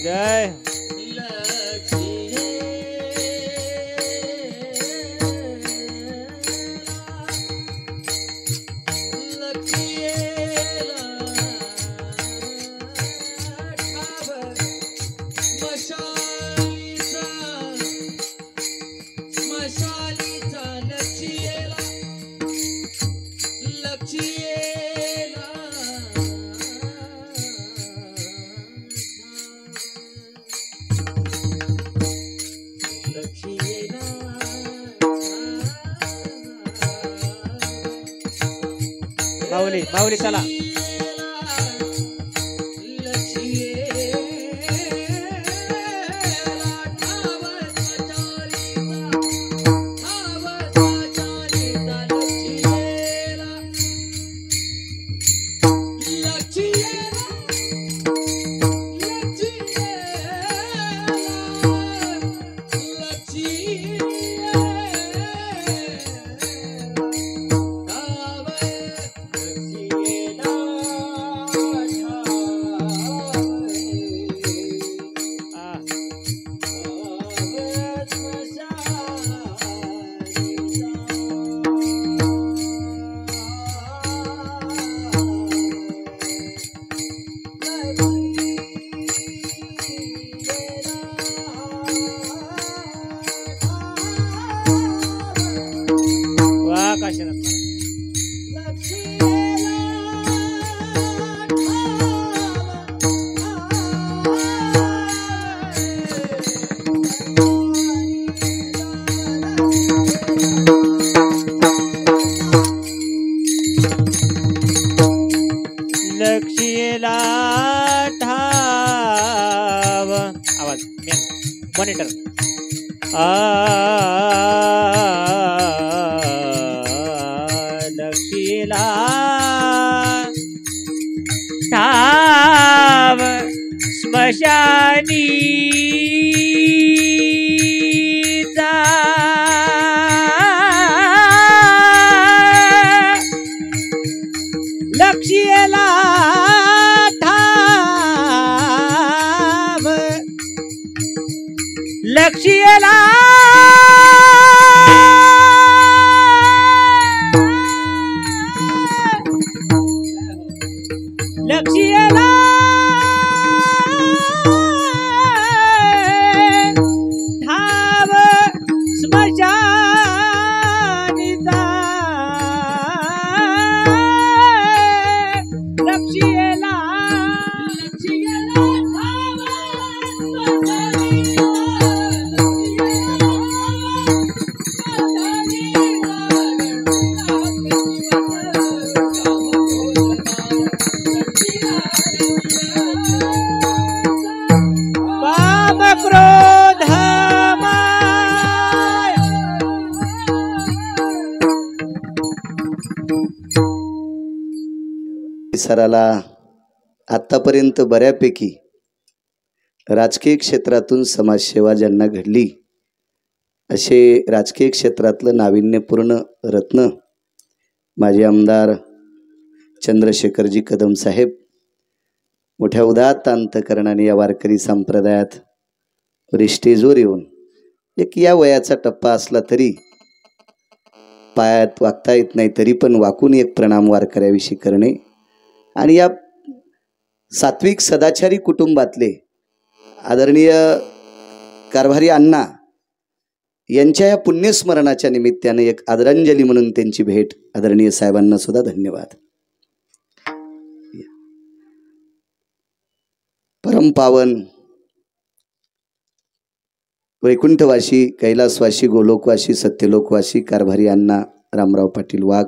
जय माऊली चला. लक्ष्मीला ठाव आवाज मॉनिटर लक्ष्मीला ठाव स्मशानी लक्ष्मीला ठाव लक्ष्मीला परिसराला आत्तापर्यंत बऱ्यापैकी राजकीय क्षेत्रातून समाजसेवा ज्यांना घडली असे राजकीय क्षेत्रातलं नाविन्यपूर्ण रत्न माजी आमदार चंद्रशेखरजी कदम साहेब मोठ्या उदात्त अंतकरणाने या वारकरी संप्रदायात स्टेजवर येऊन एक या वयाचा टप्पा असला तरी पायात वागता येत नाही तरी पण वाकून एक प्रणाम वारकऱ्याविषयी करणे आणि या सात्विक सदाचारी कुटुंबातले आदरणीय कारभारी अण्णा यांच्या या पुण्यस्मरणाच्या निमित्ताने एक आदरांजली म्हणून त्यांची भेट आदरणीय साहेबांना सुद्धा धन्यवाद. परमपावन वैकुंठवासी कैलासवासी गोलोकवासी सत्यलोकवासी कारभारी अण्णा रामराव पाटील वाघ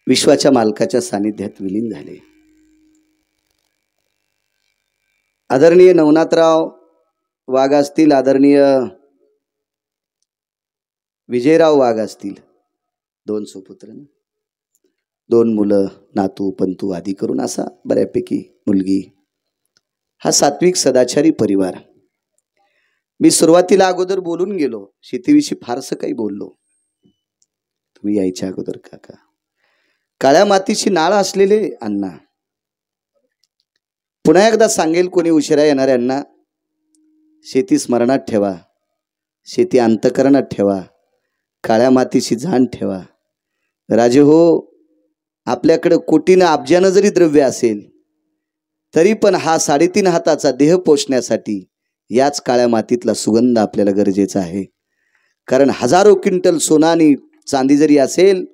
विश्वाच्या मालकाच्या सानिध्यात विलीन झाले. आदरणीय नवनाथराव वाघ असतील, आदरणीय विजयराव वाघ असतील, 2 सुपुत्र, 2 मुलं, नातू पंतू आदी करून असा बऱ्यापैकी मुलगी, हा सात्विक सदाचारी परिवार. मी सुरुवातीला अगोदर बोलून गेलो, शेतीविषयी फारसं काही बोललो. तुम्ही यायच्या अगोदर काका काळ्या मातीची नाळ असलेले अण्णा. पुन्हा एकदा सांगेल कोणी उशिरा येणाऱ्यांना, शेती स्मरणात ठेवा, शेती अंतकरणात ठेवा, काळ्या मातीची जाण ठेवा. राजे हो, आपल्याकडे कोटीनं अब्जानं जरी द्रव्य असेल तरी पण हा 3.5 हाताचा देह पोषण्यासाठी याच काळ्या मातीतला सुगंध आपल्याला गरजेचा आहे. कारण हजारो क्विंटल सोना आणि चांदी जरी असेल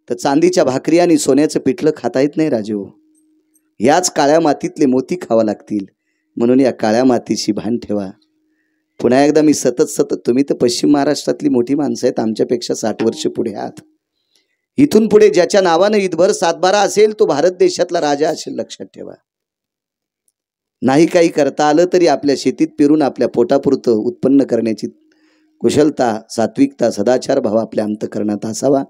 तर चांदीच्या भाकरी आणि सोन्याचं पिठलं खाता येत नाही राजे हो. याच काळ्या मातीतले मोती खावा लागतील. म्हणून या काळ्या मातीची भान ठेवा. पुन्हा एकदा मी सतत तुम्ही तर पश्चिम महाराष्ट्रातली मोठी माणसं आहेत, आमच्यापेक्षा 60 वर्ष पुढे आहात. इथून पुढे ज्याच्या नावानं ईदभर 7-12 असेल तो भारत देशातला राजा असेल, लक्षात ठेवा. नाही काही करता आलं तरी आपल्या शेतीत पेरून आपल्या पोटापुरतं उत्पन्न करण्याची कुशलता, सात्विकता, सदाचार भाव आपल्या अंतकरणात असावा.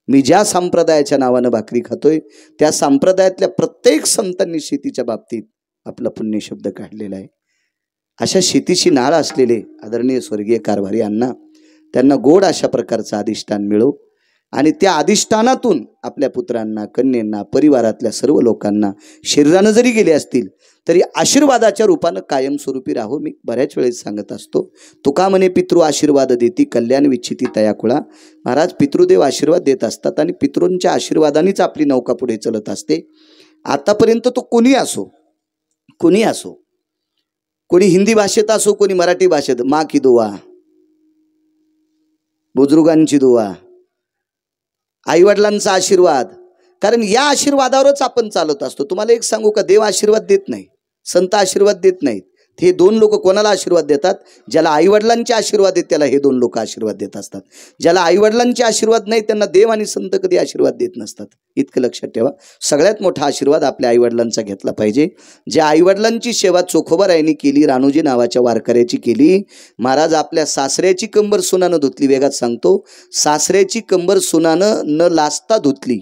मी ज्या संप्रदायाच्या नावानं भाकरी खातोय त्या संप्रदायातल्या प्रत्येक संतांनी शेतीच्या बाबतीत आपला पुण्य शब्द काढलेला आहे. अशा शेतीची नाळ असलेले आदरणीय स्वर्गीय कारभारी अण्णा, त्यांना गोड अशा प्रकारचं अधिष्ठान मिळो आणि त्या अधिष्ठानातून आपल्या पुत्रांना, कन्यांना, परिवारातल्या सर्व लोकांना शरीरानं जरी गेले असतील तरी आशीर्वादाच्या रूपानं कायमस्वरूपी राहो. मी बऱ्याच वेळेस सांगत असतो, तुका म्हणे पितृ आशीर्वाद देती कल्याण विच्छिती तया कुळा. महाराज पितृदेव आशीर्वाद देत असतात आणि पितृंच्या आशीर्वादानेच आपली नौका पुढे चलत असते. आतापर्यंत तो कोणी असो, कोणी हिंदी भाषेत असो, कोणी मराठी भाषेत, माँ की दुआ, बुजुर्गांची दुआ, आईवडिलांचा आशीर्वाद, कारण या आशीर्वादावरच आपण चालत असतो. तुम्हाला एक सांगू का, देव आशीर्वाद देत नाही, संत आशीर्वाद देत नाहीत. हे 2 लोक कोणाला आशीर्वाद देतात? ज्याला आईवडिलांचे आशीर्वाद आहेत त्याला हे 2 लोक आशीर्वाद देत असतात. ज्याला आईवडिलांचे आशीर्वाद नाही त्यांना देव आणि संत कधी आशीर्वाद देत नसतात. इतकं लक्षात ठेवा. सगळ्यात मोठा आशीर्वाद आपल्या आईवडिलांचा घेतला पाहिजे. ज्या आईवडिलांची सेवा चोखोबारायांनी केली, राणूजी नावाच्या वारकऱ्याची केली. महाराज आपल्या सासऱ्याची कंबर सुनानं धुतली. वेगात सांगतो, सासऱ्याची कंबर सुनानं न लाजता धुतली.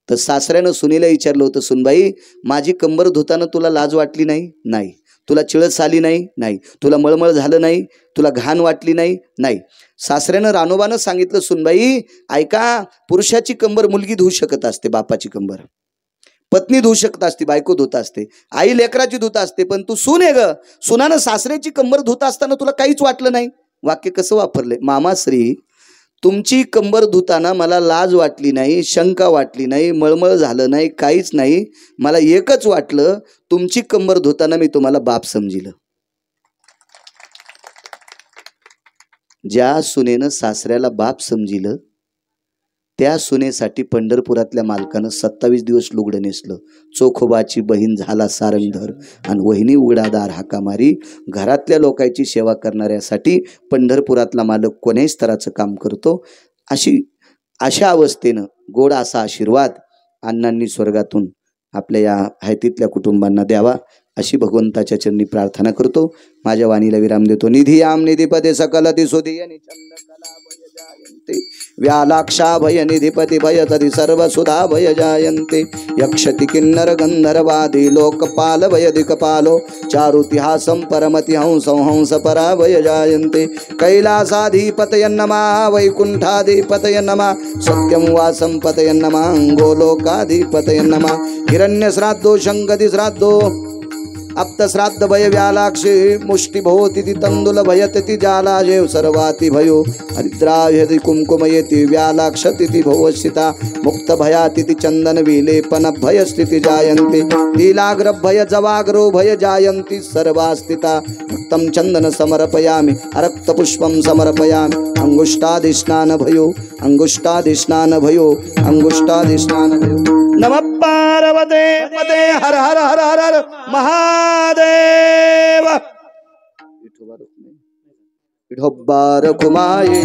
तर सासऱ्यानं सुनीला विचारलं होतं, सुनबाई माझी कंबर धुताना तुला लाज वाटली नाही? नाही. तुला चिळस आली नाही? नाही. तुला मळमळ झालं नाही? तुला घाण वाटली नाही? नाही. सासऱ्यानं रानोबानं सांगितलं, सुनबाई ऐका, पुरुषाची कंबर मुलगी धुवू शकत असते, बापाची कंबर पत्नी धुवू शकत असते, बायको धुत असते, आई लेकराची धुत असते, पण तू सून आहे ग, सुनानं सासऱ्याची कंबर धुत असताना तुला काहीच वाटलं नाही. वाक्य कसं वापरले? मामाश्री, तुमची कंबर धुताना मला लाज वाटली नाही, शंका वाटली नाही, मळमळ झालं नाही, काहीच नाही. मला एकच वाटलं, तुमची कंबर धुताना मी तुम्हाला बाप समजिलं. ज्या सुनेनं सासऱ्याला बाप समजिलं त्या सुनेसाठी पंढरपुरातल्या मालकानं 27 दिवस लुगडं नेसलं. चोखोबाची बहीण झाला सारंगधर आणि वहिनी उघडादार हाका मारी. घरातल्या लोकांची सेवा करणाऱ्यासाठी पंढरपुरातला मालक कोण्याही स्तराचं काम करतो. अशा अवस्थेनं गोड असा आशीर्वाद अण्णांनी स्वर्गातून आपल्या या हयातीतल्या कुटुंबांना द्यावा अशी भगवंताच्या चरणी प्रार्थना करतो. माझ्या वाणीला विराम देतो. निधियाम निधिपते सकलति सुधिय निचंद कला भय जायन्ते व्यालाक्षा भय निधिपति भय तदि सर्व सुधा भय जायन्ते यक्षति किन्नर गंधर्वादि लोकपाल भय दिक्पालो चारुतिहासं परमति हंस हंस परा भय जायन्ते कैलासाधिपतय नमः वैकुंठाधिपतय नमः सत्यं वासं पतय नमः गोलोकाधिपतय नमः हिरण्यश्राद्धो शंकदि श्राद्धो अप्त श्राद्ध भय व्यालाक्षे मुष्टि भवति तंदुल भयति जालाजेव सर्वाति भयो हरिद्राव्यति कुंकुमयति व्यालाक्षति भवस्थिता मुक्त भयाति चंदन विलेपन भय स्थिति जायन्ति लीलाग्र भय जवाग्रो भय जायन्ति सर्वास्थिता रक्तं चंदन समर्पयामि अरक्त पुष्पं समर्पयामि अंगुष्ठाधिष्ठान भयो अंगुष्ठाधिष्ठान भयो अंगुष्ठाधिष्ठान भयो नमः पार्वते पते हर हर हर हर हर महादेव विठोबा रखुमाई